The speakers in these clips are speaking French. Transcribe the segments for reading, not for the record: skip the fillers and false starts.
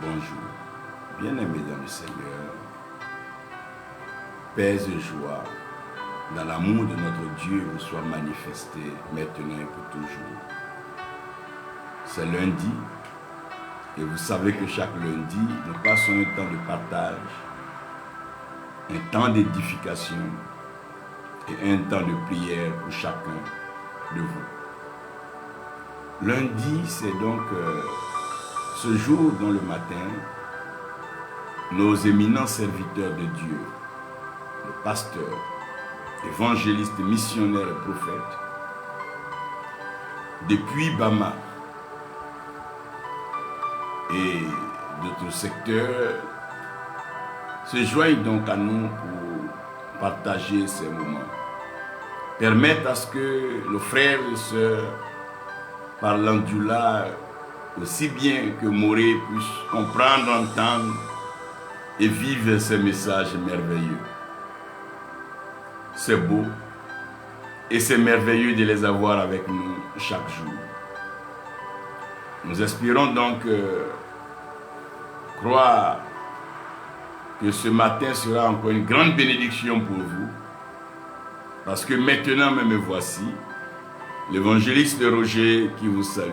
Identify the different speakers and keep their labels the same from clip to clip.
Speaker 1: Bonjour, bien-aimés dans le Seigneur, paix et joie dans l'amour de notre Dieu vous soit manifesté maintenant et pour toujours. C'est lundi et vous savez que chaque lundi, nous passons un temps de partage, un temps d'édification et un temps de prière pour chacun de vous. Lundi, c'est donc ce jour dont le matin, nos éminents serviteurs de Dieu, le pasteur, évangéliste, missionnaire et prophète, depuis Bama et d'autres secteurs, se joignent donc à nous pour partager ces moments. Permettre à ce que nos frères et sœurs, parlant du là, aussi bien que Moré, puissent comprendre, entendre et vivre ces messages merveilleux. C'est beau et c'est merveilleux de les avoir avec nous chaque jour. Nous espérons donc croire que ce matin sera encore une grande bénédiction pour vous, parce que maintenant même me voici, l'évangéliste Roger qui vous salue.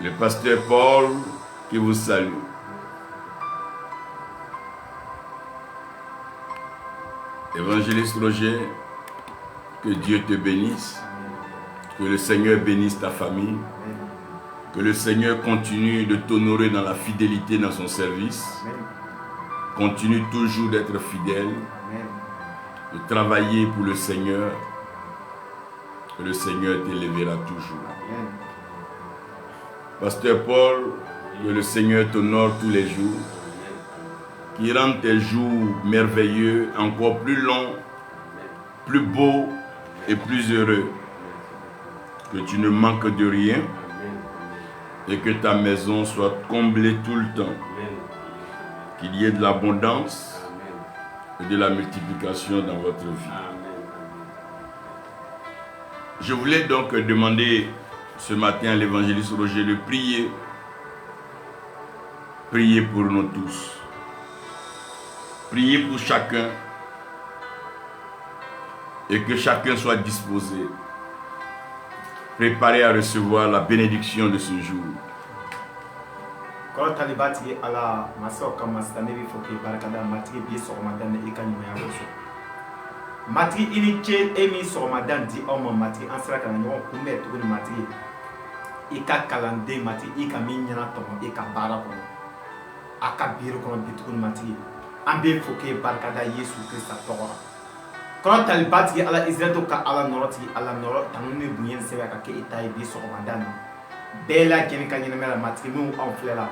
Speaker 1: Le pasteur Paul qui vous salue. Évangéliste Roger, que Dieu te bénisse, que le Seigneur bénisse ta famille, que le Seigneur continue de t'honorer dans la fidélité dans son service, continue toujours d'être fidèle, de travailler pour le Seigneur, que le Seigneur t'élèvera toujours. Pasteur Paul, que le Seigneur t'honore tous les jours, qu'il rende tes jours merveilleux, encore plus longs, plus beaux et plus heureux, que tu ne manques de rien et que ta maison soit comblée tout le temps, qu'il y ait de l'abondance et de la multiplication dans votre vie. Je voulais donc demander ce matin à l'évangéliste Roger de prier. Priez pour nous tous. Priez pour chacun et que chacun soit disposé, préparé à recevoir la bénédiction de ce jour.
Speaker 2: Matri initié emi somadan di oma matri ansra kana nyo kumbe to ni matri ika kalande matri ika minyana to ika bara ko aka biru ko bitu ni matri ambe foke barkada Yesu Krista togora kono talibati ala Israel to ka ala noroti ala noro tanune bunyen sebe ka ke itai bi somadan bela ken ka nyina mera matri mu on flela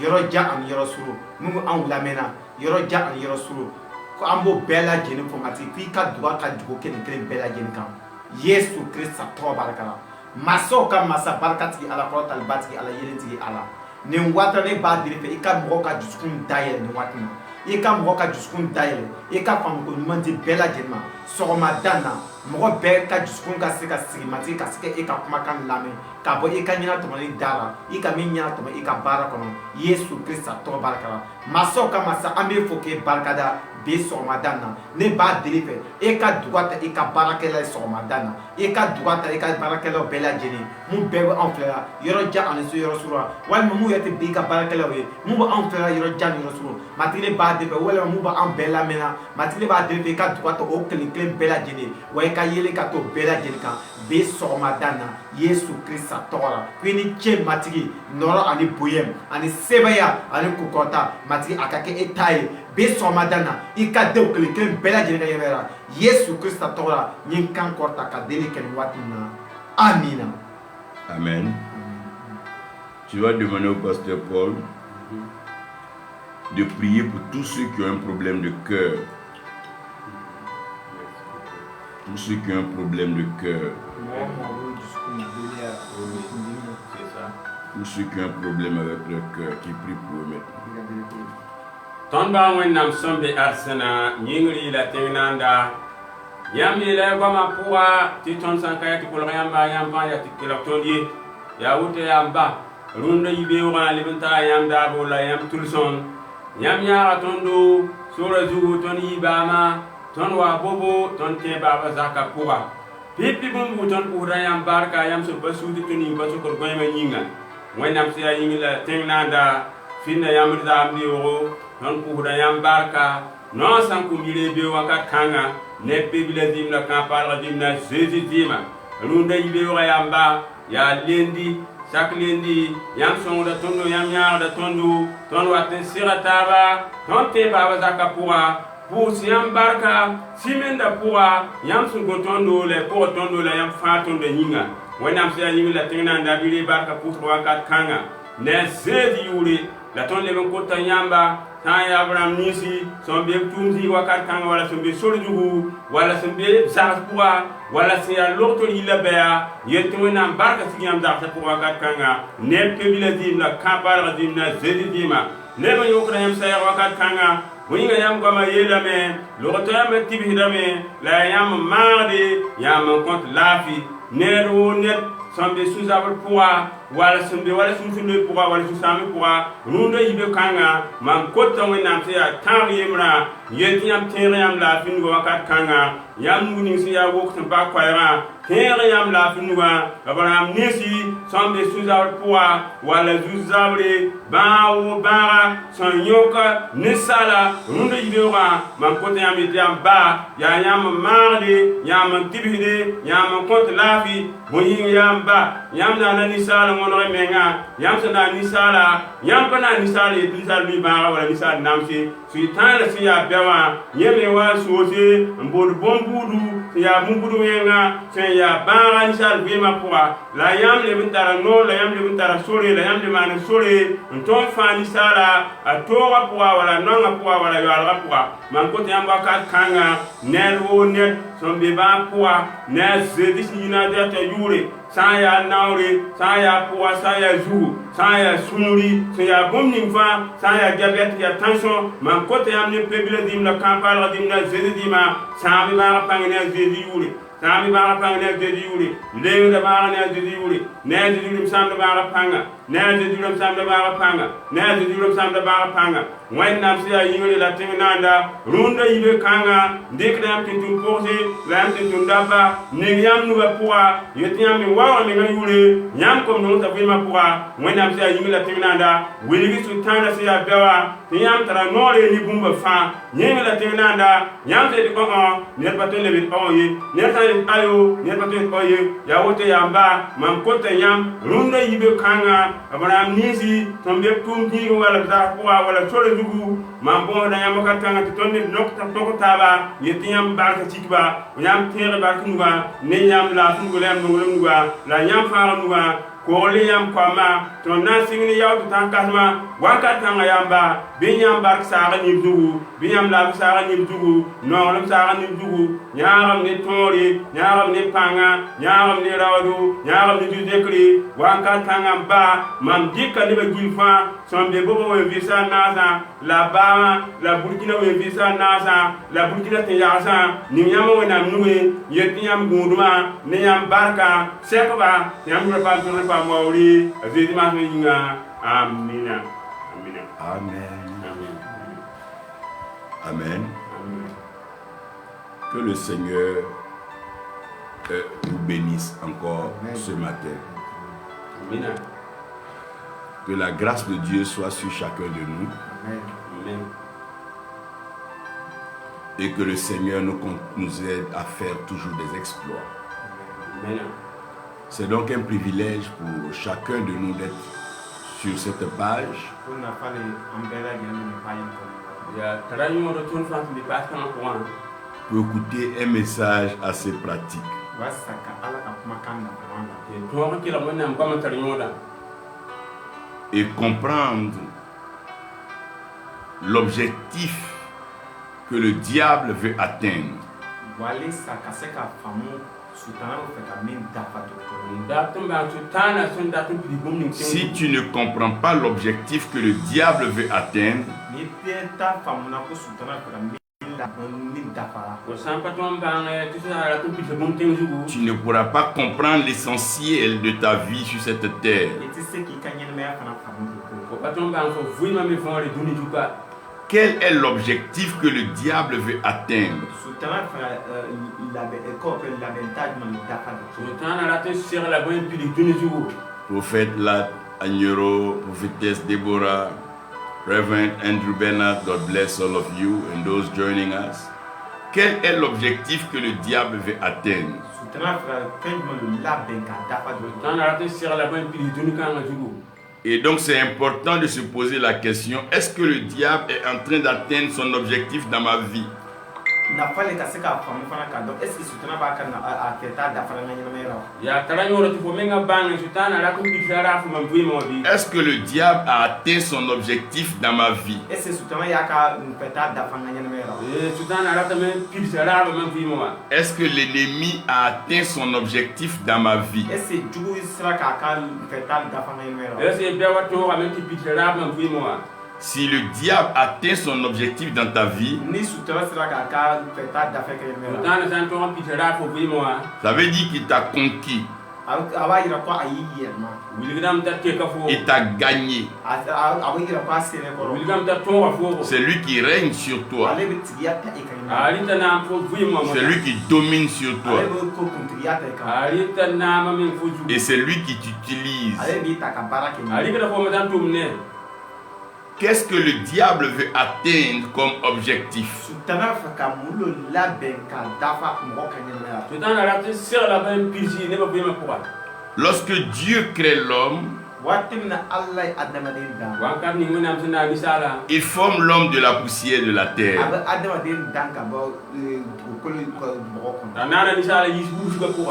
Speaker 2: yoro ja am yoro suru mu an lamena yoro ja an yoro suru ko ambo bela jeni fo mati fi ka duwa ka dugo ken bela jeni kan Yesu Krista to barakala maso ka masa barakati ala ko talibati ala yelenti ala ne wata ne ba dirife ika mo ka juskun dayel ne watna ika mo ka juskun dayel ika fam ko mandi bela jenma sogoma dana mo be ka juskun ka sika mati ka sika ika kuma kan lame ka bo ika nyina to mani dara ika minya to ika bara kono Yesu Krista to barakala maso ka masa ambe foke barakada be somadana ne ba dirife eka dugata eka barakela somadana eka dugata eka barakela bela jeni mu be en frère yoro ja an so yoro sura wal mu yete be ka barakela we mu ba en frère yoro ja yoro sura matine ba de wala mu ba en bela mena matine ba de eka dugata o klen bela jeni wa eka yele ka to bela jeni kan be somadana Yesu Krista tora kwini che matigi noro ani boyem ani sebaya ani kukota matigi akake etaye be somadana ika de klen bela jeni ka yera Yesu Krista tora nyin kan korta ka deli ken watina amina.
Speaker 1: Amen. Tu vas demander au pasteur Paul de prier pour tous ceux qui ont un problème de cœur. Tous ceux qui ont un problème de cœur. Tous ceux qui ont un problème avec leur cœur, qui prient pour eux maintenant.
Speaker 3: Tonba wennam sombe arsena nyingri la tenanda yamile goma puwa ti ton sankaya ti kulga yamba yamba ya ti kilaktolie ya wote yamba runda yibe wa libanta yam dabo la yam tulson yam ya tondo sura zugu ton yibama ton wa bobo ton te baba zaka puwa pipi bumbu ton pura yam barka yam so basudi tuni baso ko goyma nyinga wenam sia yingila tengnanda finna yam dam diwo ton pura yam barka non san kumile be waka kanga ne pebila dimla kampala dimna jésus dima runda yibe wa yamba ya lendi chaque lundi yam sonda tondo yam yaarda tondo ton watin sirataba ton te baba zaka pour siam barka simenda pour yam sun tondo le pour tondo la yam fa tondo nyinga wenam sia yinga tingna ndabile barka pour wakat kanga ne zedi yuri la ton le ko tanyamba tan ya Abraham nisi son be tumzi wakat kanga wala son be soljugu wala son be zars pour wala siya lokto ila baya yetu na barka sigam da ta pour wakat kanga ne pebila dimna kampala dimna zedi dima ne ba yokra yam sa wakat kanga winga yam goma yelame lokto yam tibhidame la yam marde yam kont lafi nero net sambe suzabal pour wala sumbe wala sumbe pour wala sumbe pour runda yibe kanga man kotta wena ya tan yemra yeti yam tere yam la fin go wakat kanga yam nguni si ya wok tan ba kwaira tere yam la fin go abraham nesi sambe suzabal pour wala zuzabre bawo bara son yoka nisala runda yibe wa man kotta yam ba ya yam marde yam tibhide yam kont lafi boyi yam ba yam na nisala mono menga yam sana nisala yam pana nisala nisala mi ba wala nisala namsi suitana siya bewa yeme wa soze mbod bombudu ya mumbudu menga sen ya ba nisala bema pour la yam le bitara no la yam le bitara sore la yam le man sore nton fa nisala atora pour wala nonga pour wala yala pour man ko yam ba ka kanga nero net son beba pour ne zedis yina data yure saya naure saya puwa saya zu saya sunuri saya bomni fa saya diabète ya tension man kote amne pebile dimna kampala dimna zedima sami ba pangene zedi yuri sami ba pangene zedi yuri lewu da ba ne zedi yuri ne zedi yuri samda ba panga ne zedi yuri samda ba panga ne zedi yuri samda ba panga wen nam sia yuri la tingnanda runda yibe kanga ndekdam tintu porse lam tintu daba ne yam nuba puwa yetiam mi wa mi ngayure nyam kom no ta bima puwa wen nam sia yuri la tingnanda wiligi sultana sia bewa yam tara nore ni bumba fa nyemi la tingnanda yam te ko ne bato le bit oye ne ta ayo ne bato oye ya wote yamba man kota yam runda yibe kanga abraham nisi tombe kumki wala za puwa wala sole jugu man bon da yam ka tanga tonne nokta tokota ba yetiam barka tikba yam tere barka nuga ne yam la fungulem nuga la yam fara nuga koli yam kwama ton na singni yaw tan kasma waka tanga yamba binyam bark saga ni dugu binyam la saga ni dugu no lam saga ni dugu nyaram ni tori nyaram ni panga nyaram ni rawdu nyaram ni dekri waka tanga ba mam dikka ni be gilfa sombe bobo we visa nasa la ba la burkina we visa nasa la burkina te yasa ni nyama we nam nuwe yetiam gunduma ni yam barka sekba yam pa Mauri, Amina. Amina.
Speaker 1: Amen. Amen. Que le Seigneur vous bénisse encore ce matin.
Speaker 3: Amina.
Speaker 1: Que la grâce de Dieu soit sur chacun de nous.
Speaker 3: Amen.
Speaker 1: Et que le Seigneur nous aide à faire toujours des exploits.
Speaker 3: Amen.
Speaker 1: C'est donc un privilège pour chacun de nous d'être sur cette page. Pour écouter un message assez pratique. Et comprendre l'objectif que le diable veut atteindre. Si tu ne comprends pas l'objectif que le diable veut atteindre,
Speaker 3: o san pa ton bang tu sa tu pi bon ting jugu
Speaker 1: tu ne pourras pas comprendre l'essentiel de ta vie sur cette terre.
Speaker 3: o pa ton bang fo vui ma mi fon re duni juka.
Speaker 1: Quel est l'objectif que le diable veut atteindre? Prophète Lat Agnero, prophétesse Deborah, Reverend Andrew Bernard, God bless all of you and those joining us. Quel est l'objectif que le diable veut atteindre? Et donc c'est important de se poser la question, est-ce que le diable est en train d'atteindre son objectif dans ma vie? Est-ce que le diable a atteint son objectif dans ma vie? Est-ce que l'ennemi a atteint son objectif dans ma vie? Si le diable atteint son objectif dans ta vie, ça veut dire qu'il t'a conquis. Il t'a gagné. C'est lui qui règne sur toi. C'est lui qui domine sur toi. Et c'est lui qui t'utilise. Qu'est-ce que le diable veut atteindre comme objectif? Lorsque Dieu crée l'homme, il forme l'homme de la poussière de la terre.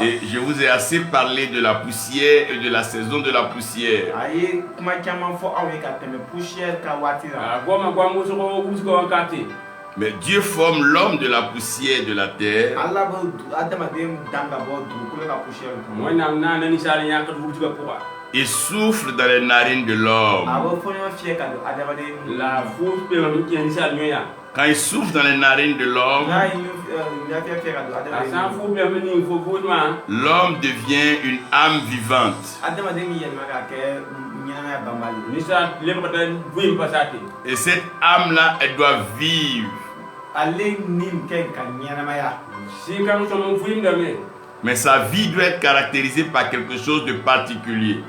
Speaker 1: Et je vous ai assez parlé de la poussière et de la saison de la poussière. Mais Dieu forme l'homme de la poussière de la terre. Il souffle dans les narines de l'homme. Quand il souffle dans les narines de l'homme, l'homme devient une âme vivante. Et cette âme-là, elle doit vivre. Mais sa vie doit être caractérisée par quelque chose de particulier.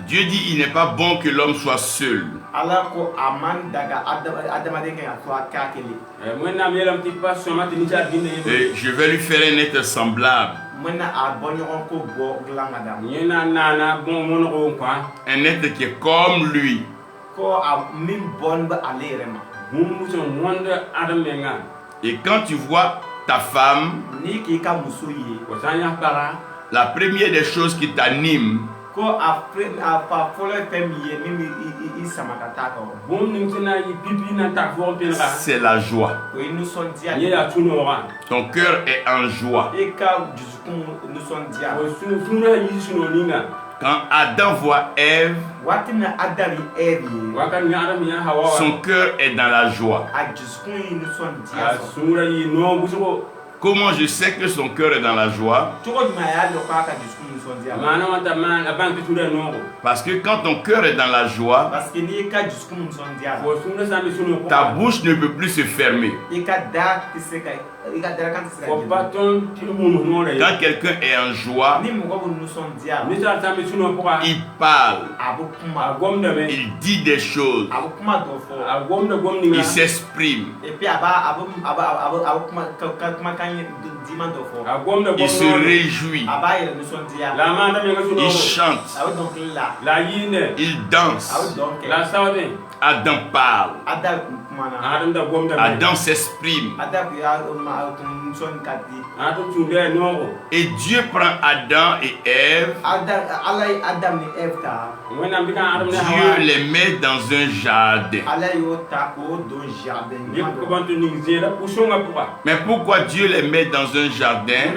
Speaker 1: Dieu dit il n'est pas bon que l'homme soit seul. Et je vais lui faire un être semblable. Un être qui est comme lui. Et quand tu vois ta femme, la première des choses qui t'anime, c'est la joie. Ton cœur est en joie. Quand Adam voit Ève, son cœur est dans la joie. Comment je sais que son cœur est dans la joie? Parce que quand ton cœur est dans la joie, ta bouche ne peut plus se fermer. Quand quelqu'un est en joie, il parle, il dit des choses, il s'exprime, il se réjouit, il chante, il danse. Adam parle, Adam s'exprime. Et Dieu prend Adam et Ève. Dieu les met dans un jardin. Mais pourquoi Dieu les met dans un jardin?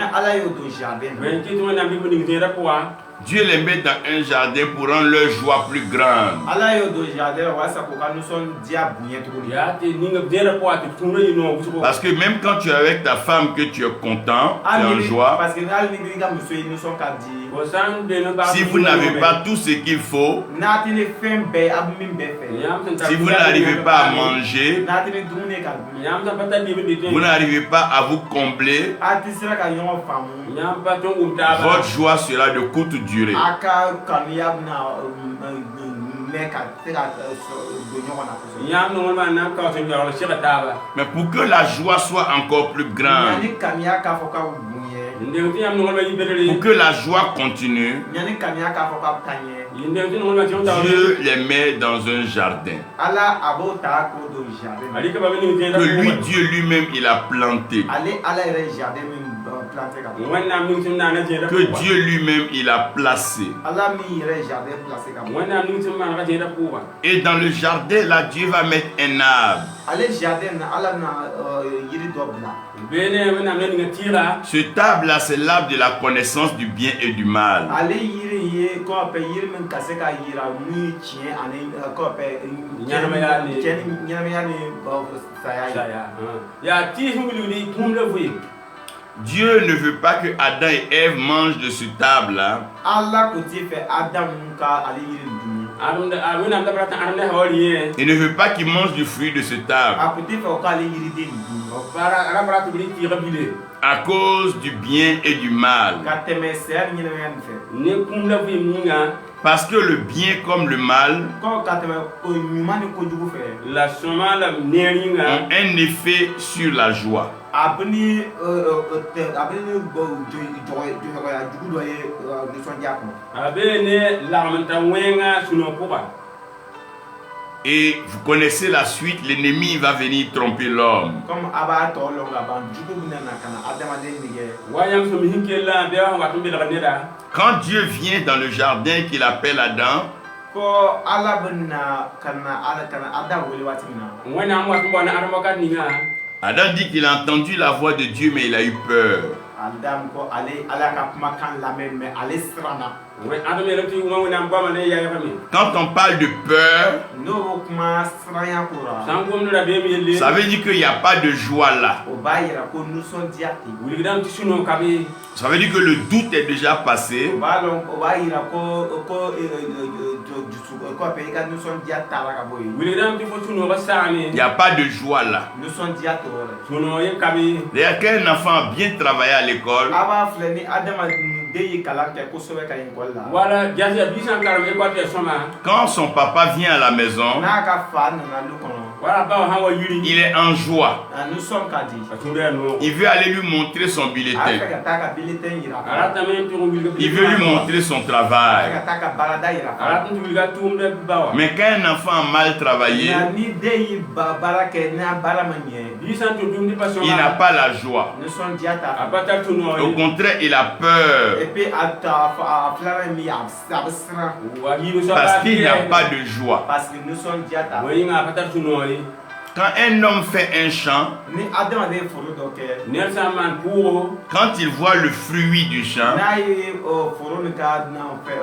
Speaker 1: Dieu les met dans un jardin pour rendre leur joie plus grande.
Speaker 2: ala yo do jardin wa sa ko ka nous sommes dia bunye to ni
Speaker 3: ya te ninga dera po ati tuno yino wuso
Speaker 1: Parce que même quand tu es avec ta femme, que tu es content, tu es en joie,
Speaker 2: parce que al ni ga muso nous sommes ka di
Speaker 3: o san de no ba
Speaker 1: si vous n'avez pas tout ce qu'il faut,
Speaker 2: na ti ne fem be abmi be fe
Speaker 1: si vous n'arrivez pas à manger,
Speaker 2: na ti ne dumune ka
Speaker 3: yam ta pata ni be
Speaker 1: vous n'arrivez pas à vous combler,
Speaker 2: ati sira ka yon famu
Speaker 3: yam pa to umta ba
Speaker 1: votre joie sera de courte durée.
Speaker 2: aka kaniya na me ka tera do nyon na ko
Speaker 3: yam no ma na ka to nyoro shira taba
Speaker 1: Mais pour que la joie soit encore plus grande,
Speaker 2: ni kaniya ka fo ka bunye
Speaker 3: ndé yam no ma yibere
Speaker 1: pour que la joie continue,
Speaker 2: ni kaniya ka fo ka tanye
Speaker 3: ndé no ma jonta
Speaker 1: Dieu les met dans un jardin
Speaker 2: ala abota ko do jardin
Speaker 3: ali ka ba ni denda
Speaker 1: que lui, Dieu lui-même, il a planté.
Speaker 2: ale ala re jardin min planter ka
Speaker 3: wana mi tum na na denda
Speaker 1: Que Dieu lui-même, il a placé.
Speaker 2: ala mi re jardin placer ka
Speaker 3: wana mi tum ma na denda ko
Speaker 1: Et dans le jardin, là, Dieu va mettre un arbre.
Speaker 2: ale jardin na ala na yiri do bla
Speaker 3: bene wana mi nga tira
Speaker 1: Ce arbre-là, c'est l'arbre de la connaissance du bien et du mal.
Speaker 2: ale yiri ye ko pe yiri min kase ka yira mu chien ane ko pe
Speaker 3: Nyama ya ni.
Speaker 2: nyama ya ni saya
Speaker 3: saya ya ti hulu ni tum le vuyi
Speaker 1: Dieu ne veut pas que Adam et Ève mangent de ce arbre-là
Speaker 2: ala ko ti fe adam ka ale yiri dum
Speaker 3: arum da wona da brata arum da hawriye
Speaker 1: Il ne veut pas qu'ils mangent du fruit de cet arbre
Speaker 2: a ko ti fe ka ale yiri de dum
Speaker 3: para ara brata bi ti rabile
Speaker 1: à cause du bien et du mal.
Speaker 2: ka teme ser nyama ya ni fe
Speaker 3: ne kum le vuyi minga
Speaker 1: Parce que le bien comme le mal
Speaker 2: ko ka teme ko nyuma ni ko jugu fe
Speaker 3: la soma la neringa
Speaker 1: ont un effet sur la joie.
Speaker 2: abni abni go jo ya jugu do ye ni son ja ko
Speaker 3: abene la manta wenga suno poka
Speaker 1: Et vous connaissez la suite, l'ennemi va venir tromper l'homme.
Speaker 2: comme aba to lo ga ban jugu na kana adama de ni ge
Speaker 3: wayam so mi hinkela be ha ngatumbe la neda
Speaker 1: Quand Dieu vient dans le jardin qu'il appelle Adam,
Speaker 2: ko ala bunna kana adam wele watina
Speaker 3: wana am watumba na arama ka ninga
Speaker 1: Adam dit qu'il a entendu la voix de Dieu mais il a eu peur.
Speaker 2: adam ko ale ala ka kuma kan la me ale strana
Speaker 3: we adam ele ti uma wana mbama ne ya fami
Speaker 1: Quand on parle de peur,
Speaker 2: no kuma stranya kura
Speaker 3: sangom no da be mi yelle
Speaker 1: ça veut dire qu'il n'y a pas de joie là.
Speaker 2: o bayira ko nous son diati
Speaker 3: wuli gidam ti suno kabi
Speaker 1: Ça veut dire que le doute est déjà passé.
Speaker 2: o balon o bayira ko ko pe ka nous son diata la ka boy
Speaker 3: wuli gidam ti fo suno ba sami
Speaker 1: Il n'y a pas de joie là.
Speaker 2: nous son diato
Speaker 3: suno ye kabi
Speaker 1: D'ailleurs, quand un enfant a bien travaillé à l'école,
Speaker 2: aba fleni adama de yi kalante ko so ka yin kolla
Speaker 3: wala jasia bisan karam e kwate soma
Speaker 1: quand son papa vient à la maison,
Speaker 2: na ka fa na lu kono
Speaker 3: wala ba ha wa yiri
Speaker 1: il est en joie.
Speaker 2: nous sommes kadi
Speaker 3: atumbe no
Speaker 1: Il veut aller lui montrer son bulletin.
Speaker 2: aka ta ka bulletin yira
Speaker 3: arata men to wuli
Speaker 1: Il veut lui montrer son travail.
Speaker 2: aka ta ka barada yira
Speaker 3: arata wuli ga tum de bawa
Speaker 1: Mais quand un enfant a mal travaillé,
Speaker 2: na ni de yi barake na baramanye
Speaker 3: bisan to dum di pasoma
Speaker 1: il n'a pas la joie.
Speaker 2: nous sommes diata
Speaker 3: apata tuno
Speaker 1: Au contraire, il a peur
Speaker 2: et puis ata flara mi abstra
Speaker 3: wa yiri so
Speaker 1: parce qu'il n'y a pas de joie.
Speaker 2: parce que nous sommes diata
Speaker 3: wa yinga apata tuno
Speaker 1: Quand un homme fait un champ,
Speaker 2: ni adama de foro doke
Speaker 3: nersa man pour
Speaker 1: quand il voit le fruit du champ,
Speaker 2: na yi foro ni ka na fe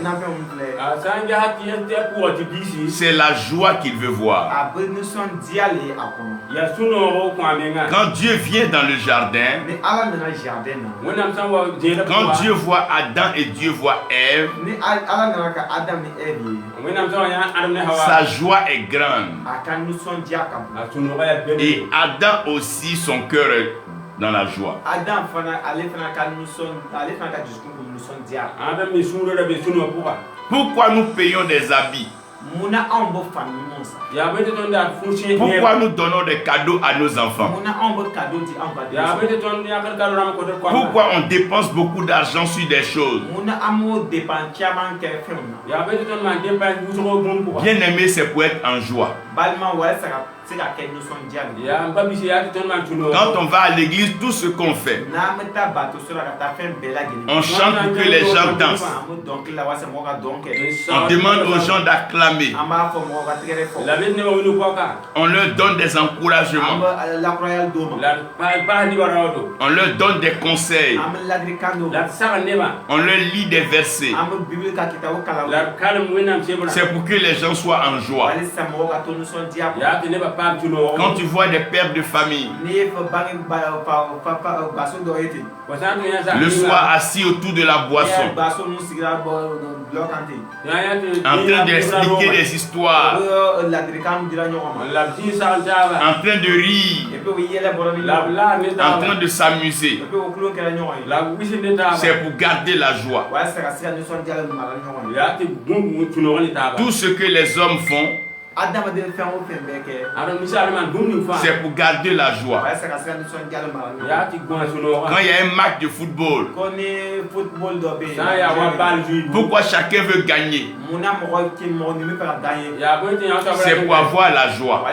Speaker 2: na fe umple
Speaker 3: asanja hati ente pour ti bisi
Speaker 1: c'est la joie qu'il veut voir.
Speaker 2: abe nous sommes diale akono
Speaker 3: ya suno ro kwa menga
Speaker 1: Quand Dieu vient dans le jardin,
Speaker 2: ni ala na jardin na
Speaker 3: wona sam wa jeda
Speaker 1: quand Dieu voit Adam et Dieu voit Ève,
Speaker 2: ni ala na ka adam ni ebi
Speaker 3: wona sam ya adam ne hawa
Speaker 1: sa joie est grande.
Speaker 2: aka nous sommes diaka
Speaker 3: asuno ba ya bebe
Speaker 1: Et Adam aussi, son cœur est dans la joie.
Speaker 2: adam fana ale fana ka nous sommes ale fana ka jusqu'où nous sommes diaka
Speaker 3: adam mi suno da be suno pour
Speaker 1: Pourquoi nous payons des habits?
Speaker 2: muna an bo famille monsa
Speaker 3: ya bete ton da funche
Speaker 1: Pourquoi nous donnons des cadeaux à nos enfants?
Speaker 2: muna an bo cadeau di an ba
Speaker 3: ya bete ton ya kar kar ram ko de kwa
Speaker 1: Pourquoi on dépense beaucoup d'argent sur des choses?
Speaker 2: muna amo dépend chaman ke fenna
Speaker 3: ya bete ton ma de pa buto bon pour
Speaker 1: Bien aimé, c'est pour être en joie.
Speaker 2: balma wa c'est la que nous sommes diaka
Speaker 3: ya mbabisi ya ton ma tuno
Speaker 1: Quand on va à l'église, tout ce qu'on fait,
Speaker 2: na meta bato sura ka ta fen bela gini
Speaker 1: on chante pour que les gens dansent.
Speaker 2: donc la wa c'est moi donc
Speaker 1: On demande aux gens d'acclamer. acclamer. On leur donne des encouragements. On leur donne des conseils. On leur lit des versets. C'est pour que les gens soient en joie. Quand tu vois des pères de famille, le soir assis autour de la boisson, en train d'expliquer des histoires, en train de rire, en train de s'amuser, c'est pour garder la joie. Tout ce que les hommes font, c'est pour garder la joie. Quand il y a un match de football, pourquoi chacun veut gagner? C'est pour avoir la joie.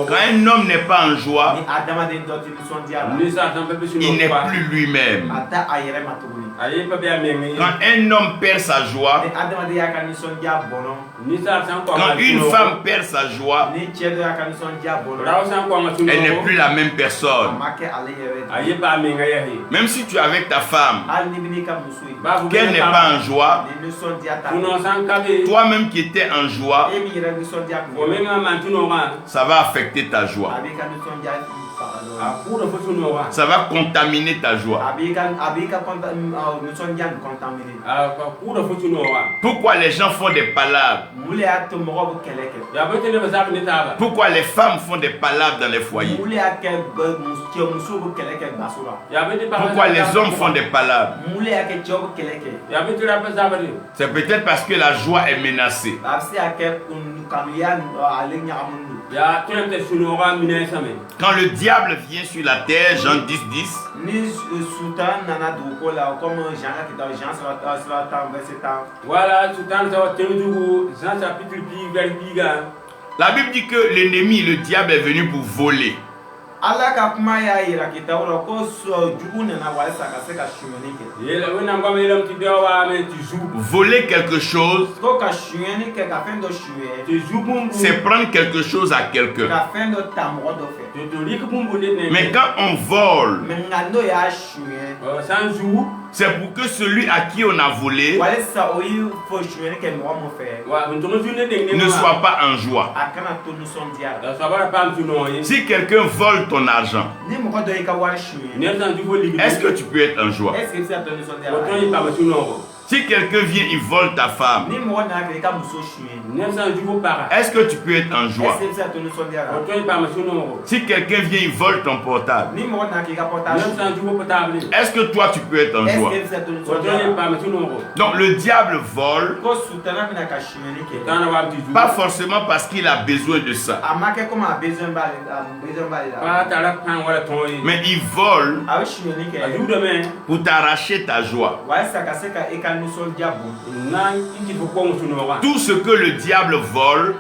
Speaker 1: Quand un homme n'est pas en joie, il n'est plus lui-même. Quand un homme perd sa joie, quand une femme perd sa joie, elle n'est plus la même personne. Même si tu es avec ta femme, qu'elle n'est pas en joie, toi-même qui étais en joie, ça va affecter ta joie. Ça va contaminer ta joie. Pourquoi les gens font des palabres? Pourquoi les femmes font des palabres dans les foyers? Pourquoi les hommes font des palabres? C'est peut-être parce que la joie est menacée. Quand le diable vient sur la terre, Jean 10:10, la Bible dit que l'ennemi, le diable, est venu pour voler. Voler quelque chose, c'est prendre quelque chose à quelqu'un. Mais quand on vole, c'est pour que celui à qui on a volé ne soit pas en joie. Si quelqu'un vole ton argent, est-ce que tu peux être en joie? Si quelqu'un vient, il vole ta femme, est-ce que tu peux être en joie? Si quelqu'un vient, il vole ton portable, est-ce que toi tu peux être en joie? Donc le diable vole, pas forcément parce qu'il a besoin de ça, mais il vole pour t'arracher ta joie. Tout ce que le diable vole,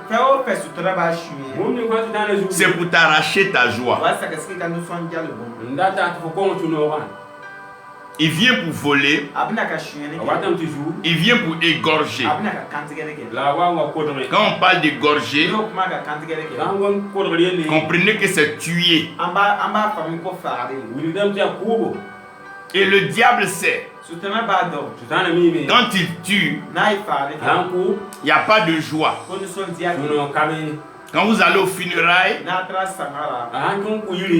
Speaker 1: c'est pour t'arracher ta joie. Il vient pour voler, il vient pour égorger. Quand on parle d'égorger, comprenez que c'est tuer. Et le diable sait, quand il tue, il n'y a pas de joie. Quand vous allez aux funérailles,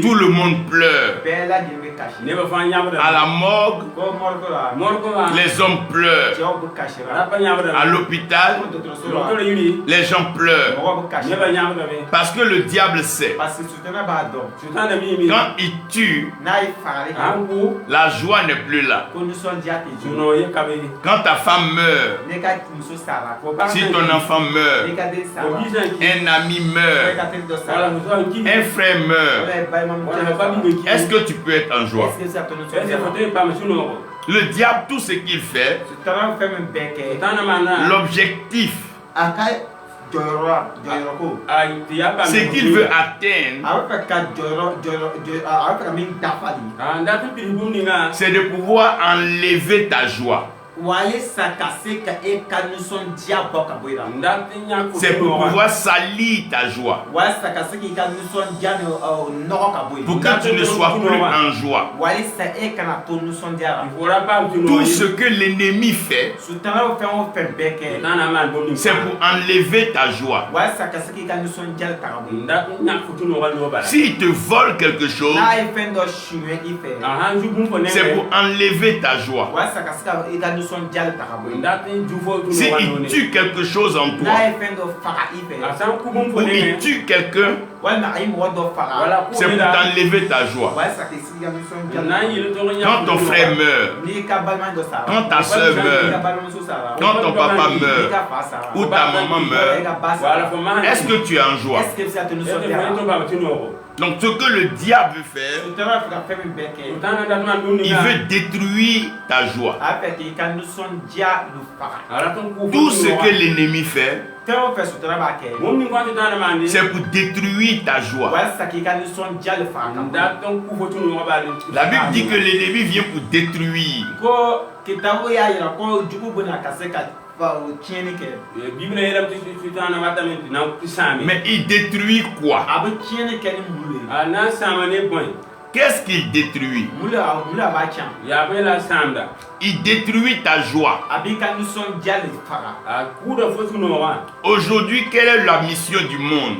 Speaker 1: tout le monde pleure. À la morgue, les hommes pleurent. À l'hôpital, les gens pleurent. Parce que le diable sait, quand il tue, la joie n'est plus là. Quand ta femme meurt, si ton enfant meurt, un ami meurt, un frère meurt, est-ce que tu peux être en joie? Le diable, tout ce qu'il fait, l'objectif, ce qu'il veut atteindre, c'est de pouvoir enlever ta joie. C'est pour pouvoir salir ta joie. Pour que tu ne sois plus en joie. Tout ce que l'ennemi fait, c'est pour enlever ta joie. S'il te vole quelque chose, c'est pour enlever ta joie. S'il tue quelque chose en toi, ou il tue quelqu'un, c'est pour t'enlever ta joie. Quand ton frère meurt, quand ta soeur meurt, quand ton papa meurt, ou ta maman meurt, est-ce que tu es en joie? Donc ce que le diable veut faire, il veut détruire ta joie. Tout ce que l'ennemi fait, c'est pour détruire ta joie. La Bible dit que l'ennemi vient pour détruire. Mais il détruit quoi? Qu'est-ce qu'il détruit? Il détruit ta joie. Aujourd'hui, quelle est la mission du monde?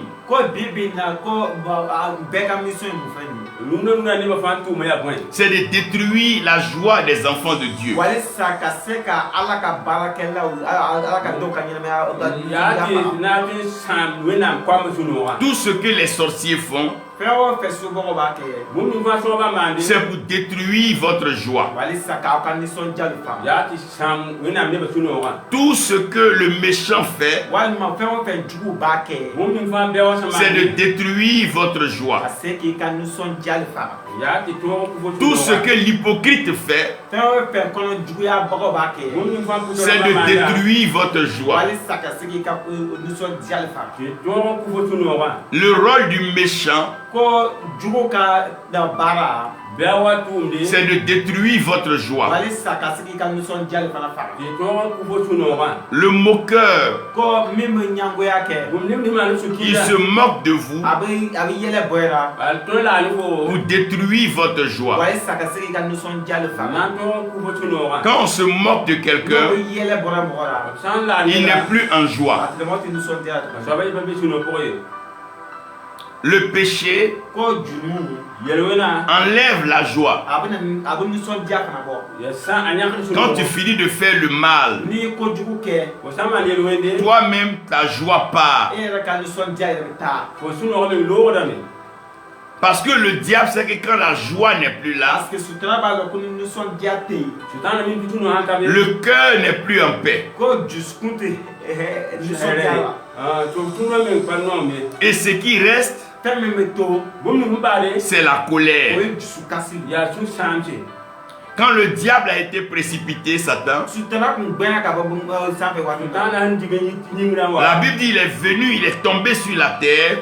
Speaker 1: C'est de détruire la joie des enfants de Dieu. Tout ce que les sorciers font, c'est pour détruire votre joie. Tout ce que le méchant fait, c'est de détruire votre joie. Tout ce que l'hypocrite fait, c'est de détruire votre joie. Le rôle du méchant, c'est de détruire votre joie. Le moqueur, il se moque de vous pour détruire votre joie. Quand on se moque de quelqu'un, il n'est plus en joie. Le péché enlève la joie. Quand tu finis de faire le mal, toi-même ta joie part. Parce que le diable sait que quand la joie n'est plus là, le cœur n'est plus en paix. Et ce qui reste, c'est la colère. Quand le diable a été précipité, Satan, la Bible dit il est venu, il est tombé sur la terre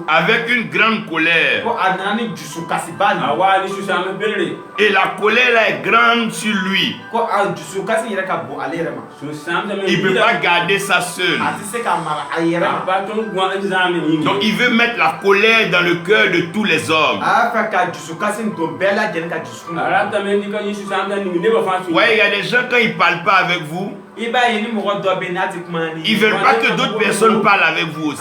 Speaker 1: avec une grande colère. Et la colère est grande sur lui. Il ne peut pas garder ça seul. Donc il veut mettre la colère dans le cœur de tous les hommes. Ouais, il y a des gens quand ils ne parlent pas avec vous, ils ne veulent pas que d'autres personnes parlent avec vous aussi.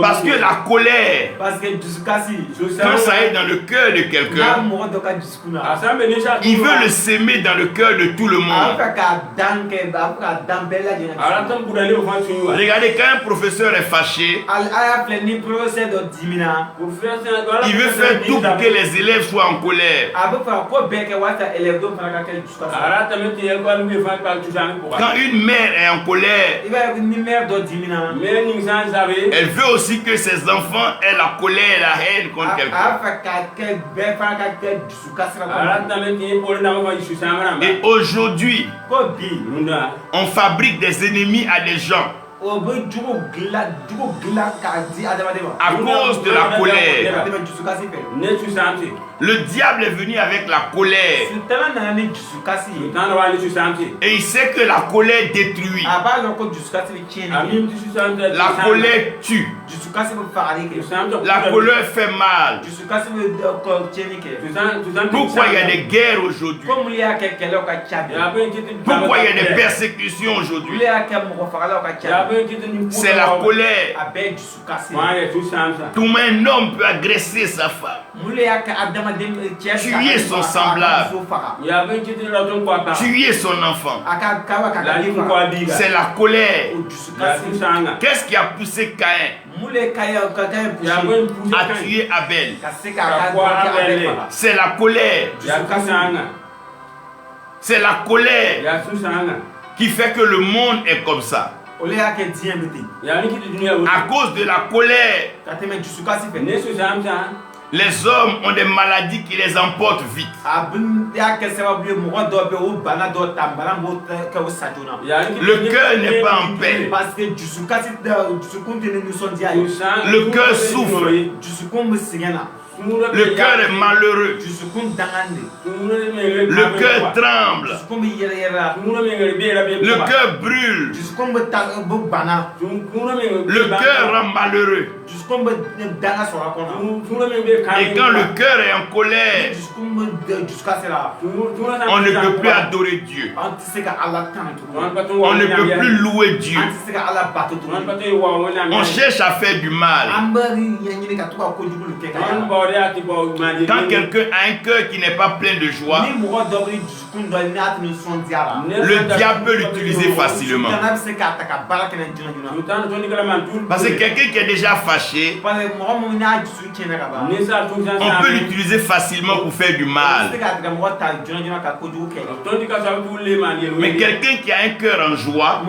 Speaker 1: Parce que la colère, quand ça est dans le cœur de quelqu'un, il veut le s'aimer dans le cœur de tout le monde. Regardez, quand un professeur est fâché, il veut faire tout pour que les élèves soient en colère. Quand une mère est en colère, elle veut aussi que ses enfants aient la colère et la haine contre quelqu'un. Et aujourd'hui, on fabrique des ennemis à des gens À cause de la colère. Le diable est venu avec la colère. Et il sait que la colère détruit. La colère tue. La colère fait mal. Pourquoi il y a des guerres aujourd'hui? Pourquoi il y a des persécutions aujourd'hui? C'est la colère. Tout un homme peut agresser sa femme, tuer son semblable, tuer son enfant. C'est la colère. Qu'est-ce qui a poussé Caïn à tuer Abel? C'est la colère. C'est la colère qui fait que le monde est comme ça. À cause de la colère, les hommes ont des maladies qui les emportent vite. Le cœur n'est pas en paix. Le cœur souffre. Le cœur est malheureux. Le cœur tremble. Le cœur brûle. Le cœur rend malheureux. Et quand le cœur est en colère, on ne peut plus adorer Dieu. On ne peut plus louer Dieu. On cherche à faire du mal. Quand quelqu'un a un cœur qui n'est pas plein de joie, le diable peut l'utiliser facilement. Parce que quelqu'un qui est déjà fâché, on peut l'utiliser facilement pour faire du mal. Mais quelqu'un qui a un cœur en joie,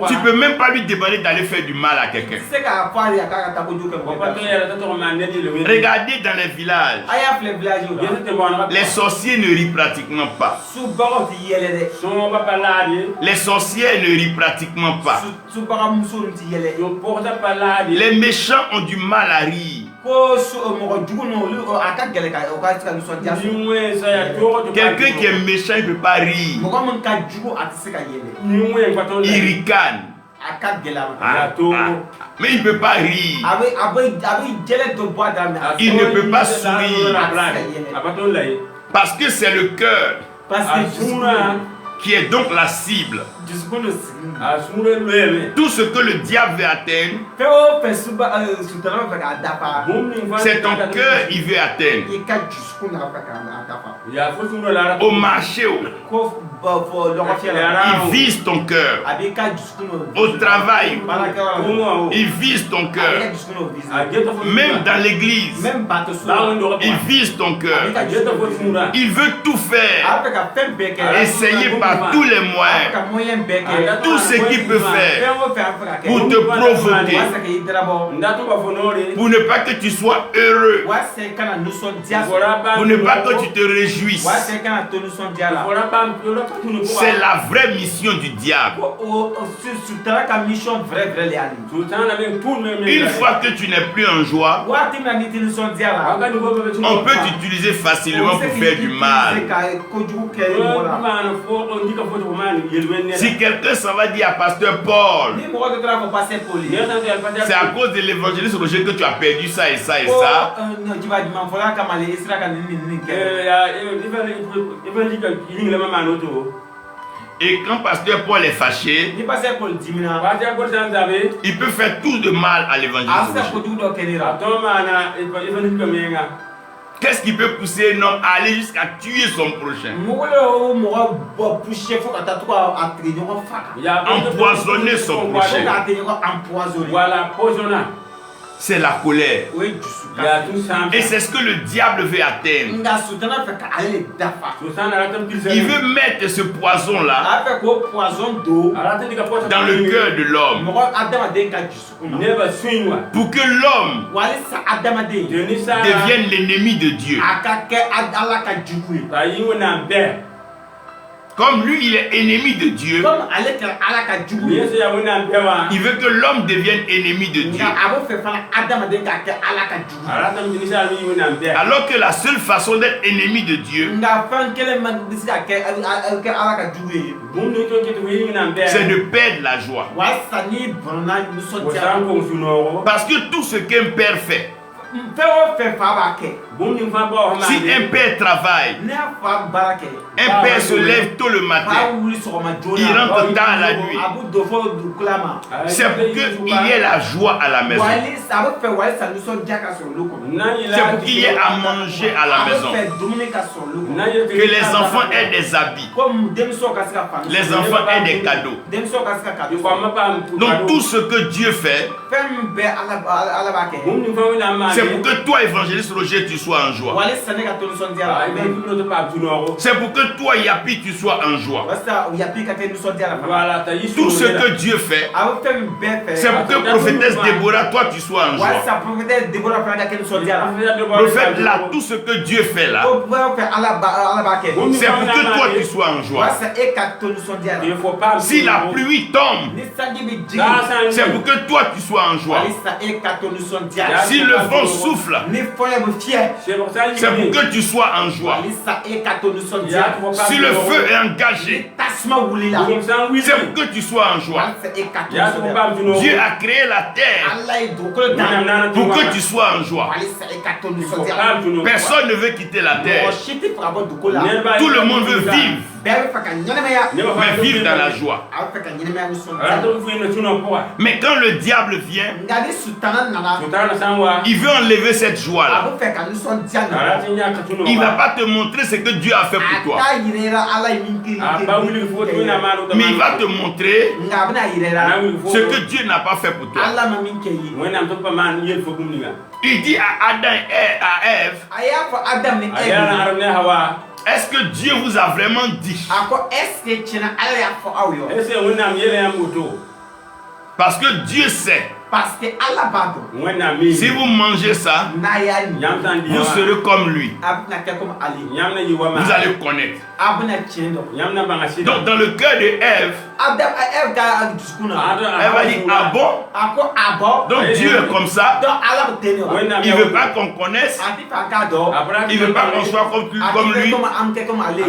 Speaker 1: tu ne peux même pas lui demander d'aller faire du mal à quelqu'un. Regardez dans les villages, les sorciers ne rient pratiquement pas. Les sorcières ne rient pratiquement pas. Les méchants ont du mal à rire. Quelqu'un qui est méchant, il ne peut pas rire. Il ricane. Mais il ne peut pas rire. Il ne peut pas sourire. Parce que c'est le cœur qui est donc la cible. Tout ce que le diable veut atteindre, c'est ton cœur, il veut atteindre. Au marché, il vise ton cœur. Au travail, il vise ton cœur. Même dans l'église, il vise ton cœur. Il veut tout faire. Essayer par tous les moyens. Tout ce qu'il peut faire pour te provoquer, pour ne pas que tu sois heureux, pour ne pas que tu te réjouisses. C'est la vraie mission du diable. Une fois que tu n'es plus en joie, on peut t'utiliser facilement pour faire du mal. Si quelqu'un s'en va dire à pasteur Paul, c'est à cause de l'évangéliste Roger que tu as perdu ça et ça et ça. Et quand pasteur Paul est fâché, il peut faire tout de mal à l'évangéliste Roger. Qu'est-ce qui peut pousser un homme à aller jusqu'à tuer son prochain? Empoisonner son prochain. C'est la colère. Et c'est ce que le diable veut atteindre. Il veut mettre ce poison-là dans le cœur de l'homme. Pour que l'homme devienne l'ennemi de Dieu. Comme lui, il est ennemi de Dieu,
Speaker 2: comme ale kɛra ala ka jugu ye
Speaker 3: yesu ya wẽnnaam pɛ wã
Speaker 1: il veut que l'homme devienne ennemi de Dieu.
Speaker 2: nka a b'o fɛ fana adamaden ka kɛ ala ka jugu
Speaker 3: a ratame tɩ ninsaal mi wẽnnaam pɛ
Speaker 1: Alors que la seule façon d'être ennemi de Dieu,
Speaker 2: nka fɛn kelen man bɛ se ka kɛ ala ka jugu ye
Speaker 3: bũmb ning tõnd kɩ tɩ fo yɩ wẽnnaam pɛ
Speaker 1: c'est de perdre la joie.
Speaker 2: walasa ni bɔnna
Speaker 3: fo
Speaker 2: nisɔndiya
Speaker 3: sã n kong sũ-noogo
Speaker 1: Parce que tout ce qu'un père fait,
Speaker 2: fɛn o fɛn fa b'a kɛ
Speaker 3: bũmb ning fãa bao
Speaker 1: si un père travaille,
Speaker 2: ne y'a fa baara kɛ
Speaker 1: un père se lève tôt le
Speaker 2: fa
Speaker 1: matin,
Speaker 2: wuli sɔgɔma joona
Speaker 1: il rentre tard la nuit,
Speaker 2: a b'u don fo dugukila ma
Speaker 1: c'est pour qu'il y ait la joie à la maison.
Speaker 2: walisa a bɛ fɛ walisa nisɔndiya ka sɔrɔ olu kɔnɔ
Speaker 1: C'est pour qu'il y ait à manger à la
Speaker 2: a bɛ
Speaker 1: maison,
Speaker 2: fɛ dumuni ka sɔrɔ olu kɔnɔ
Speaker 1: que les enfants aient des habits,
Speaker 2: comme denmisɛnw ka se ka faamu
Speaker 1: les enfants aient des cadeaux.
Speaker 2: denmisɛnw ka se ka kado
Speaker 3: kɔma paam
Speaker 1: Donc tout ce que Dieu fait,
Speaker 2: fɛn min bɛ ala b'a kɛ
Speaker 3: bũmb ning fãa wẽnnaam maan
Speaker 1: c'est pour que toi, évangéliste Roger, tu sois en joie.
Speaker 2: walisa ne ka to nisɔndiya la
Speaker 3: tɩ paam sũ-noogo
Speaker 1: C'est pour que toi, Yapi, tu sois en joie.
Speaker 2: walisa yapi ka kɛ nisɔndiya la fana
Speaker 3: wala t'a yɩ
Speaker 1: Tout ce que Dieu fait,
Speaker 2: a bɛ fɛn min bɛɛ fɛ
Speaker 1: c'est pour que prophétesse Déborah, toi, tu sois en joie.
Speaker 2: walisa prophétesse Déborah fana ka kɛ nisɔndiya la
Speaker 1: Prophète là, tout ce que Dieu fait là,
Speaker 2: ko bɛɛ fɛ ala b'a kɛ
Speaker 1: c'est pour que toi, tu sois en joie.
Speaker 2: walisa e ka to nisɔndiya la
Speaker 3: il faut pas
Speaker 2: ni
Speaker 1: Si la pluie tombe,
Speaker 2: sanji bɛ jigin
Speaker 1: c'est pour que toi, tu sois en joie.
Speaker 2: walisa e ka to nisɔndiya la
Speaker 1: Si le vent souffle,
Speaker 2: ni fɔlɔ bɛ fiyɛ
Speaker 1: c'est pour que tu sois en joie.
Speaker 2: walisa e ka to nisɔndiya
Speaker 1: Si le feu est engagé,
Speaker 2: tasuma wulila
Speaker 1: c'est pour que tu sois en joie.
Speaker 2: walisa e ka to nisɔndiya
Speaker 1: Dieu a créé la terre
Speaker 2: ala ye dugukolo dan
Speaker 1: pour que tu sois en joie.
Speaker 2: walisa e ka to nisɔndiya la
Speaker 1: Personne ne veut quitter la terre.
Speaker 2: mɔgɔ si tɛ fɛ ka bɔ dugukolo la
Speaker 1: Tout le monde veut vivre,
Speaker 2: bɛɛ bɛ fɛ ka ɲɛnɛmaya
Speaker 1: mais vivre dans la joie.
Speaker 2: a bɛ fɛ ka ɲɛnɛmaya nisɔndiya
Speaker 1: Mais quand le diable vient,
Speaker 2: nka ni sutana nana
Speaker 1: il veut enlever cette
Speaker 2: a
Speaker 1: joie-là.
Speaker 2: bɛ fɛ ka nisɔndiya nana
Speaker 1: Il ne va pas te montrer ce que Dieu a fait
Speaker 2: a
Speaker 1: pour toi.
Speaker 2: t'a yira i la ala ye min kɛ
Speaker 1: Mais il va te montrer
Speaker 2: nka a bɛna yira i la
Speaker 1: ce que Dieu n'a pas fait pour toi.
Speaker 2: ala ma min kɛ ye
Speaker 1: Il dit à Adam et à Ève,
Speaker 2: a y'a fɔ Adam ni Ève
Speaker 1: est-ce que Dieu vous a vraiment dit?
Speaker 2: a ko est-ce que tiɲɛna ala y'a fɔ aw ye
Speaker 1: Parce que Dieu sait,
Speaker 2: parce que ala b'a dɔn
Speaker 1: si vous mangez ça,
Speaker 2: n'a y'a ɲi
Speaker 1: vous serez comme lui.
Speaker 2: a bɛna kɛ comme ale
Speaker 1: Vous allez connaître.
Speaker 2: a bɛna tiɲɛ dɔn
Speaker 1: Donc dans le cœur de Ève,
Speaker 2: Ève ka dusukun na
Speaker 1: elle va dire, ah bon?
Speaker 2: a ko a bɔ
Speaker 1: Donc Dieu est comme ça.
Speaker 2: donc ala bɛ ten de wa
Speaker 1: Il ne veut pas qu'on connaisse.
Speaker 2: a ti fɛ k'a dɔn
Speaker 1: Il ne veut pas qu'on soit comme lui.
Speaker 2: an kɛ comme ale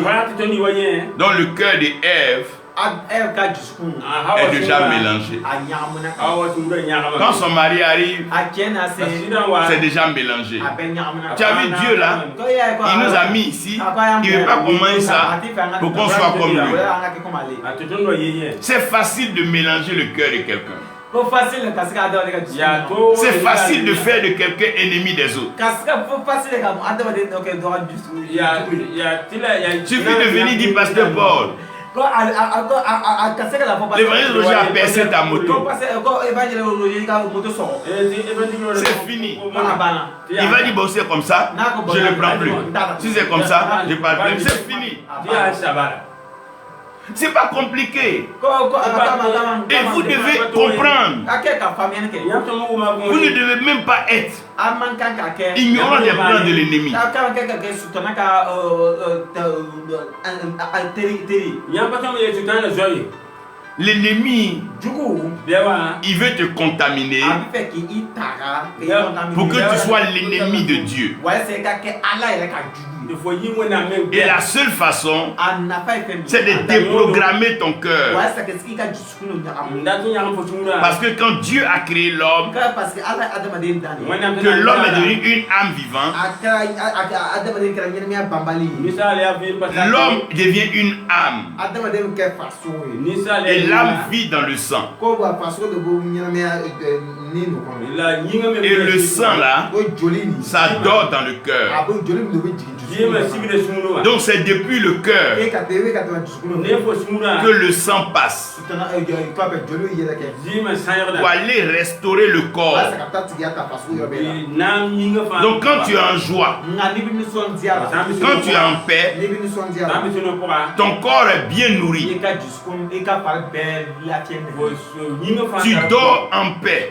Speaker 1: Dans le cœur de Ève
Speaker 2: Ève ka dusukun
Speaker 1: est déjà mélangé.
Speaker 2: a ɲagamina
Speaker 1: Quand son mari arrive,
Speaker 2: a cɛ na se
Speaker 1: c'est déjà mélangé.
Speaker 2: a bɛ ɲagamina
Speaker 1: Tu as vu Dieu là? Il nous a mis ici. Il ne veut pas qu'on mange ça pour qu'on soit comme lui. C'est facile de mélanger le cœur de quelqu'un.
Speaker 2: ko facile ka se ka dɔn ne ka dusukun
Speaker 1: C'est facile de faire de quelqu'un ennemi des autres.
Speaker 2: ka se ka fo facile ka adamaden dɔ kɛ dɔ ka dusukun
Speaker 1: Il suffit de venir dire Pasteur Paul,
Speaker 2: ko ka se ka la fɔ
Speaker 1: l'évangile Roger a percé ta moto.
Speaker 2: ko évangile Roger ka moto sɔgɔ
Speaker 1: C'est fini.
Speaker 2: mana banna
Speaker 1: Il va dire, bon, c'est comme ça, je ne prends plus. Si c'est comme ça, je ne parle plus. C'est fini. C'est pas compliqué. Et vous devez comprendre. Vous ne devez même pas être ignorant des plans de l'ennemi. L'ennemi, il veut te contaminer pour que tu sois l'ennemi de Dieu. Et la seule façon, c'est de déprogrammer ton cœur. Parce que quand Dieu a créé l'homme, que l'homme est devenu une âme vivante, l'homme devient une âme. Et l'âme vit dans le sang. Et le sang là, ça dort dans le cœur. Donc c'est depuis le cœur que le sang passe pour aller restaurer le corps. Donc quand tu es en joie, quand tu es en paix, ton corps est bien nourri. Tu dors en paix.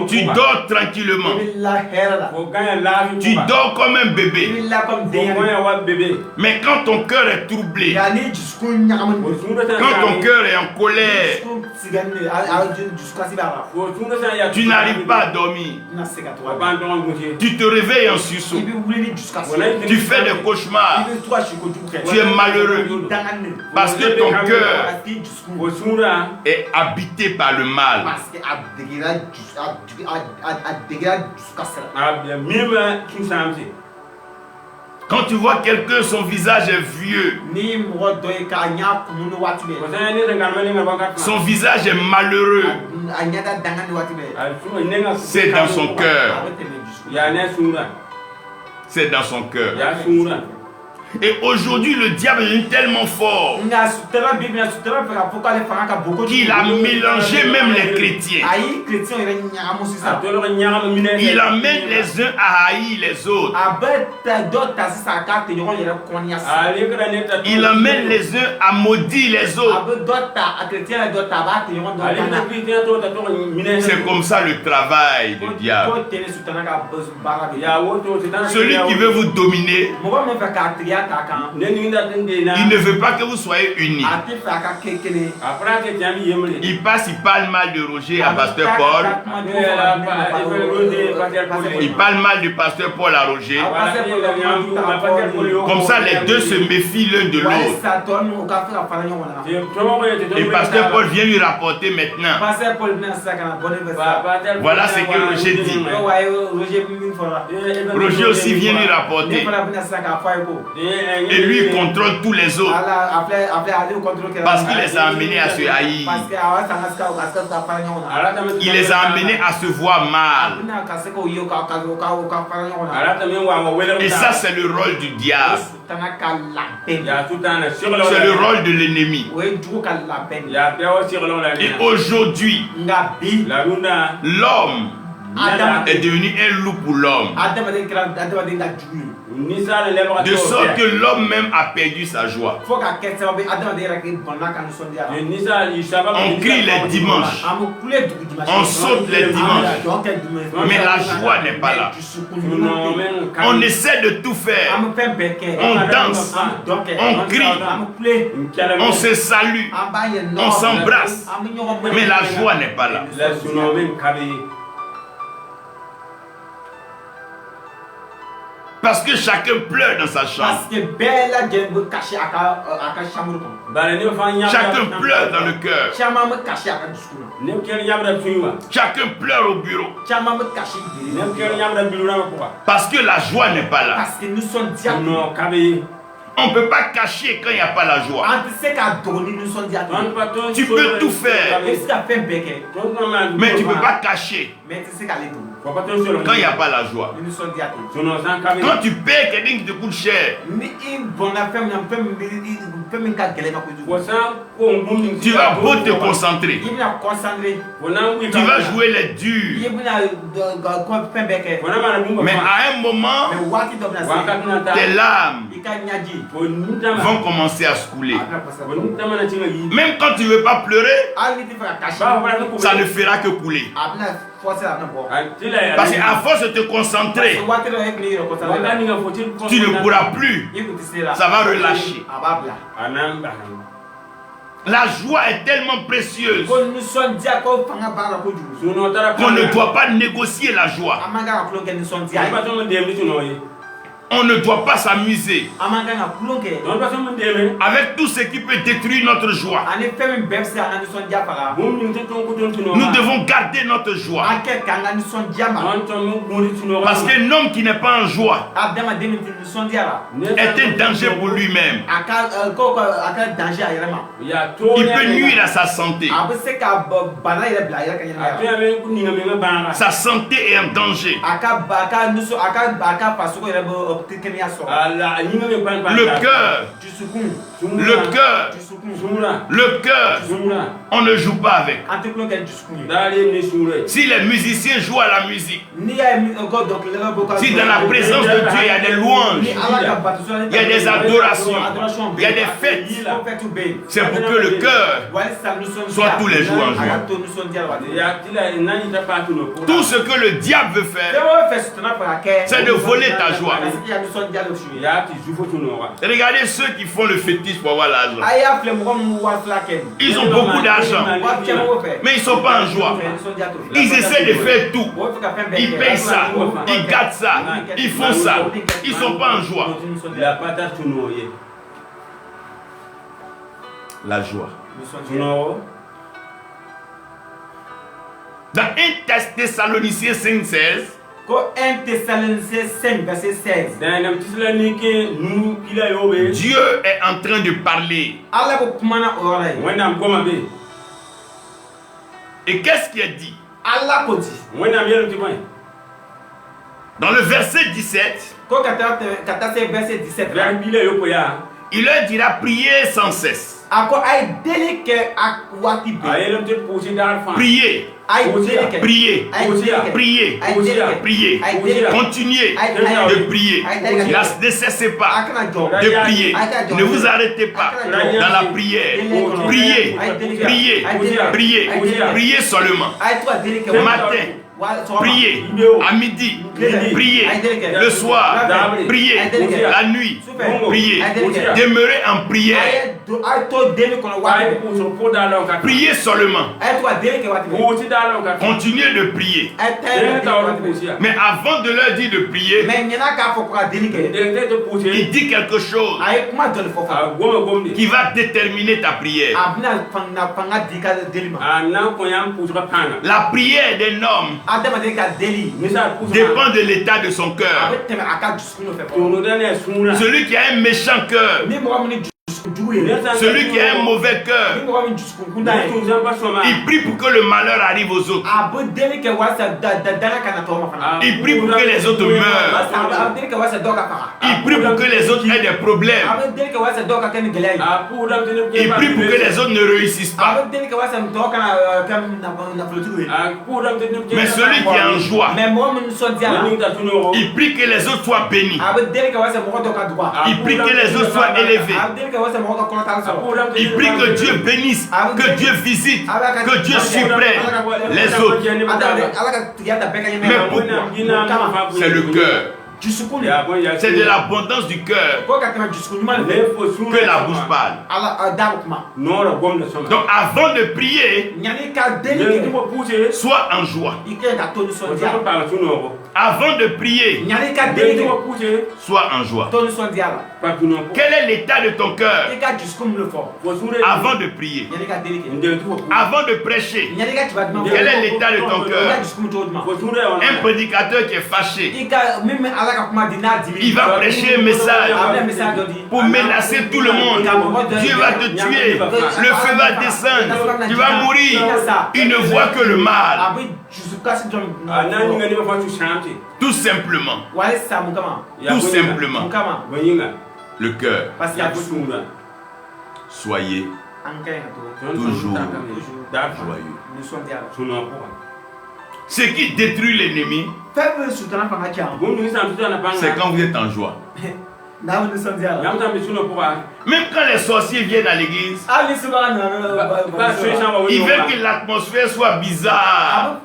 Speaker 1: Tu dors tranquillement. Tu dors comme un bébé.
Speaker 2: Il là comme des.
Speaker 1: Mais quand ton cœur est troublé,
Speaker 2: Quand
Speaker 1: quand ton cœur est en colère, tu n'arrives pas à dormir. Tu te réveilles en sursaut. Tu fais des cauchemars. Tu es malheureux. Parce que ton cœur est habité par le mal. Quand tu vois quelqu'un, son visage est vieux, son visage est malheureux, c'est dans son cœur. C'est dans son cœur. Et aujourd'hui, le diable est tellement fort qu'il a mélangé même les chrétiens. Il amène les uns à haïr les autres. Il amène les uns à maudire les autres. C'est comme ça le travail du diable. Celui qui veut vous dominer, il ne veut pas que vous soyez unis. Il passe, il parle mal de Roger à Pasteur Paul. Il parle mal du Pasteur Paul à Roger. Comme ça, les deux se méfient l'un de l'autre. Et Pasteur Paul vient lui rapporter maintenant. Voilà ce que Roger dit. Roger aussi vient lui rapporter. Et lui il contrôle tous les autres. Parce qu'il les a amenés à se haïr. Il les a amenés à se voir mal. Et ça, c'est le rôle du diable. C'est le rôle de l'ennemi. Et aujourd'hui, l'homme est devenu un loup pour l'homme. De sorte que l'homme même a perdu sa joie. On crie les dimanches. On saute les dimanches. Mais la joie n'est pas là. On essaie de tout faire. On danse. On crie. On se salue. On s'embrasse. Mais la joie n'est pas là. Parce que chacun pleure dans sa chambre. Chacun pleure dans le cœur. Chacun pleure au bureau. Parce que la joie n'est pas là. On ne peut pas cacher quand il n'y a pas la joie. Tu peux tout faire, mais tu ne peux pas cacher quand il n'y a pas la joie. Quand tu payes quelqu'un qui te coûte cher, tu vas beau te concentrer. Tu vas jouer les durs. Mais à un moment, tes larmes vont commencer à se couler. Même quand tu ne veux pas pleurer, ça ne fera que couler. Parce qu'à force de te concentrer, tu ne pourras plus. Ça va relâcher. La joie est tellement précieuse qu'on ne doit pas négocier la joie. On ne doit pas s'amuser avec tout ce qui peut détruire notre joie. Nous devons garder notre joie. Parce qu'un homme qui n'est pas en joie est un danger pour lui-même. Il peut nuire à sa santé. Sa santé est en danger. Le cœur Le cœur, on ne joue pas avec. Si les musiciens jouent à la musique, si dans la présence de Dieu il y a des louanges, il y a des adorations, il y a des fêtes, c'est pour que le cœur soit tous les jours en joie. Tout ce que le diable veut faire, c'est de voler ta joie. Regardez ceux qui font le fétiche pour avoir l'argent. Ils ont beaucoup d'argent, mais ils ne sont pas en joie. Ils essaient de faire tout. Ils payent ça, ils gâtent ça, ils font ça. Ils ne sont pas en joie. La joie. Dans 1 Thessaloniciens 5:16,
Speaker 2: 1 Thessaloniciens 5, verset 16.
Speaker 1: Dieu est en train de parler. Et qu'est-ce qui est dit? Dans le verset 17, il leur dira prier sans cesse. Priez. Priez, priez, priez, continuez de prier. Ne cessez pas de prier. Ne vous arrêtez pas dans la prière. Priez, priez, priez, priez seulement. Matin, priez, à midi, priez, le soir, priez, la nuit, priez, demeurez en prière. Priez seulement. Continuez de prier. Mais avant de leur dire de prier, il dit quelque chose qui va déterminer ta prière. La prière d'un homme dépend de l'état de son cœur. Celui qui a un méchant cœur, celui qui a un mauvais cœur, il prie pour que le malheur arrive aux autres. Il prie pour que les autres meurent. Il prie pour que les autres aient des problèmes. Il prie pour que les autres ne réussissent pas. Mais celui qui est en joie, il prie que les autres soient bénis. Il prie que les autres soient élevés. Il prie que Dieu bénisse, que Dieu visite, que Dieu supprime les autres. Mais pourquoi? C'est le cœur. C'est de l'abondance du cœur que la bouche parle. Donc avant de prier, sois en joie. Avant de prier, sois en joie. Quel est l'état de ton cœur avant de prier? Avant de prêcher, quel est l'état de ton cœur? Un prédicateur qui est fâché, il va prêcher un message pour menacer tout le monde. Dieu va te tuer, le feu va descendre, tu vas mourir. Il ne voit que le mal. Tout simplement. Tout simplement. Le cœur. Soyez toujours joyeux. Ce qui détruit l'ennemi, c'est quand vous êtes en joie. Même quand les sorciers viennent à l'église, ils veulent que l'atmosphère soit bizarre.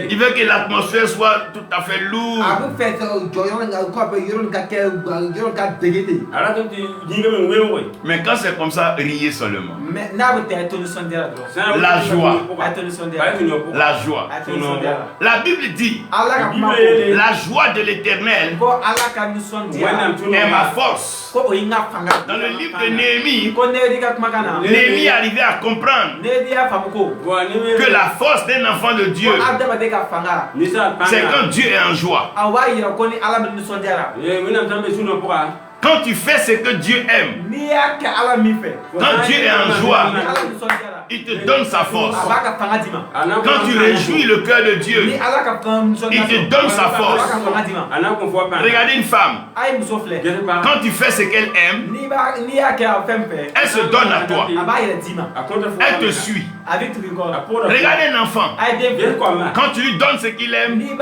Speaker 1: Ils veulent que l'atmosphère soit tout à fait lourde. Mais quand c'est comme ça, riez seulement. La joie. La joie. La Bible dit, la joie de l'Éternel est ma force. Dans le livre de Néhémie, Néhémie arrivait à comprendre que la force d'un enfant de Dieu, c'est quand Dieu est en joie. Quand tu fais ce que Dieu aime, quand Dieu est en joie, il te donne sa force. Quand tu réjouis le cœur de Dieu, il te donne sa force. Regardez une femme. Quand tu fais ce qu'elle aime, elle se donne à toi. Elle te suit. Regardez un enfant. Quand tu lui donnes ce qu'il aime, il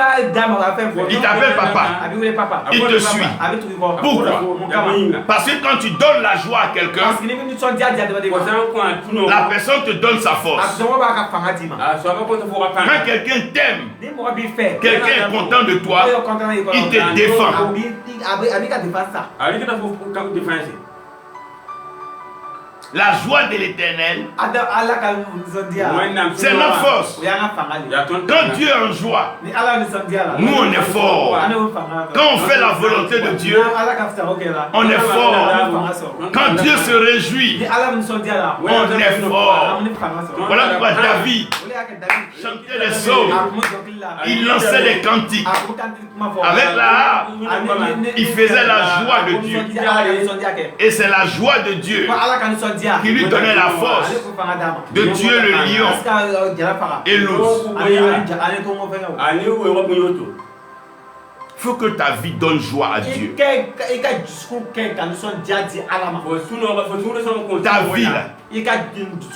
Speaker 1: t'appelle papa. Il te suit. Pourquoi? Parce que quand tu donnes la joie à quelqu'un, la personne te donne sa force. Quand quelqu'un t'aime, quelqu'un est content de toi, il te défend. La joie de l'Éternel, c'est notre force. Quand Dieu est en joie, nous on est fort. Quand on fait la volonté de Dieu, on est fort. Quand Dieu se réjouit, on est fort. Voilà pourquoi David chantait les psaumes, il lançait des cantiques. Avec la harpe, il faisait la joie de Dieu. Et c'est la joie de Dieu qui lui donnait la force de tuer le lion et l'ours. Il faut que ta vie donne joie à Dieu.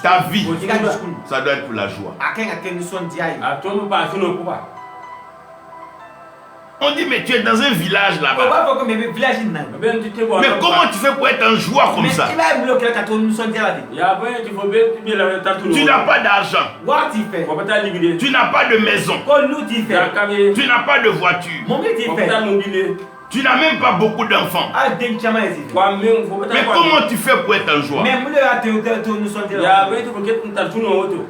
Speaker 1: Ta vie, ça doit être pour la joie. On dit, mais tu es dans un village là-bas. Mais comment tu fais pour être en joie comme ça? Tu n'as pas d'argent. Tu n'as pas de maison. Tu n'as pas de voiture. Tu n'as même pas beaucoup d'enfants. Mais comment tu fais pour être en joie?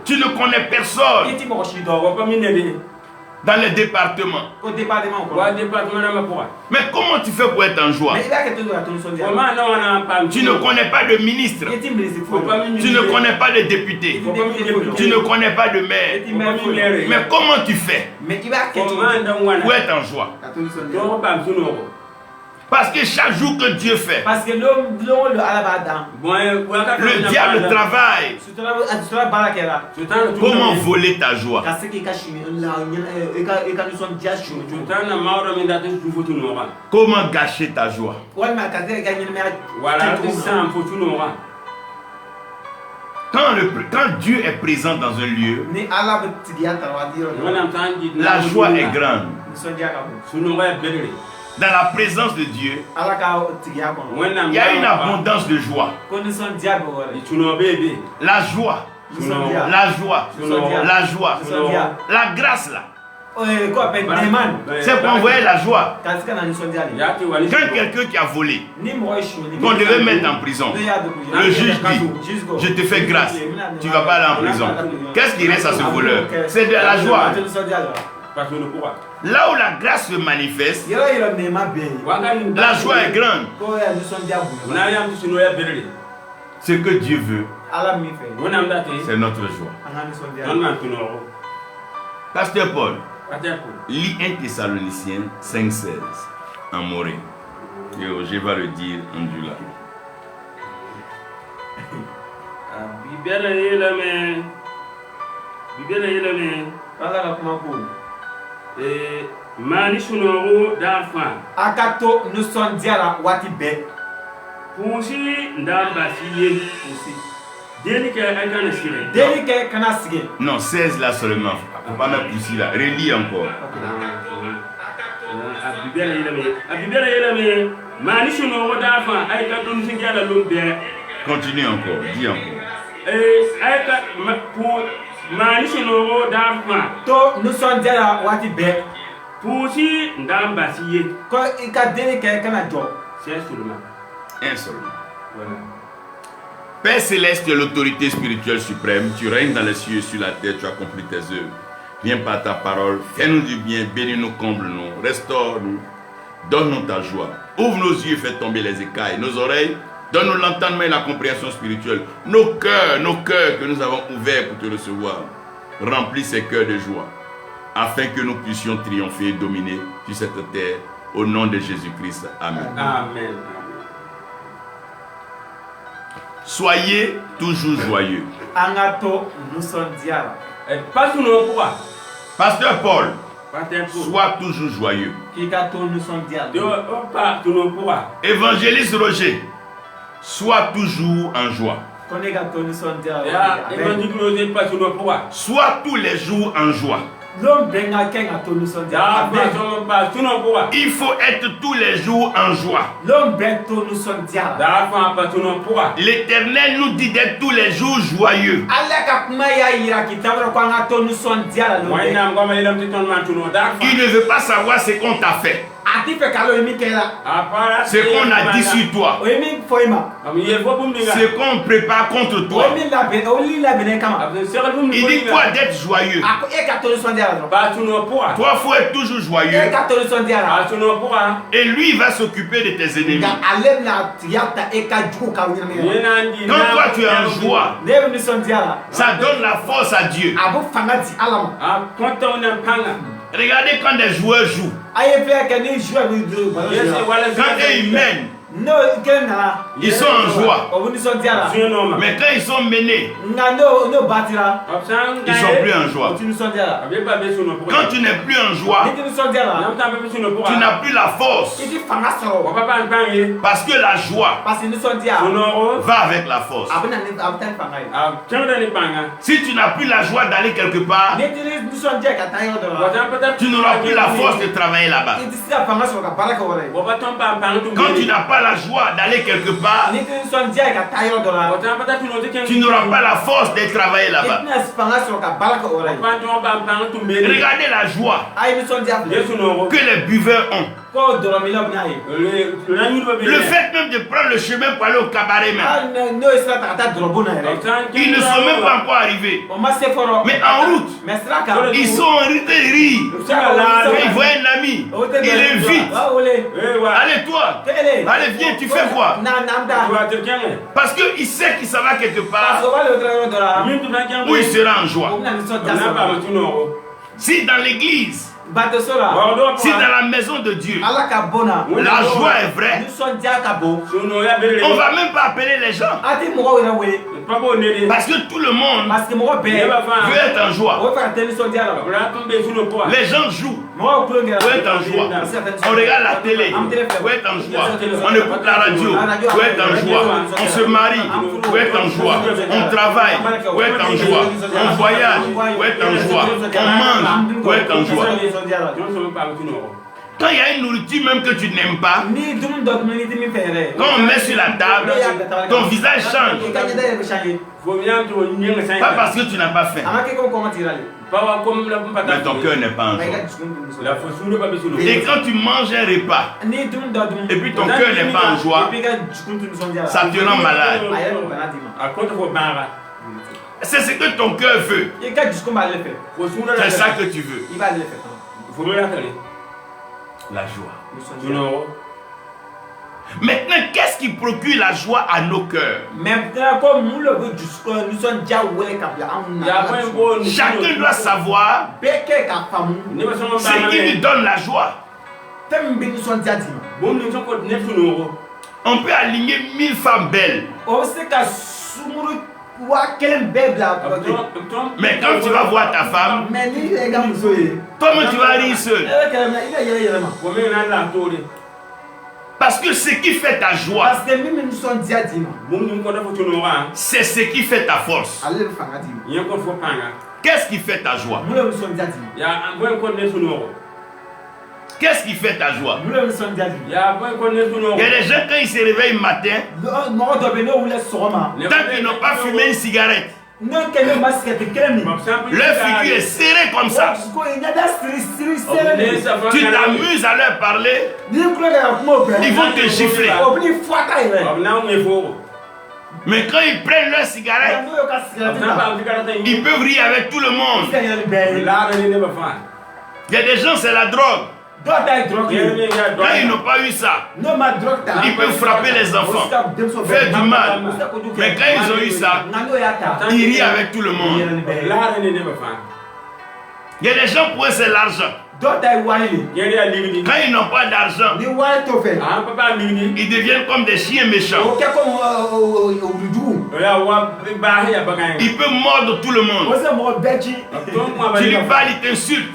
Speaker 1: Tu ne connais personne dans les départements. Mais comment tu fais pour être en joie? Tu ne connais pas de ministre. Tu ne connais pas de député. Tu ne connais pas de maire. Mais comment tu fais pour être en joie? Parce que chaque jour que Dieu fait, le diable travaille. Comment voler ta joie? Comment gâcher ta joie? Quand Dieu est présent dans un lieu, la joie est grande. Dans la présence de Dieu, il y a une abondance de joie. La joie, la joie, la joie, la grâce là. C'est pour envoyer la joie. Quand quelqu'un qui a volé, qu'on devait mettre en prison, le juge dit, je te fais grâce, tu ne vas pas aller en prison. Qu'est-ce qui reste à ce voleur? C'est de la joie. Là où la grâce se manifeste, la joie est grande. Ce que Dieu veut, c'est notre joie. Pasteur Paul, lis 1 Thessaloniciens 5,16 en moré. Je vais le dire en dula.
Speaker 3: Mani sunoro dafa
Speaker 2: akato nusondiara wati be
Speaker 3: pusi ndamba siye pusi delike kana sige
Speaker 1: non 16 là seulement faut pas mettre pusi là relis encore
Speaker 3: abibera yelame mani sunoro dafa akato nusondiara lumbe
Speaker 1: continue encore dis encore
Speaker 3: mani sunoro dafa
Speaker 2: to nusondiara wati be
Speaker 3: pusi ndamba siye
Speaker 2: ko ikadeli kana jo
Speaker 3: c'est seulement
Speaker 1: un seul. Voilà. Père céleste, l'autorité spirituelle suprême, tu règnes dans les cieux et sur la terre, tu accomplis tes œuvres. Viens par ta parole, fais-nous du bien, bénis-nous, comble-nous, restaure-nous, donne-nous ta joie. Ouvre nos yeux, fais tomber les écailles, nos oreilles, donne-nous l'entendement et la compréhension spirituelle. Nos cœurs que nous avons ouverts pour te recevoir, remplis ces cœurs de joie, afin que nous puissions triompher et dominer sur cette terre. Au nom de Jésus-Christ. Amen.
Speaker 3: Amen.
Speaker 1: Soyez toujours joyeux.
Speaker 2: Angato nous sommes diara.
Speaker 3: Pas tout non pourra.
Speaker 1: Pasteur Paul,
Speaker 3: Pasteur Paul.
Speaker 1: sois toujours joyeux.
Speaker 2: Kikato nous sommes diara.
Speaker 3: Pas tout non pourra.
Speaker 1: Évangéliste Roger, sois toujours en joie.
Speaker 2: Konegato nous sommes diara.
Speaker 3: Évangile Roger pas tout non pourra.
Speaker 1: Sois tous les jours en joie.
Speaker 2: L'homme benga kengato nous sommes diara.
Speaker 3: Pas tout non pourra.
Speaker 1: Il faut être tous les jours en joie.
Speaker 2: L'homme bento nous sommes diara.
Speaker 3: Pas tout non pourra.
Speaker 1: L'Éternel nous dit d'être tous les jours joyeux.
Speaker 2: Alaka kuma ya ira kitabra kwa ngato nous sommes diara.
Speaker 3: Moi n'a pas mal de temps maintenant.
Speaker 1: Il ne veut pas savoir ce qu'on t'a fait. Ce qu'on a dit sur toi. Ce qu'on prépare contre toi. Il dit quoi d'être joyeux. Toi, il faut être toujours joyeux. Et lui, il va s'occuper de tes ennemis. Quand toi, tu es en joie, ça donne la force à Dieu. Regardez quand des joueurs jouent. Quand ils mènent, ils sont en joie. Mais quand ils sont menés, ils sont plus en joie. Quand tu n'es plus en joie, tu n'as plus la force. Parce que la joie va avec la force. Si tu n'as plus la joie d'aller quelque part, tu n'auras plus la force de travailler là-bas. Quand tu n'as pas la joie d'aller quelque part, tu n'auras pas la force de travailler là-bas. Regardez la joie que les buveurs ont. Le fait même de prendre le chemin pour aller au cabaret même. Ils ne sont même pas encore arrivés. Mais en route, ils sont en rire. Ils voient un ami. Il invite. Allez toi. Allez viens, tu fais quoi? Parce qu'il sait qu'il s'en va quelque part où il sera en joie. Si dans l'église, si dans la maison de Dieu, la joie est vraie, on ne va même pas appeler les gens. Parce que tout le monde veut être en joie. Les gens jouent pour être en joie. On regarde la télé pour être en joie. On écoute la radio pour être en joie. On se marie pour être en joie. On travaille pour être en joie. On voyage pour être en joie. On mange pour être en joie. Quand il y a une nourriture même que tu n'aimes pas, quand on met sur la table, ton visage change. Pas parce que tu n'as pas faim, mais ton cœur n'est pas en joie. Et quand tu manges un repas, et puis ton cœur n'est pas en joie, ça te rend malade. C'est ce que ton cœur veut. C'est ça que tu veux. La joie. Maintenant, qu'est-ce qui procure la joie à nos cœurs? Chacun doit savoir ce qui lui donne la joie. On peut aligner 1000 femmes belles. Mais quand tu vas voir ta femme, toi-même tu vas rire seul. Parce que ce qui fait ta joie, c'est ce qui fait ta force. Qu'est-ce qui fait ta joie? Qu'est-ce qui fait ta joie? Il y a des gens quand ils se réveillent le matin, tant qu'ils n'ont pas fumé une cigarette, leur figure est serrée comme ça. Tu t'amuses à leur parler, ils vont te gifler. Mais quand ils prennent leur cigarette, ils peuvent rire avec tout le monde. Il y a des gens, c'est la drogue. Quand ils n'ont pas eu ça, ils peuvent frapper les enfants, faire du mal. Mais quand ils ont eu ça, ils rient avec tout le monde. Il y a des gens pour eux c'est l'argent. Quand ils n'ont pas d'argent, ils deviennent comme des chiens méchants. Il peut mordre tout le monde. Tu lui parles, il t'insulte.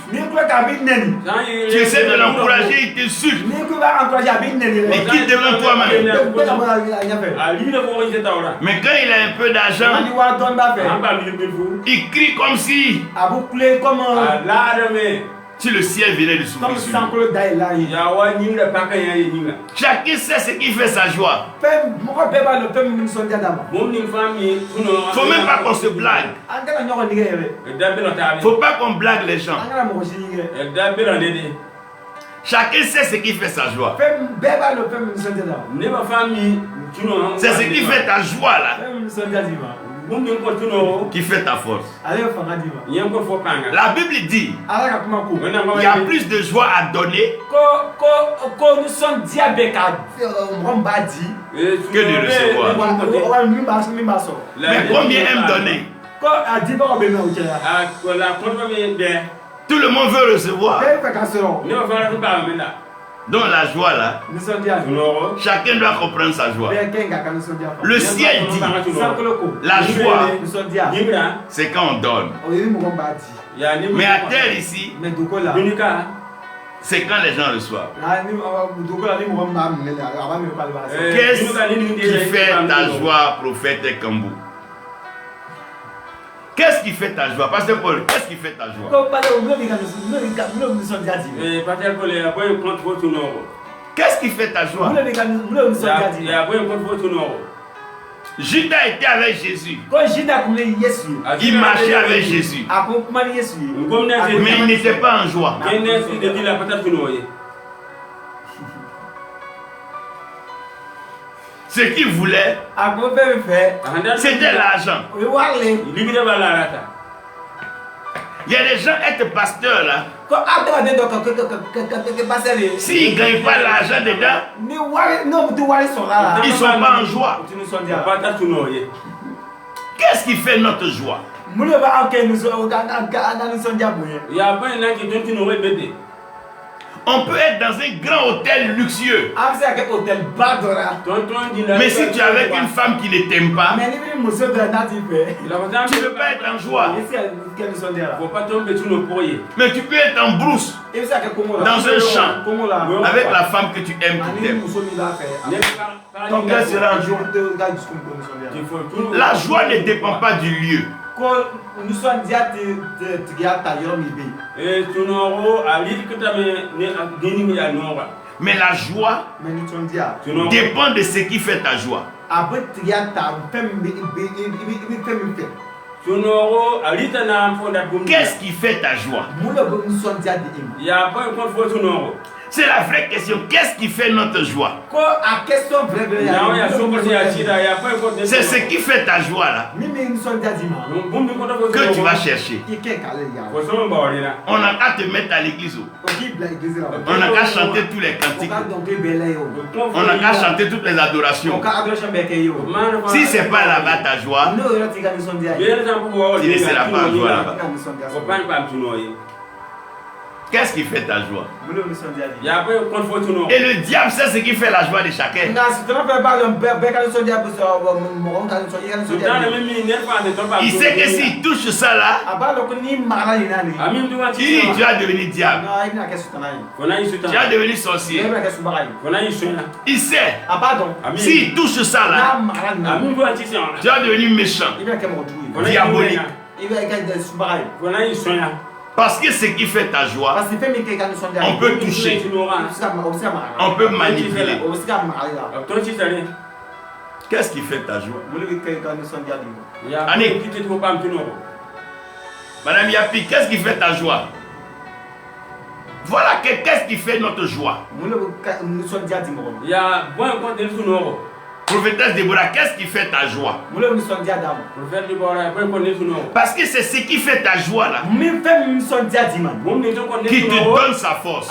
Speaker 1: Tu essaies de l'encourager, il t'insulte. Il quitte devant toi-même. Mais quand il a un peu d'argent, il crie comme si le ciel venait de s'ouvrir sur lui. Chacun sait ce qui fait sa joie. Il ne faut même pas qu'on se blague. Il ne faut pas qu'on blague les gens. Chacun sait ce qui fait sa joie. C'est ce qui fait ta joie là, qui fait ta force. La Bible dit il y a plus de joie à donner que de recevoir. Mais combien aime donner? Tout le monde veut recevoir. Donc la joie là, chacun doit comprendre sa joie. Le ciel dit, la joie, c'est quand on donne. Mais à terre ici, c'est quand les gens reçoivent. Qu'est-ce qui fait ta joie, prophète Kambou? Qu'est-ce qui fait ta joie? Pasteur Paul, qu'est-ce qui fait ta joie? Qu'est-ce qui fait ta joie? Judas était avec Jésus. Il marchait avec Jésus. Mais il n'était pas en joie. Ce qu'il voulait, c'était l'argent. Il y a des gens être pasteurs là. S'ils ne gagnent pas l'argent dedans, ils ne sont pas en joie. Qu'est-ce qui fait notre joie? On peut être dans un grand hôtel luxueux. Mais si tu es avec une femme qui ne t'aime pas, tu ne peux pas être en joie. Mais tu peux être en brousse, dans un champ, avec la femme que tu aimes, qui t'aime. Ton cœur sera en joie. La joie ne dépend pas du lieu. Mais la joie dépend de ce qui fait ta joie. Qu'est-ce qui fait ta joie? C'est la vraie question. Qu'est-ce qui fait notre joie? C'est ce qui fait ta joie là, que tu vas chercher. On n'a qu'à te mettre à l'église. On n'a qu'à chanter tous les cantiques. On n'a qu'à chanter toutes les adorations. Si ce n'est pas là-bas ta joie, tu ne seras pas en joie là-bas. Qu'est-ce qui fait ta joie? Et le diable sait ce qui fait la joie de chacun. Il sait que s'il touche ça là, tu vas devenir diable. Tu vas devenir sorcier. Il sait, s'il touche ça là, tu vas devenir méchant, diabolique. Parce que ce qui fait ta joie, on peut toucher, on peut manipuler. Qu'est-ce qui fait ta joie? Annick, Madame Yapi, qu'est-ce qui fait ta joie? Voilà qu'est-ce qui fait notre joie. Prophétesse Déborah, qu'est-ce qui fait ta joie? Parce que c'est ce qui fait ta joie là, qui te donne sa force.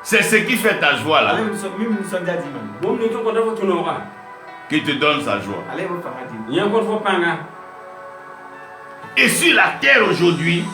Speaker 1: C'est ce qui fait ta joie là, qui te donne sa joie. Et sur la terre aujourd'hui,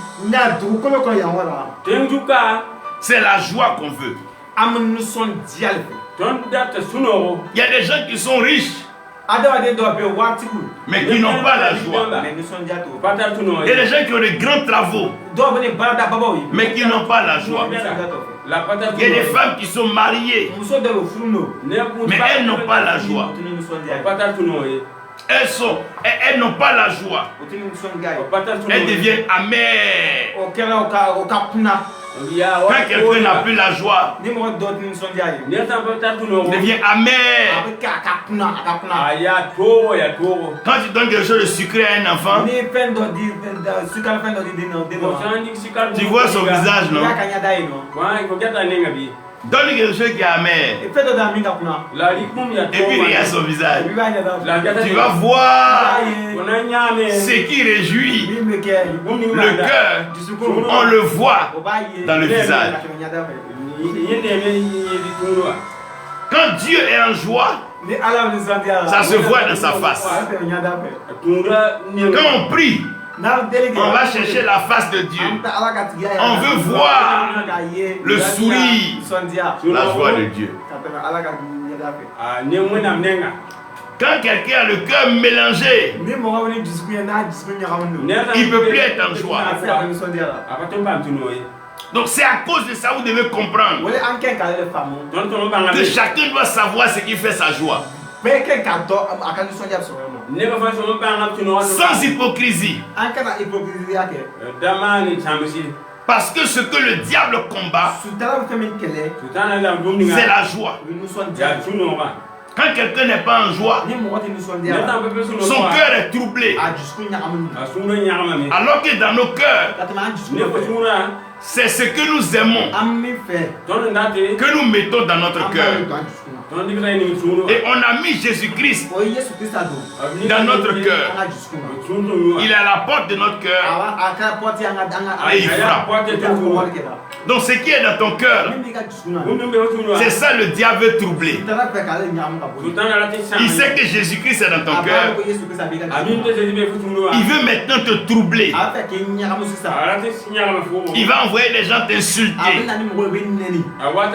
Speaker 1: c'est la joie qu'on veut.
Speaker 2: am nisɔndiya le fɛ.
Speaker 3: Ton date sunoro.
Speaker 1: Il y a des gens qui sont riches,
Speaker 2: adamaden dɔw bɛ yen waati b'u.
Speaker 1: mais qui n'ont pas la joie.
Speaker 2: mais nisɔndiya t'o.
Speaker 3: Pata tuno.
Speaker 1: Il y a des gens qui ont de grands travaux,
Speaker 2: dɔw bɛ ni baarada babaw ye.
Speaker 1: mais qui n'ont pas la joie.
Speaker 2: nisɔndiya t'o fɛ.
Speaker 3: La pata tuno.
Speaker 1: Il y a des femmes qui sont mariées,
Speaker 2: muso dɔw bɛ furu n'o.
Speaker 1: mais elles n'ont pas la joie.
Speaker 2: o tɛ ni nisɔndiya ye.
Speaker 3: Pata tuno.
Speaker 1: Elles n'ont pas la joie.
Speaker 2: o tɛ ni nisɔndiya ye.
Speaker 3: Pata tuno.
Speaker 1: Elles deviennent amères.
Speaker 2: o kɛra o ka kunna.
Speaker 1: Quand quelqu'un n'a plus la joie,
Speaker 2: ni mɔgɔ dɔw tɛ ni nisɔndiya ye.
Speaker 3: Ne ta pata tuno.
Speaker 1: il devient
Speaker 2: a
Speaker 1: amer.
Speaker 2: bɛ kɛ a ka kunna a ka kunna.
Speaker 3: Aya toro ya toro.
Speaker 1: Quand tu donnes quelque chose de sucré à un enfant,
Speaker 2: ni fɛn dɔ di sukaro fɛn dɔ di den dɔ ma.
Speaker 1: tu vois son visage, non?
Speaker 2: i y'a ka ɲɛda ye nɔ.
Speaker 3: Wa ko kata nenga bi.
Speaker 1: Donne quelque chose qui est amer.
Speaker 2: fɛn dɔ da min ka kunna.
Speaker 3: La rikum ya
Speaker 1: Et puis regarde son
Speaker 2: i
Speaker 1: visage.
Speaker 2: b'a ɲɛda.
Speaker 1: Tu vas voir
Speaker 3: Ona nyame.
Speaker 1: ce qui réjouit
Speaker 2: min bɛ kɛ
Speaker 1: le cœur.
Speaker 2: dusukun.
Speaker 1: On le voit
Speaker 2: o b'a ye
Speaker 1: dans le visage.
Speaker 2: ka tɛmɛ ɲɛda fɛ.
Speaker 3: Yende me tuno.
Speaker 1: Quand Dieu est en joie,
Speaker 2: ni ala bɛ nisɔndiya la.
Speaker 1: ça se voit dans sa face.
Speaker 2: a bɛ tɛmɛ ɲɛda fɛ.
Speaker 3: Tunda nenga.
Speaker 1: Quand on prie,
Speaker 2: n'an deli kɛ.
Speaker 1: on va chercher la face de Dieu.
Speaker 2: an bɛ taa ala ka tigiya ye.
Speaker 1: On veut voir
Speaker 2: k'a ye
Speaker 1: le sourire,
Speaker 2: nisɔndiya.
Speaker 1: la joie de Dieu.
Speaker 2: ka tɛmɛ ala ka ɲɛda fɛ.
Speaker 3: Ah nemu na nenga.
Speaker 1: Quand quelqu'un a le cœur mélangé,
Speaker 2: ni mɔgɔ bɛ ni dusukun ye n'a dusukun ɲagamin don.
Speaker 1: il ne peut plus être en joie.
Speaker 2: a se ka nisɔndiya la.
Speaker 3: Apaton pam tuno ye.
Speaker 1: Donc c'est à cause de ça que vous devez comprendre
Speaker 2: wale an kɛ k'ale de faamu.
Speaker 3: Ton tono banga
Speaker 1: que
Speaker 3: be.
Speaker 1: chacun doit savoir ce qui fait sa joie.
Speaker 2: bɛɛ kɛ k'a dɔn a ka nisɔndiya bɛ sɔrɔ yɔrɔ min.
Speaker 3: Ne ba fa so banga tuno.
Speaker 1: Sans hypocrisie.
Speaker 2: an kana hypocrisia kɛ.
Speaker 3: Damani chamsi.
Speaker 1: Parce que ce que le diable combat,
Speaker 2: sutara bɛ fɛn min kɛlɛ.
Speaker 3: Tutana la dumninga.
Speaker 1: c'est la joie.
Speaker 2: o ye
Speaker 3: Ya
Speaker 2: nisɔndiya.
Speaker 3: tuno ba.
Speaker 1: Quand quelqu'un n'est pas en joie,
Speaker 2: ni mɔgɔ tɛ nisɔndiya
Speaker 3: Ne
Speaker 2: la.
Speaker 3: ta pepe suno.
Speaker 1: son cœur est troublé.
Speaker 2: a dusukun ɲagamin don.
Speaker 3: Asuno nyama me.
Speaker 1: Alors que dans nos cœurs,
Speaker 2: ka tɛmɛ an dusukun
Speaker 3: Ne ko
Speaker 2: fɛ.
Speaker 3: tuna.
Speaker 1: c'est ce que nous aimons
Speaker 2: an min fɛ.
Speaker 3: Ton ndate.
Speaker 1: que nous mettons dans notre
Speaker 2: an b'a
Speaker 1: cœur.
Speaker 2: de don an dusukun na.
Speaker 3: Ton dikra ni tuno.
Speaker 1: Et on a mis Jésus-Christ
Speaker 2: o ye yesu krista don.
Speaker 1: dans notre cœur.
Speaker 2: an ka dusukun na.
Speaker 3: Tuno.
Speaker 1: Il est à la porte de notre cœur.
Speaker 2: a kɛra pɔti an ka
Speaker 1: Ah, il frappe.
Speaker 3: Porte
Speaker 2: an ka
Speaker 3: tuno.
Speaker 2: wari kɛ la.
Speaker 1: Donc ce qui est dans ton cœur,
Speaker 2: min b'i ka dusukun na.
Speaker 3: Mundu be tuno.
Speaker 1: c'est ça le diable veut troubler.
Speaker 2: sutara fɛ k'ale ɲagamin ka bɔ yen.
Speaker 3: Tutana la ti
Speaker 1: Il sait que Jésus-Christ est dans ton
Speaker 2: a b'a
Speaker 1: cœur.
Speaker 2: dɔn ko yesu krista b'i ka
Speaker 3: Amin
Speaker 2: dusukun
Speaker 3: te
Speaker 2: na.
Speaker 3: je be tuno.
Speaker 1: Il veut maintenant te troubler.
Speaker 2: a b'a fɛ k'i ɲagamin sisan.
Speaker 3: Ala te signal ma fo.
Speaker 1: Il va envoyer des gens
Speaker 2: a bɛ
Speaker 1: t'insulter.
Speaker 2: na ni mɔgɔ ye u bɛ nɛni.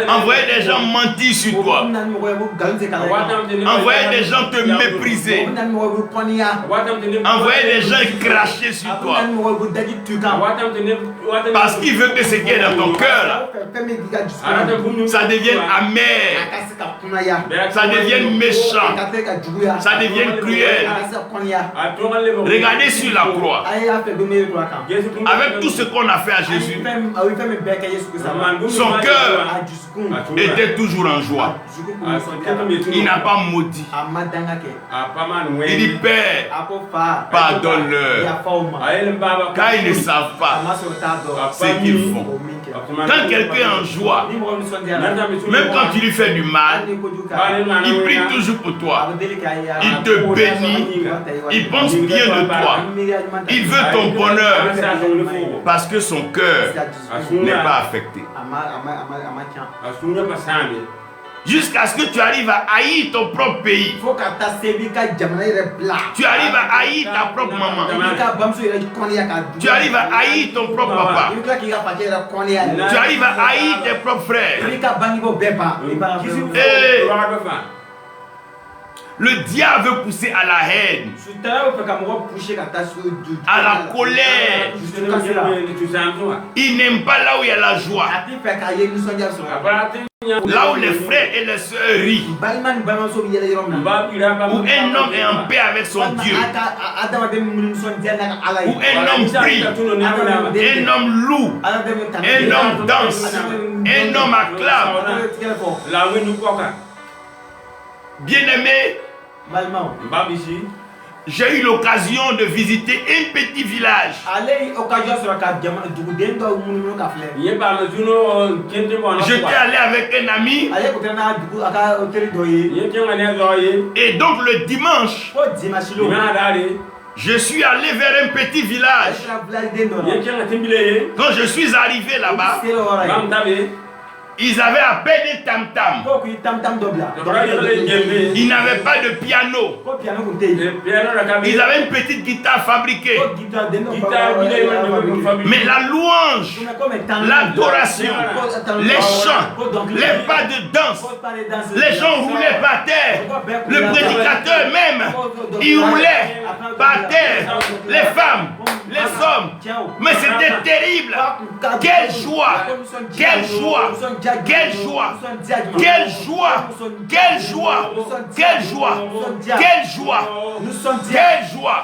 Speaker 1: Envoyer des gens mentir sur
Speaker 2: u
Speaker 1: toi.
Speaker 2: bɛ na ni mɔgɔ ye u bɛ nkalon tigɛ k'ale kan.
Speaker 1: Envoyer des gens te mépriser.
Speaker 2: u bɛ na ni mɔgɔ ye u bɛ kɔniya.
Speaker 1: Envoyer des gens cracher sur
Speaker 2: a bɛ
Speaker 1: toi.
Speaker 2: na ni mɔgɔ ye u bɛ daji tu kan.
Speaker 1: Parce qu'il veut que ce qui est dans ton cœur, là,
Speaker 2: fɛn min b'i ka dusukun na.
Speaker 1: ça devienne
Speaker 2: a
Speaker 1: amer,
Speaker 2: ka se ka kunaya.
Speaker 1: ça devienne méchant,
Speaker 2: a ka se ka juguya.
Speaker 1: ça devienne cruel.
Speaker 2: a ka se ka kɔniya.
Speaker 1: Regardez sur la croix,
Speaker 2: a ye y'a fɛ don min kura kan.
Speaker 1: avec tout ce qu'on a fait à
Speaker 2: a ye
Speaker 1: Jésus,
Speaker 2: fɛn min bɛɛ kɛ yesu krista ma.
Speaker 1: son cœur
Speaker 2: a dusukun.
Speaker 1: était toujours en joie.
Speaker 2: dusukun kun nisɔndiya la.
Speaker 1: Il n'a pas maudit.
Speaker 2: a ma danga kɛ.
Speaker 1: Il dit, Père,
Speaker 2: a ko fa.
Speaker 1: pardonne-leur,
Speaker 2: yafaw ma.
Speaker 1: car ils ne savent
Speaker 2: a
Speaker 1: pas
Speaker 2: ma sɔrɔ t'a dɔn.
Speaker 1: ce qu'ils font.
Speaker 2: o min kɛ.
Speaker 1: Quand quelqu'un est en joie,
Speaker 2: ni mɔgɔ nisɔndiya la.
Speaker 1: même quand tu lui fais du mal,
Speaker 2: hali ni kojugu kɛra.
Speaker 1: il prie toujours pour
Speaker 2: a
Speaker 1: toi.
Speaker 2: bɛ deli k'a ye.
Speaker 1: Il te bénit, il pense bien de toi, il veut ton bonheur, parce que son cœur n'est pas affecté.
Speaker 2: a ma can.
Speaker 1: Jusqu'à ce que tu arrives à haïr ton propre pays.
Speaker 2: fo ka taa se b'i ka jamana yɛrɛ bila.
Speaker 1: Tu arrives à haïr ta propre maman.
Speaker 2: i b'i ka bamuso yɛrɛ kɔniya ka.
Speaker 1: Tu arrives à haïr ton propre papa.
Speaker 2: i bɛ tila k'i ka fakɛ yɛrɛ kɔniya.
Speaker 1: Tu arrives à haïr tes propres
Speaker 2: i
Speaker 1: frères.
Speaker 2: b'i ka bangebaaw bɛɛ ban. i b'a fɛ.
Speaker 1: Et le diable veut pousser à la haine,
Speaker 2: sutara bɛ fɛ ka mɔgɔ pousser ka taa so.
Speaker 1: à la colère. Il n'aime pas là où il y a la joie,
Speaker 2: a t'i fɛ k'a ye nisɔndiya sɔrɔ.
Speaker 1: là où les frères et les sœurs rient,
Speaker 2: balima ni balimamuso bɛ yɛlɛ yɔrɔ min na.
Speaker 1: où un homme est en paix avec son Dieu,
Speaker 2: a ka adamaden minnu nisɔndiya n'a ka ala ye.
Speaker 1: où un homme prie, un homme loue,
Speaker 2: adamaden tanu.
Speaker 1: un homme danse, un homme acclame.
Speaker 2: adamaden tigɛ fɔ.
Speaker 1: Bien-aimé,
Speaker 2: balimaw.
Speaker 1: j'ai eu l'occasion de visiter un petit village.
Speaker 2: ale ye occasion sɔrɔ ka jamana duguden dɔw munumunu ka filɛ.
Speaker 1: J'étais allé avec un ami
Speaker 2: ale kun tɛ n'a dugu a ka teri dɔ ye.
Speaker 1: et donc le dimanche,
Speaker 2: ko dimanche don.
Speaker 1: je suis allé vers un petit
Speaker 2: ale
Speaker 1: village.
Speaker 2: sera village den dɔ la.
Speaker 1: Quand je suis arrivé là-bas,
Speaker 2: sera o yɔrɔ ye.
Speaker 1: Ils avaient à peine un tam-tam. Ils n'avaient pas de piano. Ils avaient une petite guitare fabriquée. Mais la louange, l'adoration, les chants, les pas de danse, les gens roulaient par terre. Le prédicateur même, il roulait par terre. Les femmes, les hommes. Mais c'était terrible. Quelle joie! Quelle joie! Quelle joie! Quelle joie! Quelle joie! Quelle joie! Quelle joie! Quelle joie!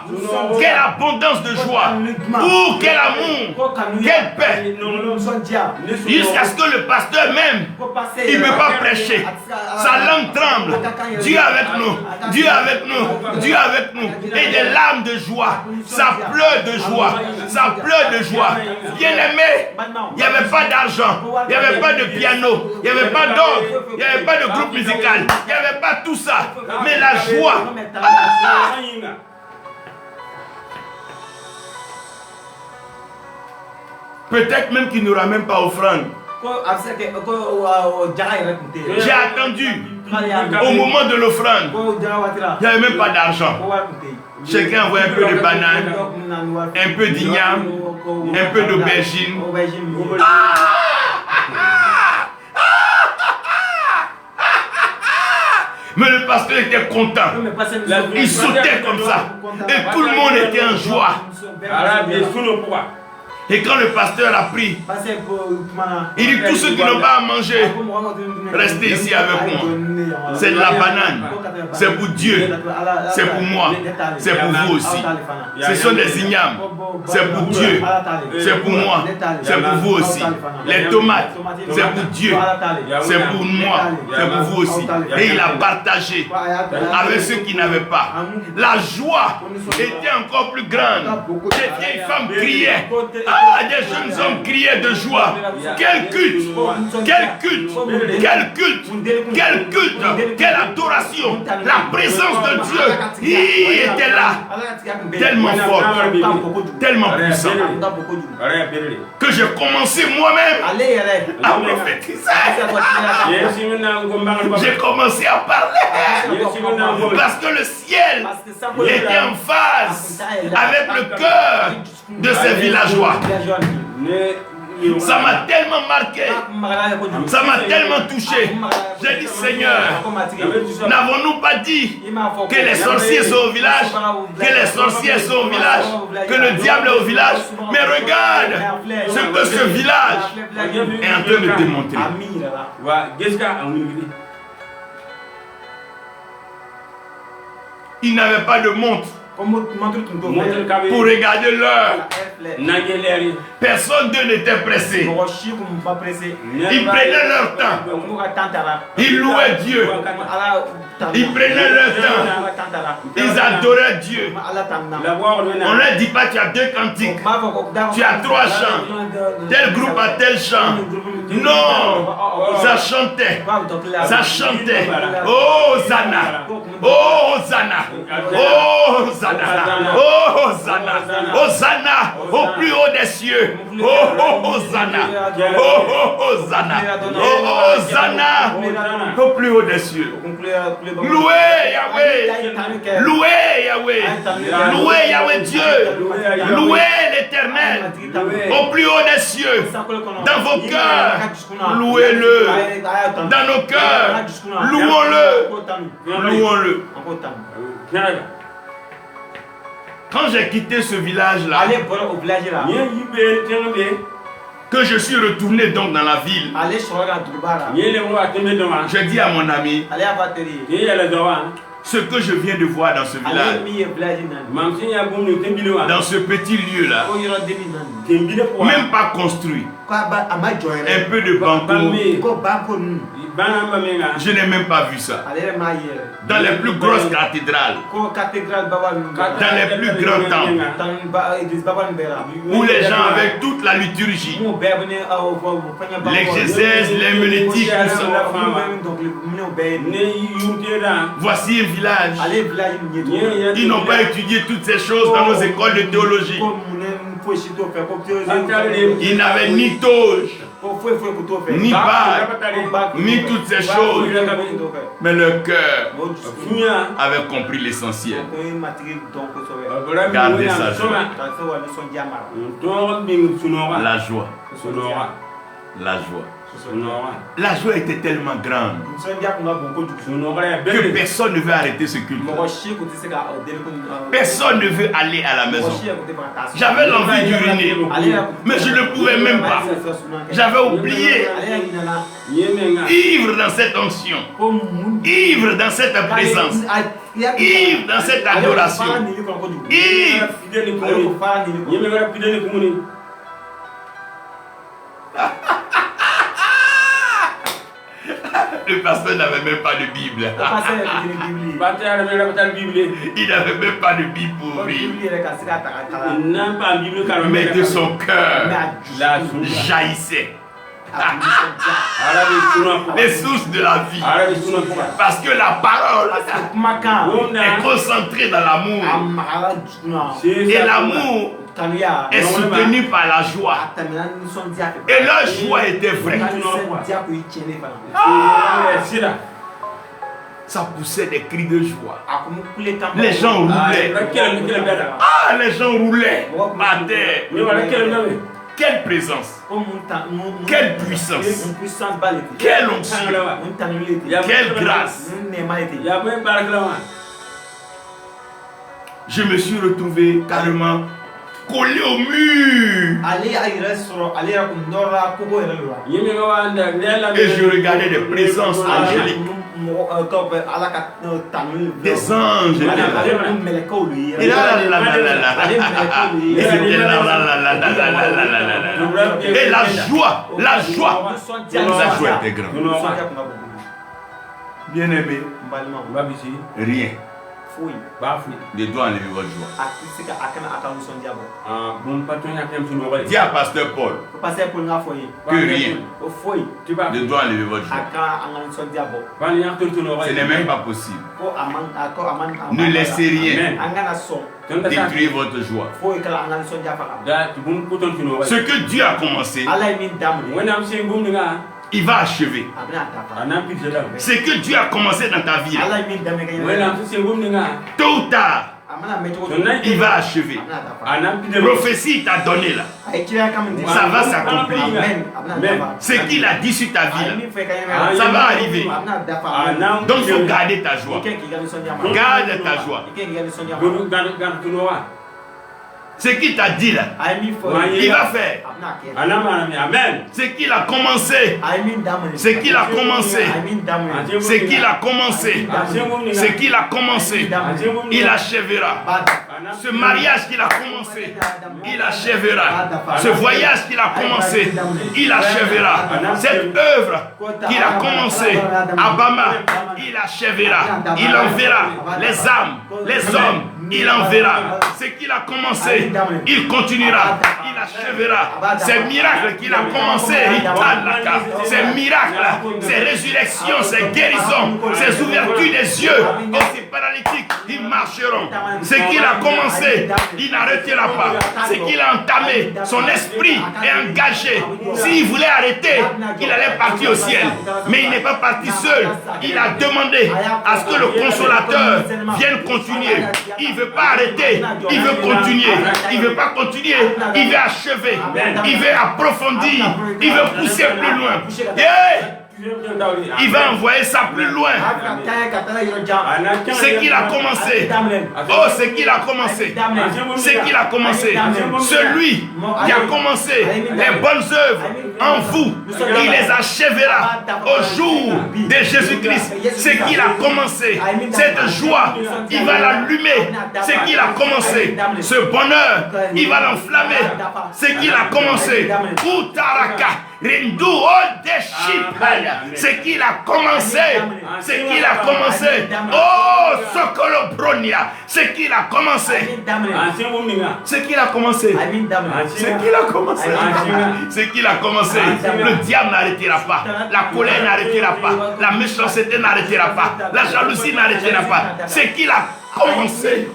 Speaker 1: Quelle abondance de joie! Oh, quel amour! Quelle paix! Jusqu'à ce que le pasteur même, il ne peut pas prêcher. Sa langue tremble. Dieu avec nous! Dieu avec nous! Dieu avec nous! Et des larmes de joie. Ça pleure de joie. Ça pleure de joie. Bien aimé, il n'y avait pas d'argent. Il n'y avait pas de piano. Il n'y avait pas d'orgue. Il n'y avait pas de groupe musical. Il n'y avait pas tout ça. Mais la joie. Peut-être même qu'il n'aura même pas offrande. J'ai attendu au moment de l'offrande. Il n'y avait même pas d'argent. Chacun envoie un peu de banane, un peu d'igname, un peu d'aubergine. Mais le pasteur était content. Il sautait comme ça. Et tout le monde était en joie. Et quand le pasteur a pris, il dit tous ceux qui n'ont pas à manger, restez ici avec moi. C'est de la banane. C'est pour Dieu. C'est pour moi. C'est pour vous aussi. Ce sont des ignames. C'est pour Dieu. C'est pour moi. C'est pour vous aussi. Les tomates, c'est pour Dieu. C'est pour moi. C'est pour vous aussi. Et il a partagé avec ceux qui n'avaient pas. La joie était encore plus grande. Des vieilles femmes criaient. Ah, des jeunes hommes criaient de joie. Quel culte! Quel culte! Quel culte! Quel culte! Quelle adoration! La présence de Dieu, il était là. Tellement fort, tellement puissant, que j'ai commencé moi-même à prophétiser. J'ai commencé à parler. Parce que le ciel était en phase avec le cœur de ces villageois. Ça m'a tellement marqué, ça m'a tellement touché. J'ai dit, Seigneur, n'avons-nous pas dit que les sorciers sont au village, que les sorcières sont au village, que le diable est au village? Mais regarde ce que ce village est en train de démontrer. Il n'avait pas de montre pour regarder l'heure. Personne d'eux n'était pressé. Ils prenaient leur temps. Ils louaient Dieu. Ils prenaient leur temps. Ils adoraient Dieu. On ne leur dit pas tu as 2 cantiques, tu as 3 chants, tel groupe a tel chant. Non, ça chantait. Ça chantait. Oh Zana. Oh Zana. Oh Zana. Oh Zana. Oh Zana. Au plus haut des cieux. Oh Zana. Oh Zana. Oh Zana. Au plus haut des cieux. Louez Yahweh. Louez Yahweh. Louez Yahweh Dieu. Louez l'Éternel. Au plus haut des cieux. Dans vos cœurs. Louez-le. Dans nos cœurs. Louons-le. Louons-le. Quand j'ai quitté ce village-là, que je suis retourné donc dans la ville, je dis à mon ami, ce que je viens de voir dans ce village, dans ce petit lieu-là, même pas construit, un peu de banco, je n'ai même pas vu ça. Dans les plus grosses cathédrales, dans les plus grands temples, où les gens avec toute la liturgie, l'exégèse, l'herméneutique, voici un village. Ils n'ont pas étudié toutes ces choses dans nos écoles de théologie. Ils n'avaient ni toge, ni bague, ni toutes ces choses. Mais leur cœur avait compris l'essentiel. Gardez sa joie. La joie. La joie. La joie était tellement grande que personne ne veut arrêter ce culte. Personne ne veut aller à la maison. J'avais l'envie d'uriner, mais je ne pouvais même pas. J'avais oublié. Ivre dans cette onction, ivre dans cette présence, ivre dans cette adoration, ivre. Le pasteur n'avait même pas de Bible. Il n'avait même pas de Bible pour lui. Mais de son cœur jaillissait les sources de la vie. Parce que la parole est concentrée dans l'amour. Et l'amour est soutenu par la joie. Et leur joie était vraie. Ça poussait des cris de joie. Les gens roulaient. Ah, les gens roulaient à terre. Quelle présence, quelle puissance, quelle onction, quelle grâce. Je me suis retrouvé carrément collé au mur. Et je regardais des présences angéliques. Des anges étaient là. Et là, et la joie était grande. Bien aimé, rien ne doit enlever votre joie. Dis à pasteur Paul que rien ne doit enlever votre joie. Ce n'est même pas possible. Ne laissez rien détruire votre joie. Ce que Dieu a commencé, il va achever. Ce que Dieu a commencé dans ta vie, tôt ou tard, il va achever. Prophétie t'a donné là. Ça va s'accomplir. Ce qu'il a dit sur ta vie là, ça va arriver. Donc il faut garder ta joie. Garde ta joie. Ce qu'il t'a dit là, il va faire. Ce qu'il a commencé. Ce qu'il a commencé. Ce qu'il a commencé. Ce qu'il a commencé. Il achèvera. Ce mariage qu'il a commencé, il achèvera. Ce voyage qu'il a commencé, il achèvera. Cette œuvre qu'il a commencé à Bama, il achèvera. Il enverra les âmes, les hommes. Il enverra. Ce qu'il a commencé, il continuera. Il achèvera. Ces miracles qu'il a commencé, ces miracles, ces résurrections, ces guérisons, ces ouvertures des yeux, aussi paralytiques, ils marcheront. Ce qu'il a commencé, il n'arrêtera pas. Ce qu'il a entamé, son esprit est engagé. S'il voulait arrêter, il allait partir au ciel. Mais il n'est pas parti seul. Il a demandé à ce que le consolateur vienne continuer. Il ne veut pas arrêter, il veut continuer. Il ne veut pas continuer, il veut achever, il veut approfondir, il veut pousser plus loin. Yeah! Il va envoyer ça plus loin. Ce qu'il a commencé. Oh, ce qu'il a commencé. Ce qu'il a commencé. Celui qui a commencé les bonnes œuvres en vous, il les achèvera au jour de Jésus-Christ. Ce qu'il a commencé, cette joie, il va l'allumer. Ce qu'il a commencé, ce bonheur, il va l'enflammer. Ce qu'il a commencé, Utaraka. Ce qu'il a commencé, ce qu'il a commencé, oh Sokolobronia, ce qu'il a commencé, ce qu'il a commencé, ce qu'il a commencé, ce qu'il a commencé, le diable n'arrêtera pas, la colère n'arrêtera pas, la méchanceté n'arrêtera pas, la jalousie n'arrêtera pas, ce qu'il a commencé.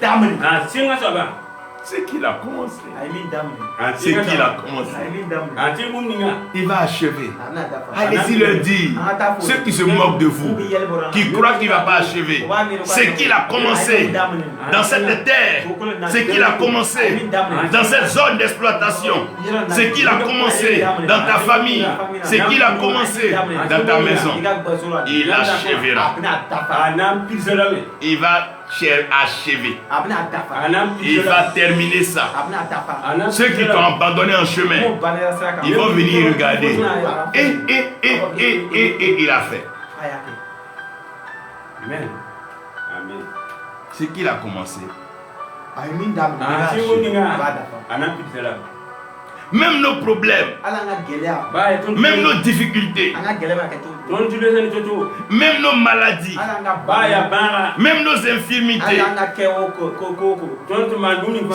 Speaker 1: C'est qu'il a commencé.
Speaker 2: I mean damn.
Speaker 1: C'est qu'il a commencé.
Speaker 2: I mean damn.
Speaker 3: Anti mumninga.
Speaker 1: Il va achever.
Speaker 2: Ana dafa.
Speaker 1: Allez-y leur dire, ceux qui se moquent de vous, qui croient qu'il ne va pas achever, c'est qu'il a commencé dans cette terre, c'est qu'il a commencé dans cette zone d'exploitation, c'est qu'il a commencé dans ta famille, c'est qu'il a commencé dans ta maison. Il achèvera.
Speaker 3: Anam pizelawe.
Speaker 1: Il va achever. Il va terminer ça. Ceux qui t'ont abandonné en chemin, ils vont venir regarder. Et il a fait.
Speaker 3: Amen. Amen.
Speaker 1: C'est qu'il a commencé.
Speaker 3: Anti mumninga. Anam pizelawe.
Speaker 1: Même nos problèmes, même nos difficultés, même nos maladies, même nos infirmités,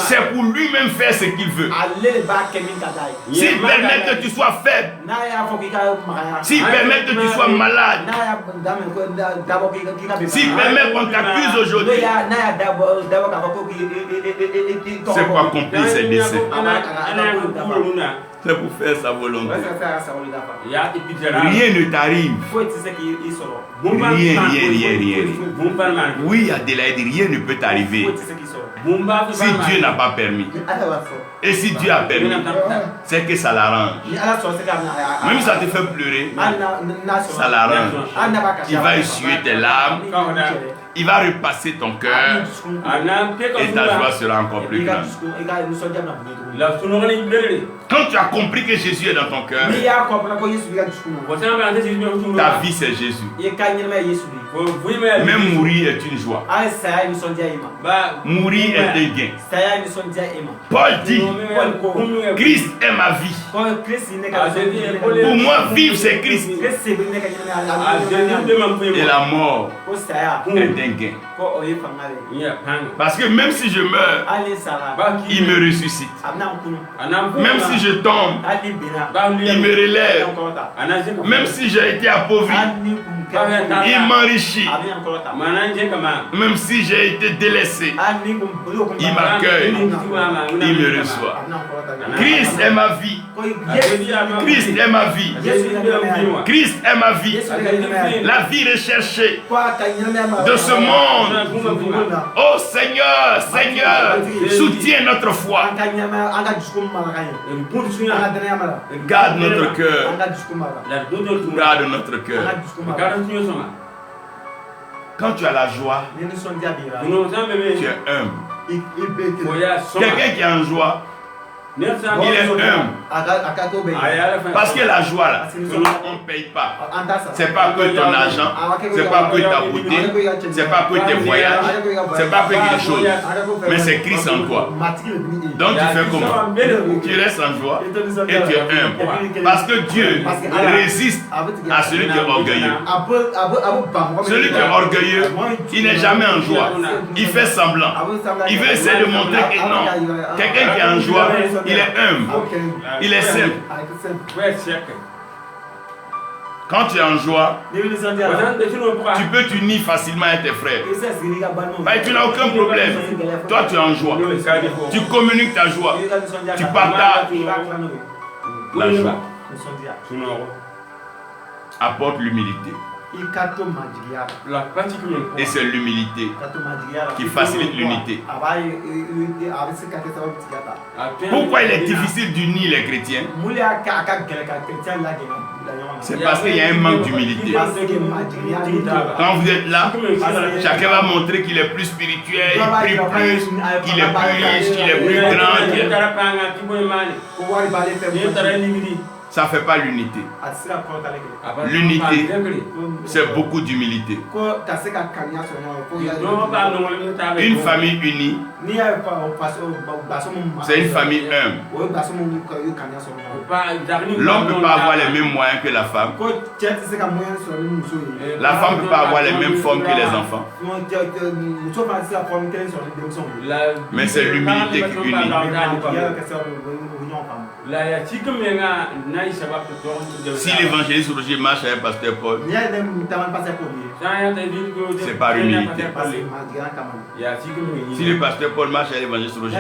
Speaker 1: c'est pour lui-même faire ce qu'il veut. S'il permet que tu sois faible, s'il permet que tu sois malade, s'il permet qu'on t'accuse aujourd'hui, c'est pour accomplir ses desseins. C'est pour faire sa volonté. Rien ne t'arrive. Rien. Oui, Adélaïde, rien ne peut t'arriver si Dieu n'a pas permis. Et si Dieu a permis, c'est que ça l'arrange. Même si ça te fait pleurer, ça l'arrange. Il va essuyer tes larmes. Il va repasser ton cœur et ta joie sera encore plus grande. Quand tu as compris que Jésus est dans ton cœur, ta vie c'est Jésus. Même mourir est une joie. Mourir est un gain. Paul dit, Christ est ma vie. Pour moi, vivre c'est Christ. Et la mort est un gain. Parce que même si je meurs, il me ressuscite. Même si je tombe, il me relève. Même si j'ai été appauvri, il m'enrichit. Même si j'ai été délaissé, il m'accueille. Il me reçoit. Christ est ma vie. Christ est ma vie. Christ est ma vie. La vie recherchée de ce monde. Oh Seigneur, Seigneur, soutiens notre foi. Garde notre cœur. Garde notre cœur. Quand tu as la joie, tu es humble. Quelqu'un qui est en joie, il est humble. Parce que la joie là, on ne paye pas. C'est pas que ton argent, c'est pas que ta beauté, c'est pas que tes voyages, c'est pas que quelque chose. Mais c'est Christ en toi. Donc tu fais comment? Tu restes en joie et tu es humble. Parce que Dieu résiste à celui qui est orgueilleux. Celui qui est orgueilleux, il n'est jamais en joie. Il fait semblant. Il veut essayer de montrer que non. Quelqu'un qui est en joie, il est humble. Il est simple. Quand tu es en joie, tu peux t'unir facilement avec tes frères. Tu n'as aucun problème. Toi, tu es en joie. Tu communiques ta joie. Tu partages la joie. Apporte l'humilité. Et c'est l'humilité qui facilite l'unité. Pourquoi il est difficile d'unir les chrétiens? C'est parce qu'il y a un manque d'humilité. Quand vous êtes là, chacun va montrer qu'il est plus spirituel, il prie plus, qu'il est plus riche, qu'il est plus grand. Ça ne fait pas l'unité. L'unité, c'est beaucoup d'humilité. Une famille unie, c'est une famille humble. L'homme ne peut pas avoir les mêmes moyens que la femme. La femme ne peut pas avoir les mêmes formes que les enfants. Mais c'est l'humilité qui unit. Si l'évangéliste Roger marche avec Pasteur Paul, c'est par humilité. Si le Pasteur Paul marche avec l'évangéliste Roger,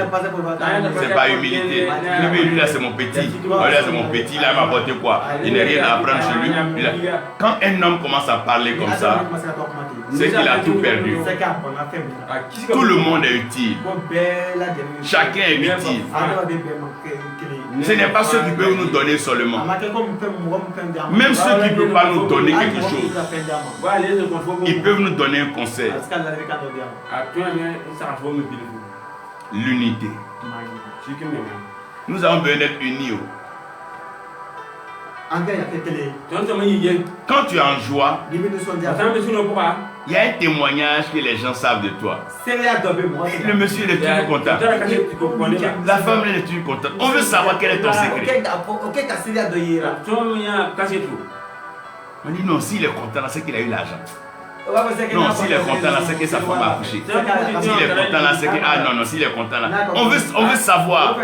Speaker 1: c'est par humilité. Lui, là, c'est mon petit. Là, c'est mon petit. Là, il m'a apporté quoi? Il n'a rien à apprendre chez lui. Quand un homme commence à parler comme ça, c'est qu'il a tout perdu. Tout le monde est utile. Chacun est utile. Ce n'est pas ceux qui peuvent nous donner seulement. Même ceux qui ne peuvent pas nous donner quelque chose, ils peuvent nous donner un conseil. L'unité. Nous avons besoin d'être unis. Quand tu es en joie, il y a un témoignage que les gens savent de toi. Le monsieur est toujours content. La femme est toujours contente. On veut savoir quel est ton secret. On dit non, s'il est content, c'est qu'il a eu l'argent. Non, s'il est content là, c'est que sa femme a accouché. S'il est content là, c'est que ah non, s'il est content là. On veut savoir.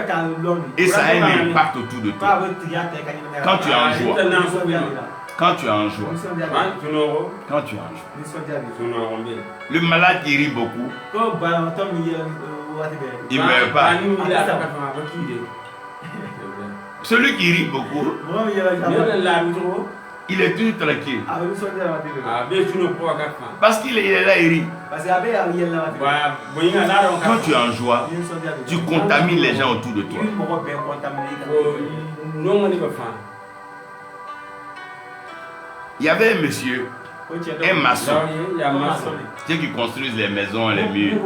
Speaker 1: Et ça a un impact autour de toi. Quand tu es en joie. Quand tu es en joie. Quand tu es en joie. Le malade qui rit beaucoup, il ne meurt pas. Celui qui rit beaucoup, il est toujours tranquille. Parce qu'il est là, il rit. Quand tu es en joie, tu contamines les gens autour de toi. Il y avait un monsieur, un maçon, ceux qui construisent les maisons, les murs.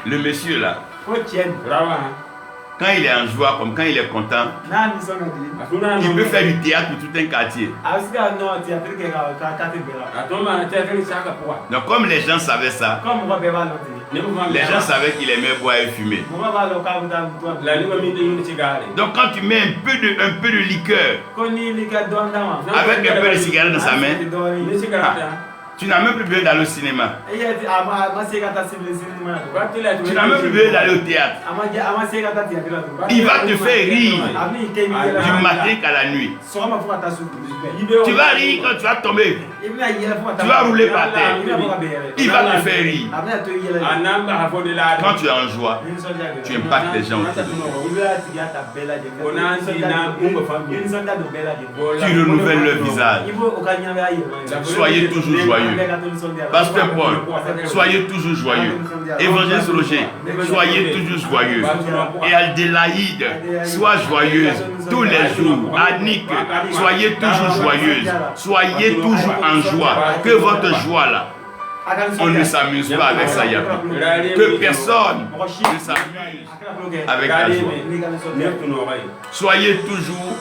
Speaker 1: Le monsieur là, quand il est en joie, comme quand il est content, il peut faire du théâtre pour tout un quartier. Donc comme les gens savaient ça, les gens savaient qu'il aimait boire et fumer. Donc quand tu mets un peu de liqueur avec un peu de cigarette dans sa main, tu n'as même plus besoin d'aller au cinéma. Tu n'as même plus besoin d'aller au théâtre. Il va te faire rire du matin qu'à la nuit. Tu vas rire quand tu vas tomber. Tu vas rouler par terre. Il va te faire rire. Quand tu es en joie, tu impactes les gens autour de toi. Tu renouvelles leur visage. Soyez toujours joyeux. Pasteur Paul, soyez toujours joyeux. Évangéliste Roger, soyez toujours joyeux. Et Aldélaïde, sois joyeuse tous les jours. Annick, soyez toujours joyeuse. Soyez toujours en joie. Que votre joie là, on ne s'amuse pas avec ça. Que personne ne s'amuse avec la joie. Soyez toujours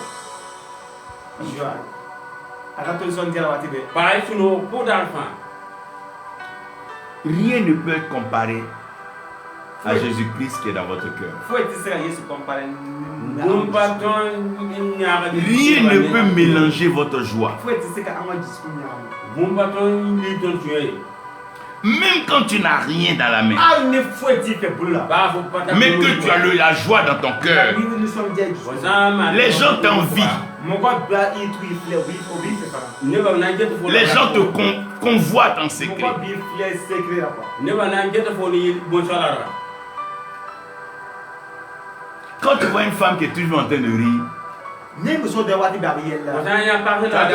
Speaker 1: rien ne peut être comparé à Jésus-Christ qui est dans votre cœur. Rien ne peut mélanger votre joie. Même quand tu n'as rien dans la main, mais que tu as la joie dans ton cœur, les gens t'envient. Les gens te convoitent en secret. Quand tu vois une femme qui est toujours en train de rire,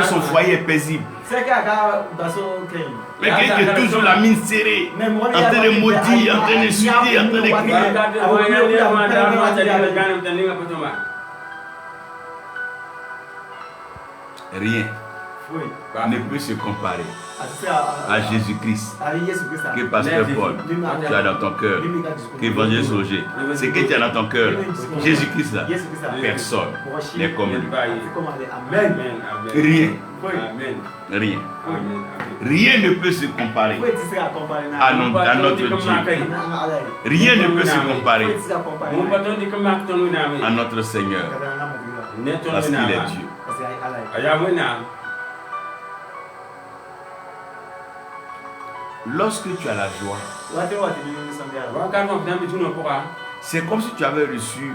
Speaker 1: son foyer est paisible. Mais qui est toujours la mine serrée, en train de maudire, en train d'insulter, en train de crier. Rien ne peut se comparer à Jésus-Christ que Pasteur Paul, tu as dans ton cœur, qu'Évangéliste Roger, ce que tu as dans ton cœur, Jésus-Christ là, personne n'est comme lui. Rien. Rien. Rien ne peut se comparer à notre Dieu. Rien ne peut se comparer à notre Seigneur, parce qu'il est Dieu. Lorsque tu as la joie, c'est comme si tu avais reçu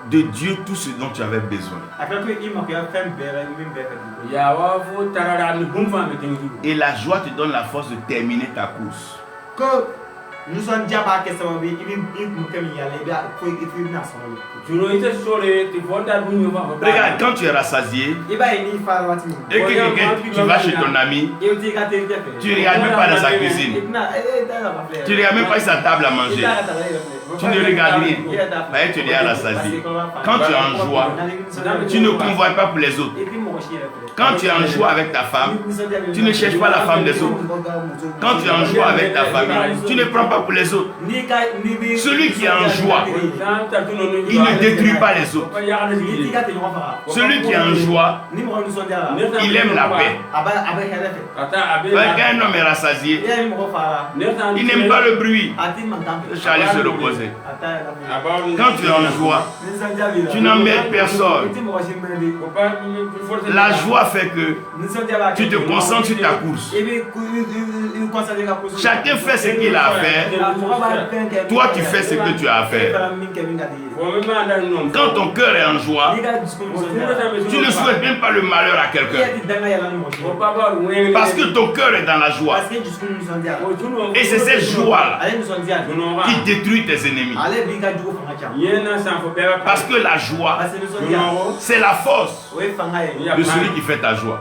Speaker 1: de Dieu tout ce dont tu avais besoin. Et la joie te donne la force de terminer ta course. Regarde, quand tu es rassasié et que quelqu'un, tu vas chez ton ami, tu ne regardes même pas dans sa cuisine, tu ne regardes même pas sa table à manger, tu ne regardes rien, tu es déjà rassasié. Quand tu es en joie, tu ne convoites pas pour les autres. Quand tu es en joie avec ta femme, tu ne cherches pas la femme des autres. Quand tu es en joie avec ta famille, tu ne prends pas pour les autres. Celui qui est en joie, il ne détruit pas les autres. Celui qui est en joie, il aime la paix. Quand un homme est rassasié, il n'aime pas le bruit. Charlie se reposer. Quand tu es en joie, tu n'emmerdes personne. La joie fait que tu te concentres sur ta course. Chacun fait ce qu'il a à faire. Toi, tu fais ce que tu as à faire. Quand ton cœur est en joie, tu ne souhaites même pas le malheur à quelqu'un. Parce que ton cœur est dans la joie. Et c'est cette joie qui détruit tes ennemis. Parce que la joie, c'est la force de celui qui fait ta joie.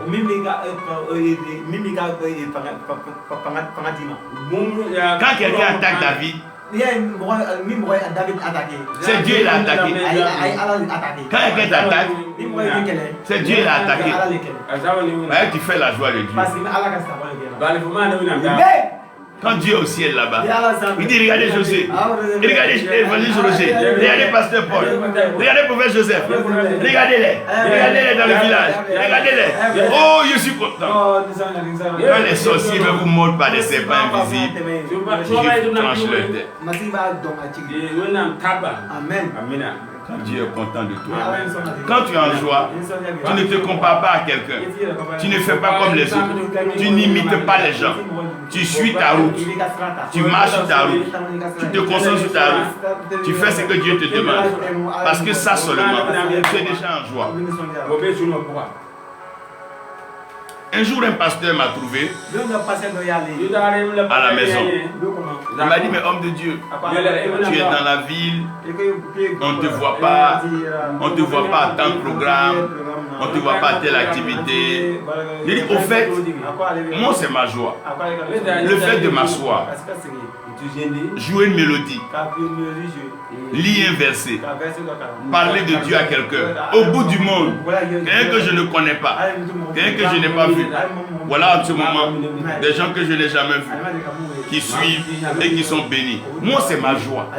Speaker 1: Quand quelqu'un attaque David, c'est Dieu qui l'a attaqué. Quand quelqu'un t'attaque, c'est Dieu qui l'a attaqué. Tu fais la joie de Dieu. Quand Dieu est au ciel là-bas, il dit regardez José, regardez l'évangile José, regardez pasteur Paul, regardez prophète Joseph, regardez-les dans le village, regardez-les. Oh, je suis content. Quand les sorciers me vous montrent par des serpents invisibles, je tranche leur tête. Amen. Quand Dieu est content de toi. Quand tu es en joie, tu ne te compares pas à quelqu'un. Tu ne fais pas comme les autres. Tu n'imites pas les gens. Tu suis ta route. Tu marches sur ta route. Tu te concentres sur ta route. Tu fais ce que Dieu te demande. Parce que ça seulement, tu es déjà en joie. Un jour, un pasteur m'a trouvé à la maison. Il m'a dit, mais homme de Dieu, tu es dans la ville, on ne te voit pas, à tant de programmes, on ne te voit pas à telle activité. Il dit, au fait, moi c'est ma joie. Le fait de m'asseoir, jouer une mélodie, lire un verset, parler de Dieu à quelqu'un, au bout du monde, quelqu'un que je ne connais pas, quelqu'un que je n'ai pas vu. Voilà en ce moment des gens que je n'ai jamais vus, qui suivent et qui sont bénis. Moi c'est ma joie.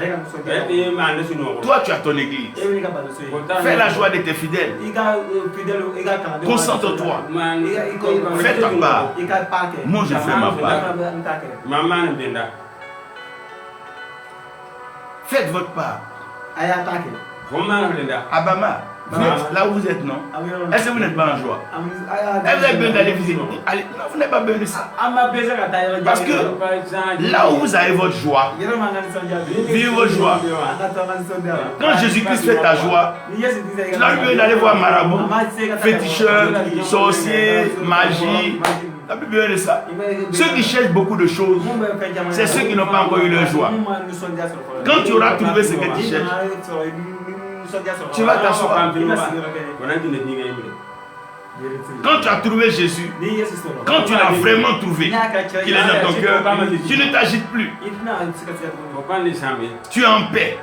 Speaker 1: Toi tu as ton église. Fais la joie de tes fidèles. Concentre-toi. Fais ta part. Moi je fais ma part. Faites votre part. Abama, vous êtes là où vous êtes, non? Est-ce que vous n'êtes pas en joie? Est-ce que vous avez besoin d'aller visiter? Allez, non, vous n'avez pas besoin de ça. Parce que là où vous avez votre joie, vivez votre joie. Quand Jésus-Christ fait ta joie, tu n'as plus besoin d'aller voir marabout, féticheur, sorcier, magie. Tu n'as plus besoin de ça. Ceux qui cherchent beaucoup de choses, c'est ceux qui n'ont pas encore eu leur joie. Quand tu auras trouvé ce que tu cherches, tu vas t'asseoir. Quand tu as trouvé Jésus, quand tu l'as vraiment trouvé, qu'il est dans ton cœur, tu ne t'agites plus. Tu es en paix.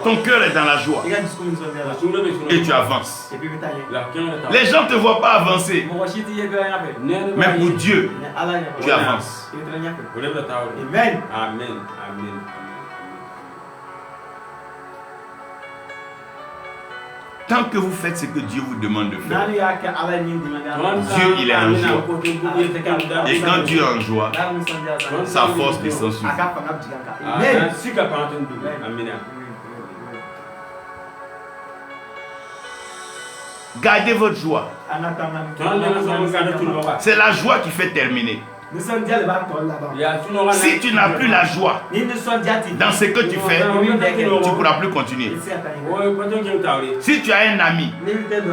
Speaker 1: Ton cœur est dans la joie. Et tu avances. Les gens ne te voient pas avancer. Mais pour Dieu, tu avances. Amen. Amen. Tant que vous faites ce que Dieu vous demande de faire, Dieu il est en joie. Et quand Dieu est en joie, sa force descend sur vous. Gardez votre joie. C'est la joie qui fait terminer. Si tu n'as plus la joie dans ce que tu fais, tu ne pourras plus continuer. Si tu as un ami,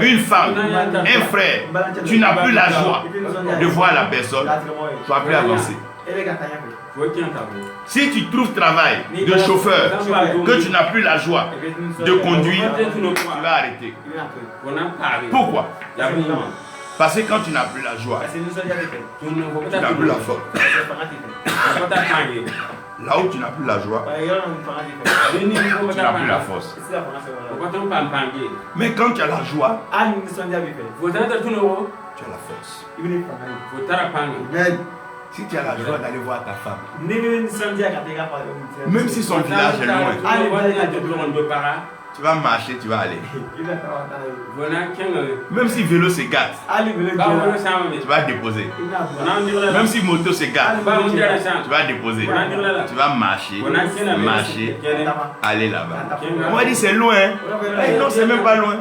Speaker 1: une femme, un frère, tu n'as plus la joie de voir la personne, tu vas plus avancer. Si tu trouves travail de chauffeur, que tu n'as plus la joie de conduire, tu vas arrêter. Pourquoi? Parce que quand tu n'as plus la joie, tu n'as plus la force. Là où tu n'as plus la joie, tu n'as plus la force. Mais quand tu as la joie, tu as la force. Si tu as la joie d'aller voir ta femme, même si son village est loin, tu vas marcher, tu vas aller. Même si vélo se gâte, tu vas déposer. Même si moto se gâte, tu vas déposer. Tu vas marcher, marcher, aller là-bas. On va dire c'est loin. Non, c'est même pas loin.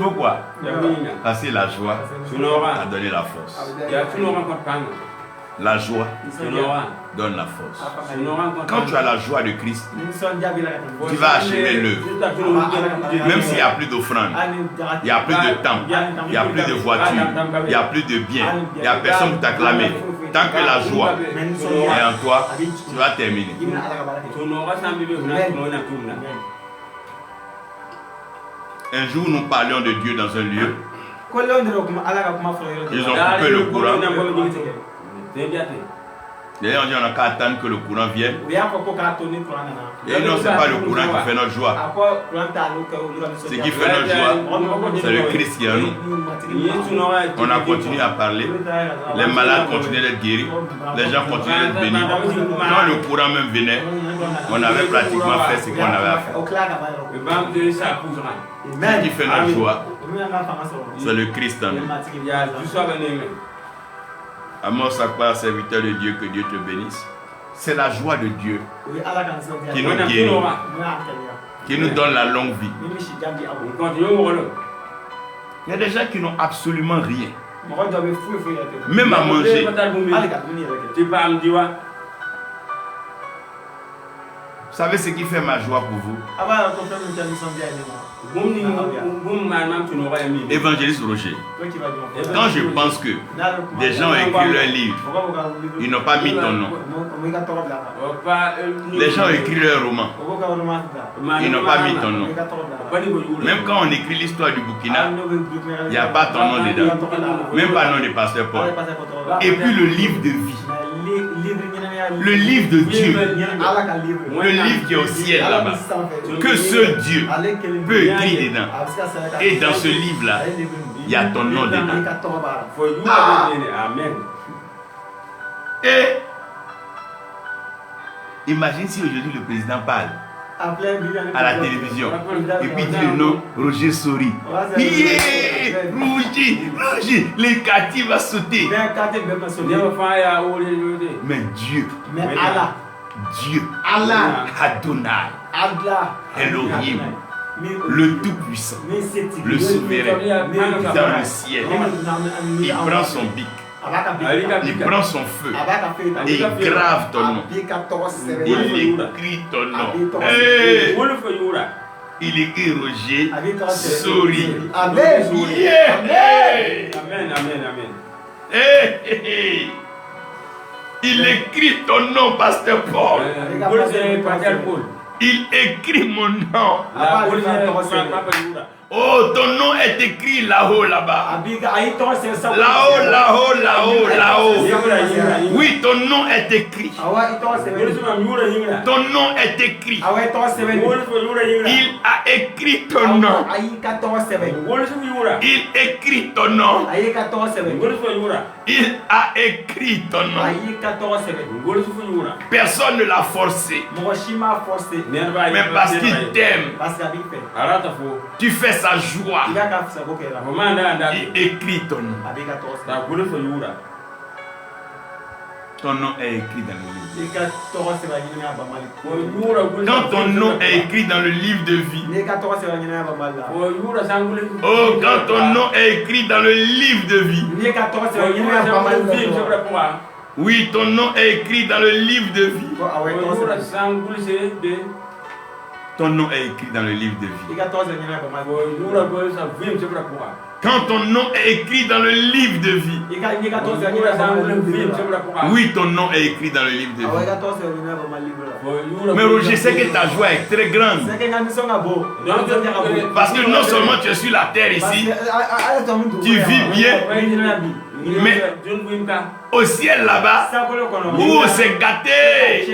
Speaker 1: Pourquoi? Parce que la joie a donné la force. La joie donne la force. Quand tu as la joie de Christ, tu vas achever l'œuvre. Même s'il n'y a plus d'offrande, il n'y a plus de temps, il n'y a plus de voiture, il n'y a plus de biens, il n'y a personne pour t'acclamer. Tant que la joie est en toi, tu vas terminer. Un jour, nous parlions de Dieu dans un lieu. Ils ont coupé le courant. D'ailleurs, on n'a qu'à attendre que le courant vienne. Et non, ce n'est pas le courant qui fait notre joie. Ce qui fait notre joie, c'est le Christ qui est en nous. On a continué à parler. Les malades continuaient d'être guéris. Les gens continuaient d'être bénis. Quand le courant même venait, on avait pratiquement fait ce qu'on avait à faire. Ce qui fait notre joie, c'est le Christ en nous. Amos Akbar, serviteur de Dieu, que Dieu te bénisse. C'est la joie de Dieu qui nous guérit, qui nous donne la longue vie. Il y a des gens qui n'ont absolument rien, même à manger. Vous savez ce qui fait ma joie pour vous? Évangéliste Roger, quand je pense que des gens ont écrit leur livre, ils n'ont pas mis ton nom. Les gens ont écrit leur roman, ils n'ont pas mis ton nom. Même quand on écrit l'histoire du Burkina, il n'y a pas ton nom dedans. Même pas le nom du pasteur Paul. Et puis le livre de vie, le livre de Dieu, le livre qui est au ciel là-bas, que seul Dieu peut écrire dedans. Et dans ce livre-là, il y a ton nom dedans. Et imagine si aujourd'hui le président parle à la télévision et puis dit le nom Roger Sori. Roger, les quartiers vont sauter. Mais Dieu, Allah, Adonai, Elohim, le Tout-Puissant, le Souverain, dans le ciel, il prend son bic, il prend son feu et il grave ton nom. Il écrit ton nom. Il écrit Roger Sori. Amen. Il écrit ton nom, pasteur Paul. Il écrit mon nom. Oh, ton nom est écrit là-haut, là-bas. Là-haut. Oui, ton nom est écrit. Ton nom est écrit. Il a écrit ton nom. Il écrit ton nom. Il a écrit ton nom. Personne ne l'a forcé. Mais parce qu'il t'aime, tu fais sa joie. Il écrit ton nom. ton nom est écrit dans le livre.
Speaker 2: I ka tɔgɔ sɛbɛn ɲɛnɛmaya banbali.
Speaker 3: Fo yura gul.
Speaker 1: Quand ton nom est écrit dans le livre de vie.
Speaker 2: N'i ka tɔgɔ sɛbɛn ɲɛnɛmaya banbali la.
Speaker 3: Fo yura sangule.
Speaker 1: Oh, quand ton nom est écrit dans le livre de vie.
Speaker 2: N'i ka tɔgɔ
Speaker 3: Fo
Speaker 2: sɛbɛn
Speaker 3: yura
Speaker 2: ɲɛnɛmaya banbali
Speaker 3: sangule
Speaker 2: la.
Speaker 3: sobre pourra.
Speaker 1: Oui, ton nom est écrit dans le livre de vie.
Speaker 2: Ko awɔ i
Speaker 3: Fo
Speaker 2: tɔgɔ
Speaker 3: yura
Speaker 2: sɛbɛn.
Speaker 3: sangule se be.
Speaker 1: Ton nom est écrit dans le livre de
Speaker 2: I
Speaker 1: vie.
Speaker 2: ka tɔgɔ sɛbɛn ɲɛnɛmaya banbali.
Speaker 3: Fo yura gul sa vim sobre pourra.
Speaker 1: Quand ton nom est écrit dans le livre de vie.
Speaker 2: N'i ka tɔgɔ
Speaker 3: Fo
Speaker 2: sɛbɛn
Speaker 3: yura
Speaker 2: ɲɛnɛmaya
Speaker 3: sangule
Speaker 2: banbali
Speaker 3: vim
Speaker 2: la.
Speaker 3: sobre pourra.
Speaker 1: Oui, ton nom est écrit dans le livre de
Speaker 2: Awɔ i
Speaker 1: vie.
Speaker 2: ka tɔgɔ sɛbɛn ɲɛnɛmaya banbali la.
Speaker 3: Fo yura.
Speaker 1: Mais Roger, c'est que ta joie est très grande.
Speaker 2: C'est que nga nisɔn ka bon.
Speaker 1: Parce que non seulement tu es sur la terre ici, tu vis bien. Mais au ciel là-bas, où c'est gâté.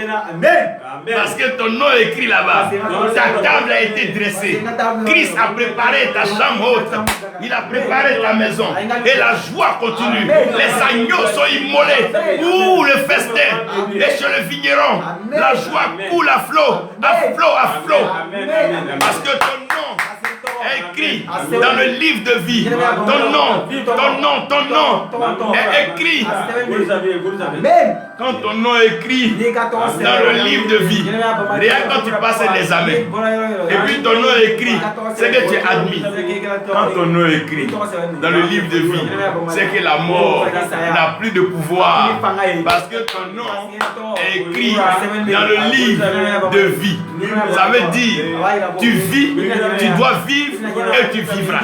Speaker 1: Parce que ton nom est écrit là-bas. Ta table a été dressée. Christ a préparé ta chambre haute. Il a préparé ta maison. Et la joie continue. Les agneaux sont immolés. Ouh, le festin. Et chez le vigneron, la joie coule à flot. À flot, à flot. Parce que ton nom est écrit dans le livre de vie. Ton nom est écrit. Quand ton nom est écrit dans le livre de vie, rien quand tu passes l'examen, et puis ton nom est écrit, c'est que tu es admis. Quand ton nom est écrit dans le livre de vie, c'est que la mort n'a plus de pouvoir. Parce que ton nom est écrit dans le livre de vie. Ça veut dire, tu vis, tu dois vivre et tu vivras.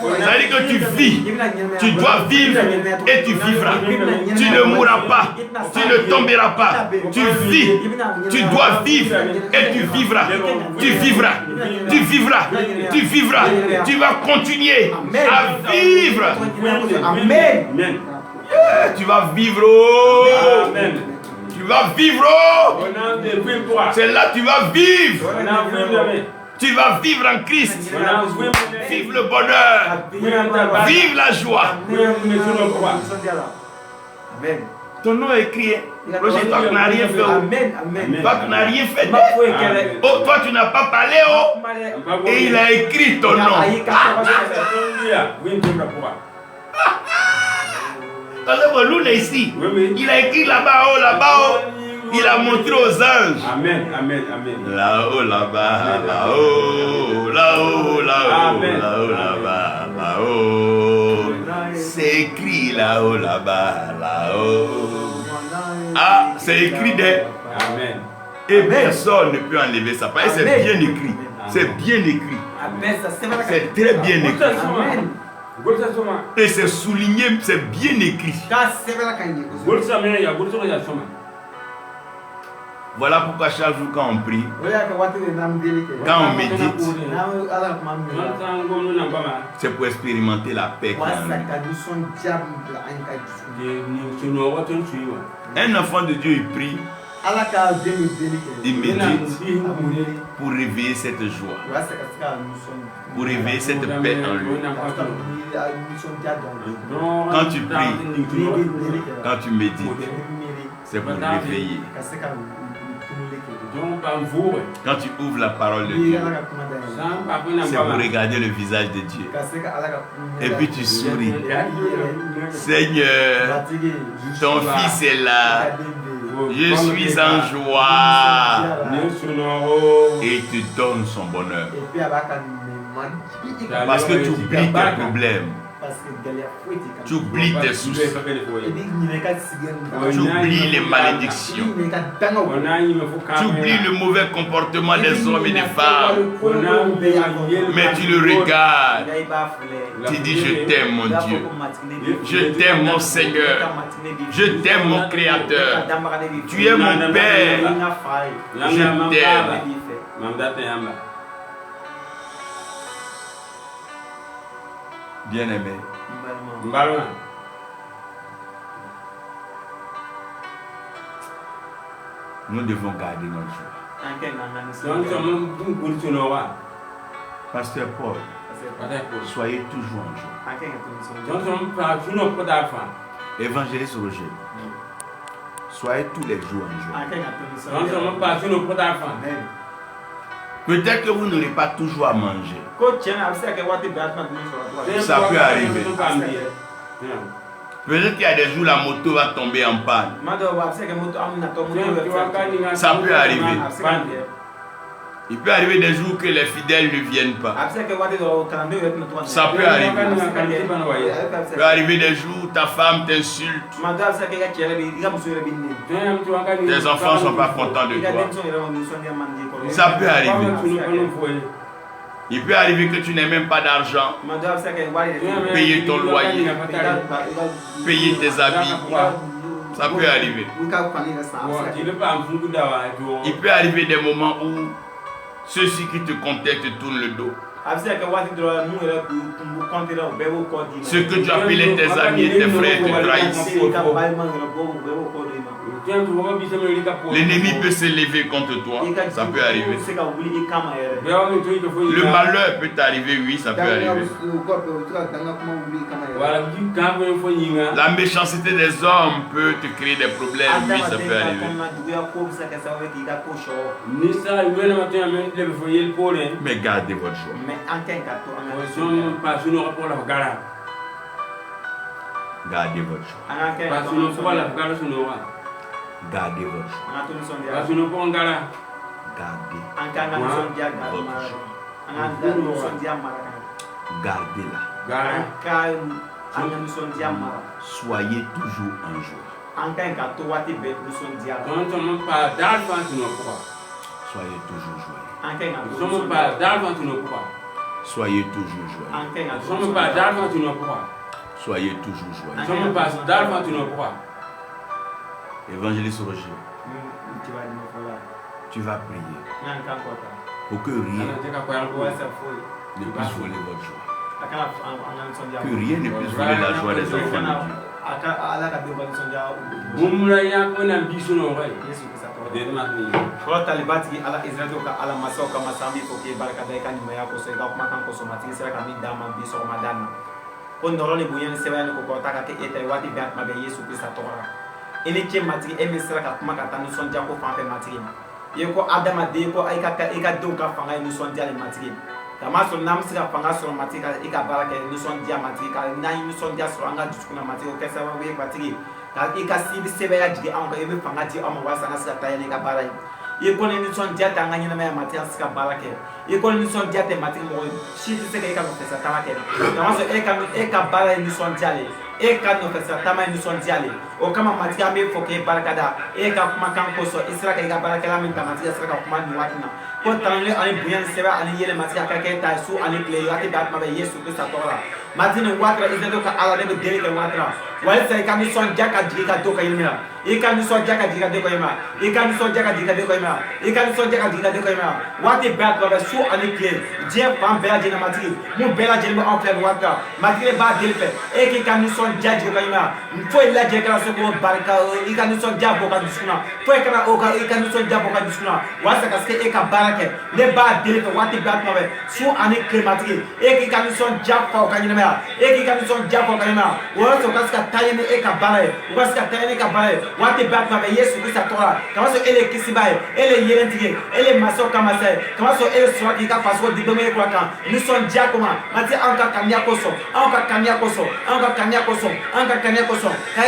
Speaker 1: Ça veut dire que tu vis, tu dois vivre et tu vivras. Tu ne mourras pas, tu ne tomberas pas. Tu vis, tu dois vivre et tu vivras. Tu vivras, tu vivras, tu vivras. Tu vas continuer à vivre.
Speaker 2: Amen.
Speaker 1: Tu vas vivre. Oh.
Speaker 3: Amen.
Speaker 1: Tu vas vivre. Oh. C'est là que tu vas vivre. Tu vas vivre en Christ. Vive le bonheur. Vive la joie.
Speaker 2: Amen.
Speaker 1: Ton nom est écrit. Roger, toi tu n'as rien fait.
Speaker 2: Amen.
Speaker 1: Toi tu n'as rien fait.
Speaker 3: Amen.
Speaker 1: Oh, toi tu n'as pas parlé. Oh. Et il a écrit ton nom. Quand l'on est ici, il a écrit là-bas, oh, là-bas, oh. Il a montré aux anges.
Speaker 3: Amen, amen, amen.
Speaker 1: Là-haut, là-bas, là-haut, là-haut, là-haut,
Speaker 3: Amen.
Speaker 1: là-haut, là-bas, là-haut. C'est écrit là-haut, là-bas, là-haut. Ah, c'est écrit des.
Speaker 3: Amen.
Speaker 1: Et personne ne peut enlever ça. Parce que c'est bien écrit. C'est bien écrit. C'est très bien écrit.
Speaker 2: Amen.
Speaker 1: Et c'est souligné, c'est bien écrit. Voilà pourquoi chaque jour quand on prie, quand on médite, c'est pour expérimenter la paix. Un enfant de Dieu, il prie, il médite pour réveiller cette joie, pour réveiller cette paix en lui. Quand tu pries, quand tu médites, c'est pour réveiller. Quand tu ouvres la parole de Dieu, c'est pour regarder le visage de Dieu. Et puis tu souris. Seigneur, ton fils est là. Je suis en joie. Et il te donne son bonheur. Parce que tu oublies tes problèmes. Tu oublies tes soucis. Tu oublies les malédictions. Tu oublies le mauvais comportement des hommes et des femmes. Mais tu le regardes. Tu dis, je t'aime mon Dieu. Je t'aime mon Seigneur. Je t'aime mon Créateur. Tu es mon Père. Je t'aime. Bien-aimé. Nous devons garder notre joie. Pasteur Paul, soyez toujours en joie. Évangéliste Roger, soyez tous les jours en joie. Peut-être que vous n'aurez pas toujours à manger. Ça peut arriver. Peut-être qu'il y a des jours la moto va tomber en panne. Ça peut arriver. Il peut arriver des jours que les fidèles ne viennent pas. Ça peut arriver. Il peut arriver des jours où ta femme t'insulte. Tes enfants ne sont pas contents de toi. Ça peut arriver. Il peut arriver que tu n'aies même pas d'argent. Payer ton loyer, payer tes habits. Ça peut arriver. Il peut arriver des moments où ceux-ci qui te contactent tournent le dos. Ce que tu appelais tes amis et tes frères te trahissent. L'ennemi peut s'élever contre toi. Ça peut arriver. Le malheur peut t'arriver, oui, ça peut arriver. La méchanceté des hommes peut te créer des problèmes, oui, ça peut arriver. Mais gardez votre joie. Gardez votre joie. Gardez votre joie. Gardez-la. Soyez toujours en joie. Soyez toujours joyeux. Soyez toujours joyeux. Soyez toujours joyeux. Évangéliste Roger, tu vas prier pour que rien ne puisse voler votre joie. Que rien ne puisse voler la joie des enfants de
Speaker 2: Ele cɛ matigi e min sera ka kuma ka taa nisɔndiya ko fan fɛ matigi i ye ko adamaden ko i ka denw ka fanga ye nisɔndiya le matigi kama sɔrɔ n'an bɛ se ka fanga sɔrɔ matigi ka i ka baara kɛ nisɔndiya matigi ka n'an ye nisɔndiya sɔrɔ an ka dusukun na matigi o kɛ sababu ye matigi ka i ka i bɛ sɛbɛya jigin anw kan i bɛ fanga di anw ma walasa an ka se ka taa yɛlɛ i ka baara ye i ye ko ni nisɔndiya tɛ an ka ɲɛnamaya matigi an se ka baara kɛ i ye ko ni nisɔndiya tɛ matigi mɔgɔ si tɛ se ka i ka nɔfɛsa taama kɛ kama sɔrɔ e ka baara ye nisɔndiya le e ka nɔfɛsa taama ye nisɔndiya le o kama matigi an bɛ fɔ k'e barikada e ka kumakan kosɔn i sera ka i ka baarakɛla min ta matigi sera ka kuma nin waati na ko tanuli ani bonya ni sɛbɛn ani yɛlɛ matigi a ka kɛ ta su ani tile waati bɛɛ a tuma bɛ Yesu Kirista tɔgɔ la matigi nin waati la i tɛ to ka Ala ne bɛ deli kɛ waati la walisa i ka nisɔndiya ka jigin ka do ka ɲini na i ka nisɔndiya ka jigin ka do ka ɲini na i ka nisɔndiya ka jigin ka do ka ɲini na i ka nisɔndiya ka jigin ka do ka ɲini na waati bɛɛ a tuma bɛ su ani tile diɲɛ fan bɛɛ lajɛlen matigi mun bɛɛ lajɛlen bɛ anw filɛ nin waati la matigi b'a deli fɛ e k'i ka nisɔndiya jigin ka ɲini na foyi lajɛ kana se k'o barika i ka nisɔndiya bɔ ka dusukun na foyi kana o ka i ka nisɔndiya bɔ ka dusukun na walasa ka se e ka baara kɛ ne b'a deli fɛ waati bɛɛ a tuma bɛ su ani tile matigi e k'i ka nisɔndiya fa o ka ɲɛnamaya e k'i ka nisɔndiya fa o ka ɲɛnamaya o yɔrɔ sɔrɔ o ka se ka taa ɲɛ ni e ka baara ye o ka se ka taa ɲɛ ni e ka baara ye waati bɛɛ a tuma bɛ Yesu Kirista tɔgɔ la kama sɔrɔ e le kisiba ye e le yelentigi ye e le mansaw ka masa ye kama sɔrɔ e le sɔrɔ k'i ka fasogo di dɔnni e kura kan nisɔndiya kɔma matigi anw ka kaniya kosɔn anw ka kaniya kosɔn anw ka kaniya kosɔn anw ka kaniya kosɔn ka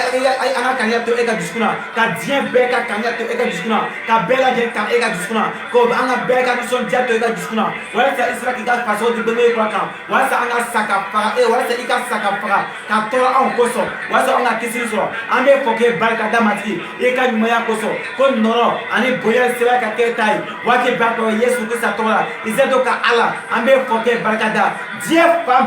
Speaker 2: an ka kaniya to e ka dusukun na ka diɲɛ bɛɛ ka kaniya to e ka dusukun na ka bɛɛ lajɛlen ta e ka dusukun na ko an ka bɛɛ ka nisɔndiya to e ka dusukun na walasa i sera k'i ka fasogo di dɔnni e kura kan walasa an ka sa ka faga walasa i ka sa ka faga ka tɔɔrɔ anw kosɔn walasa an ka kisiri sɔrɔ an bɛ fɔ k'e barika da matigi i ka ɲumanya kosɔn ko nɔrɔ ani bonya sɛbɛn ka kɛ ta ye waati bɛɛ a tɔgɔ Yesu Kirista tɔgɔ la i se to ka Ala an bɛ fɔ k'e barika da diɲɛ fan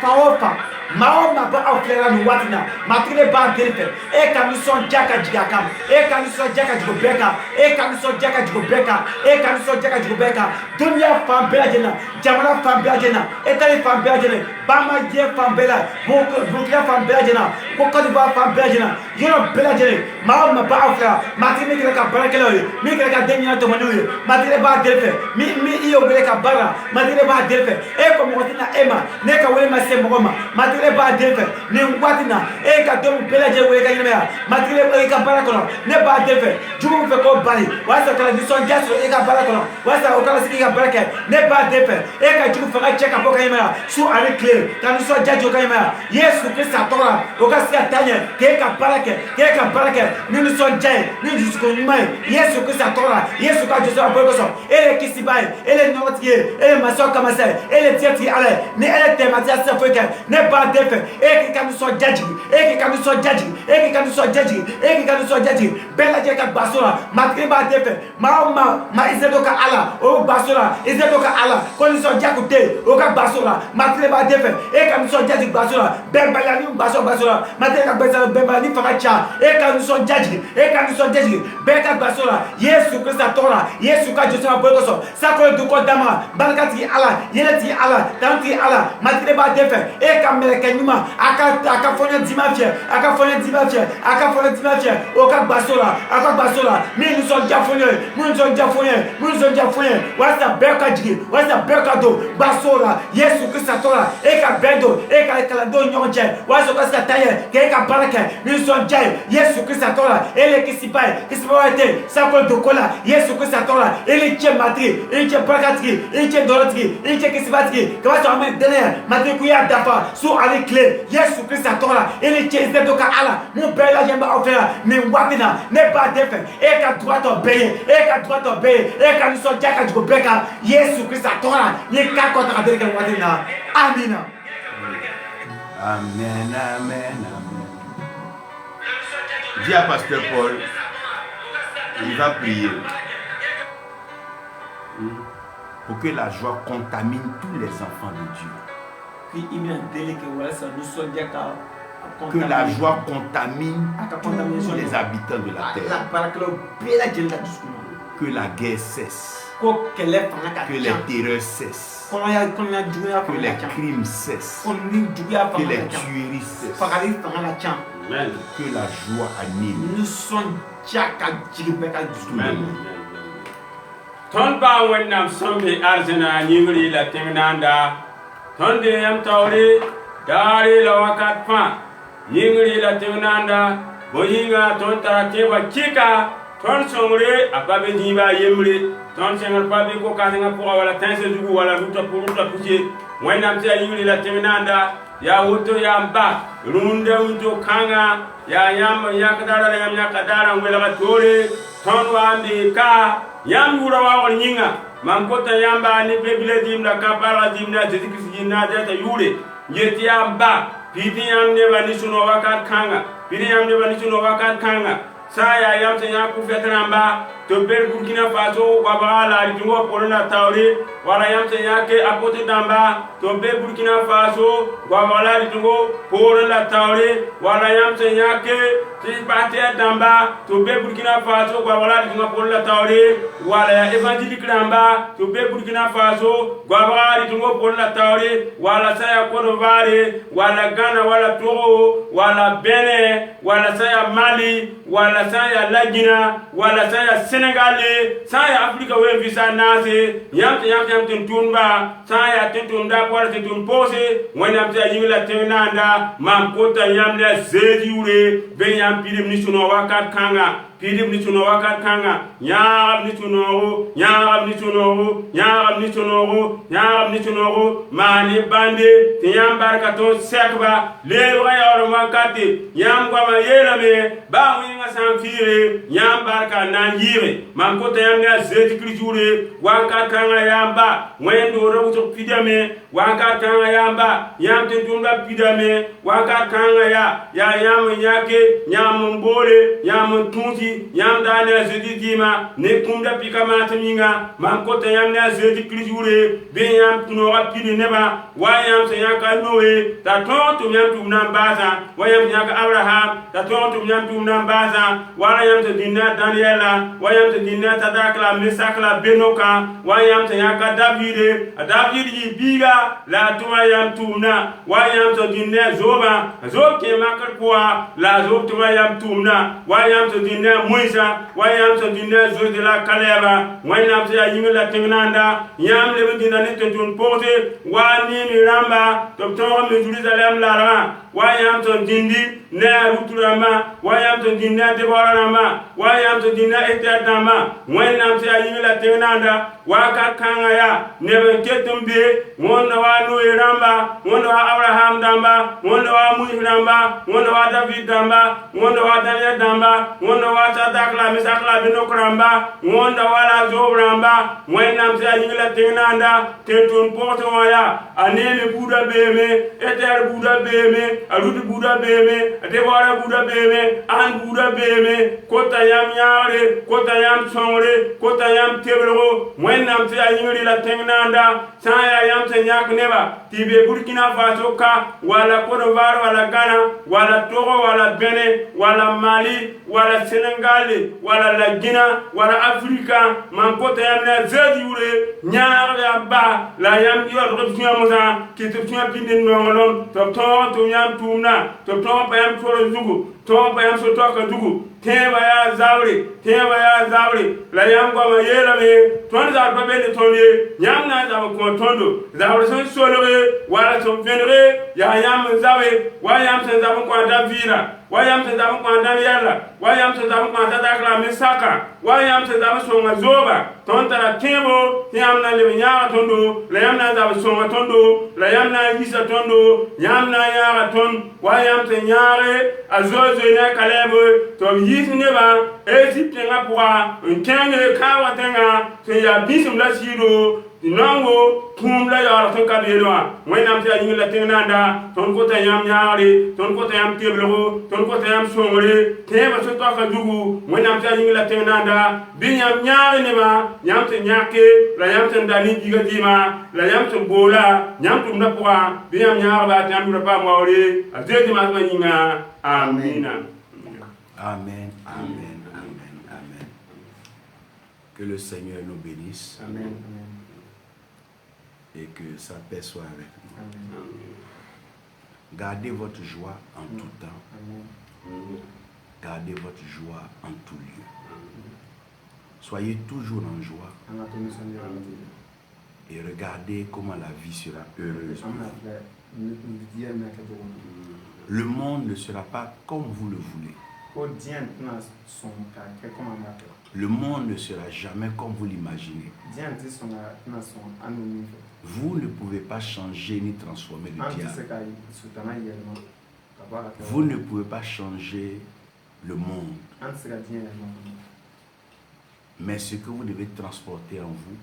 Speaker 2: o fan maa o maa bɛ aw filɛla nin waati na matigi de b'a deli fɛ e ka nisɔndiya ka jigin a kan e ka nisɔndiya ka jigin bɛɛ kan e ka nisɔndiya ka jigin bɛɛ kan e ka nisɔndiya ka jigin bɛɛ kan duniya fan bɛɛ lajɛlen na jamana fan bɛɛ lajɛlen na Italie fan bɛɛ lajɛlen Bamadiɲɛ fan bɛɛ la Burkina fan bɛɛ lajɛlen na ko Côte d'Ivoire fan bɛɛ lajɛlen na yɔrɔ bɛɛ lajɛlen maa o maa bɛ aw filɛ matigi min kɛra ka baarakɛlaw ye min kɛra ka den ɲɛna tɔmɔdenw ye matigi de b'a deli fɛ min i y'o wele ka baara matigi de b'a deli fɛ e ko mɔgɔ tɛ na e ema ne ka wele ma se mogoma matire ba defe ni watina e ka dom belaje wele ka nyama matire e ka barakono ne ba defe jumu fe ko bari wasa kala di son jaso e ka barakono wasa o kala siki ka barake ne ba defe e ka jumu fe ka cheka boka nyama su ari clear ka ni so jajo ka nyama Yesu Kristo atora o ka sia tanye ke ka barake ni ni son jai ni ni ko nyama Yesu Kristo atora Yesu ka josa boka so ele kisibai ele notie ele maso kama sai ele tiati ale ne ele tematia se foke ne ba defe e ki ka ni so jaji e ki ka ni so jaji e ki ka ni so jaji e ki ka ni so jaji bela je ka basura matri ba defe ma izedo ka ala o basura izedo ka ala ko ni so jakute o ka basura matri ba defe e ka ni so jaji basura bembala ni basura matri ka basura bembala ni fakacha e ka ni so jaji be ka basura Yesu Kristo tora Yesu ka josa boto so sako du ko dama barakati ala yeleti ala tanti ala matri ba defe e ka meleke nyuma aka fonya dimafia o ka basura mi ni so jafonye wasa beka jigi wasa beka do basura Yesu Kristo tora e ka bendo e ka kalando nyonje wasa ka sataye ke ka baraka mi so jai Yesu Kristo tora ele kisibai te sako do kola Yesu Kristo tora ele che matri ele che barakati ele che dorati ele che kisibati kwa so ame dene matri ku ya dafa su ali clé Yesu Kristo tora ele che zedo ka ala mu bela jemba ofera ni wapina ne ba defe e ka droit obéir e ka ni so jaka jiko beka Yesu Kristo tora ni ka ko ta dereka watina amina
Speaker 1: amen. Dis à pasteur Paul, il va prier pour que la joie contamine tous les enfants de Dieu. Que la joie contamine tous les habitants de la terre. Que la guerre cesse. Que les terreurs cessent. Que les crimes cessent. Que les tueries cessent.
Speaker 3: Amen.
Speaker 1: Que la joie anime.
Speaker 3: Amen. Ton ba wannam sombe arzina nyingri la tingnanda. Ton de yam tawri dari la wakat fa. Nyingri la tingnanda. Boyinga ton tarakeba chika. Ton songre apabe diba yemre. Ton sengar pabe ko kazinga pour wala tanse dugu wala ruta puche. Wannam tia nyingri la tingnanda. Ya wuto ya mba runde wuto kanga ya yam yakadara yam yakadara ngwela tore ton wandi ka yam wura wa nyinga mankota yamba ni bebile dimna kapara dimna zikisina data yure yeti yamba pidi yam ne bani suno wakat kanga pidi yam ne bani suno wakat kanga saya yam se yaku fetramba to ber Burkina Faso wabala lijungo polona tawri wala yam se yake apote damba to ber Burkina Faso wabala lijungo polona tawri wala yam se yake tisbate damba to ber Burkina Faso wabala lijungo polona tawri wala evangelique damba to ber Burkina Faso wabala lijungo polona tawri wala saya Kodovare wala Ghana wala Togo wala Benin wala saya Mali wala saya Lagina wala saya Sénégalais saya Afrika we visa nase yam tunba saya tuntumda por tun pose wonam ta yingla tenanda mam kota yam la zediure be yam pidim ni suno wakat kanga pidim ni suno wakat kanga nyam ni suno mani bande yam barkato sekba le wayoro makati yam goma yelame ba winga sanfire yam barka nangire mam kota yam la zedi krijure wakat kanga yamba wendo ro pidame wakat kanga yamba yam tuntumda pidame wakat kanga ya yam nyake nyam mbole yam tunti yam dana zedi dima ne kumda pikama taminga mam kota yam na zedi klijure be yam tuno rapide neba wayam se yaka Noé ta tonto yam tumna mbaza wayam yaka Abraham ta tonto yam tumna mbaza Musa, wala yam te dinna Daniela, wa yam te dinna Tadakla, Mesakla, Benoka, wa yam te yaka David yi biga la tuma yam tumna, wa yam te dinna Zoba, Zob ke makar kwa la Zob tuma yam tumna, wa yam te dinna Musa, wa yam te dinna Zob de la Kaleba, wa yam te yingla tengnanda, yam le dinna ne tun porte, wa ni miramba, docteur me Jerusalem la wa yam to dindi na ruturama wa yam to dinna deborama wa yam to dinna etadama wen nam se ayi la tenanda wa ka kangaya ne ketumbe wonda wa no iramba wonda wa Abraham damba wonda wa Musa damba wonda wa David damba wonda wa Daniel damba wonda wa Sadakla Mesakla Benokrambaa wonda wa la Zobramba wen nam se ayi la tenanda tetun porto waya anene buda beme eter buda beme aludu buda beme debora buda beme an buda beme kota yam yaare kota yam songre kota yam tebro wennam te ayingri la tengnanda saya yam te nyak neba tibe Burkina Faso ka wala Côte d'Ivoire wala Ghana wala Togo wala Benin wala Mali wala Senegal wala la Guinea wala Afrika man kota yam na zedure nyaar ya ba la yam yor rubnya musa ki te tnya pindin nongolom to yam tumna to bayam toro zugu to bayam so to ka zugu teba ya zawri la yam ko ma yela me ton za ba be ton ye nyam na za ko tondo zawri son solore wala son venre ya yam zawe wa yam sen za ko da vira wa yam sen za ko da yalla wa yam sen za ko da dakla Mesaka wa yam sen za so ngazoba ton tara tebo yam na le nyaara tondo la yam na za so tondo la yam na isa tondo yam na yaara ton wa yam sen nyaare azozo na kalebo to yisne ba Egypte nga pour un kenge kawa tenga se ya bisum la siro dinango tum la ya ton kabelwa wenam ta yingla tenanda ton ko tayam nyaare ton ko tayam teblo ton ko tayam songre teba so to ka dugu wenam ta yingla tenanda binyam nyaare ne ba nyam te nyake la yam te ndani diga dima la yam te bola nyam tum na pour binyam nyaare ba tam pa mawre azeti ma yinga amina.
Speaker 1: Amen, amen, amen, amen. Que le Seigneur nous bénisse.
Speaker 2: Amen.
Speaker 1: Et que sa paix soit avec nous.
Speaker 2: Amen.
Speaker 1: Gardez votre joie en tout temps.
Speaker 2: Amen.
Speaker 1: Gardez votre joie en tout lieu. Soyez toujours en joie. Et regardez comment la vie sera heureuse. Le monde ne sera pas comme vous le voulez. Le monde ne sera jamais comme vous l'imaginez. Vous ne pouvez pas changer ni transformer le diable. Vous ne pouvez pas changer le monde. Mais ce que vous devez transporter en vous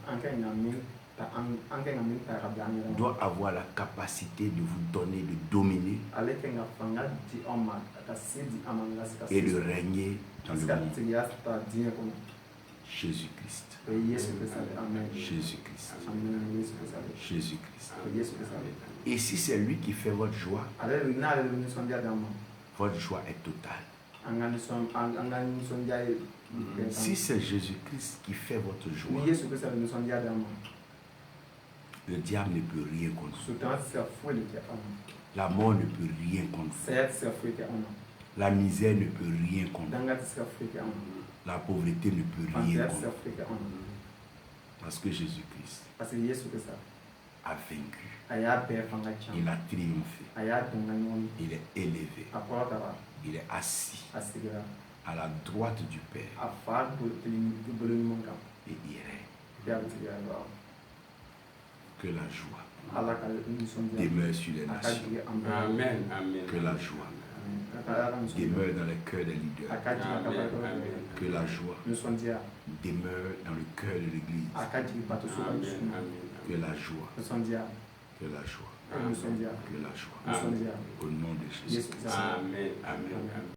Speaker 1: doit avoir la capacité de vous donner, de dominer et de régner dans le monde. Jésus-Christ. Jésus-Christ. Jésus-Christ. Et si c'est lui qui fait votre joie, votre joie est totale. Si c'est Jésus-Christ qui fait votre joie, le diable ne peut rien contre vous. La mort ne peut rien contre vous. La misère ne peut rien contre vous. La pauvreté ne peut rien contre vous. Parce que Jésus-Christ a vaincu. Il a triomphé. Il est élevé. Il est assis à la droite du Père. Et il règne. Que la joie demeure sur les nations.
Speaker 3: Amen.
Speaker 1: Que la joie demeure dans les cœurs des leaders. Que la joie demeure dans le cœur de l'Église. Que la joie. Que la joie. Que la joie. Au nom de Jésus.
Speaker 3: Amen.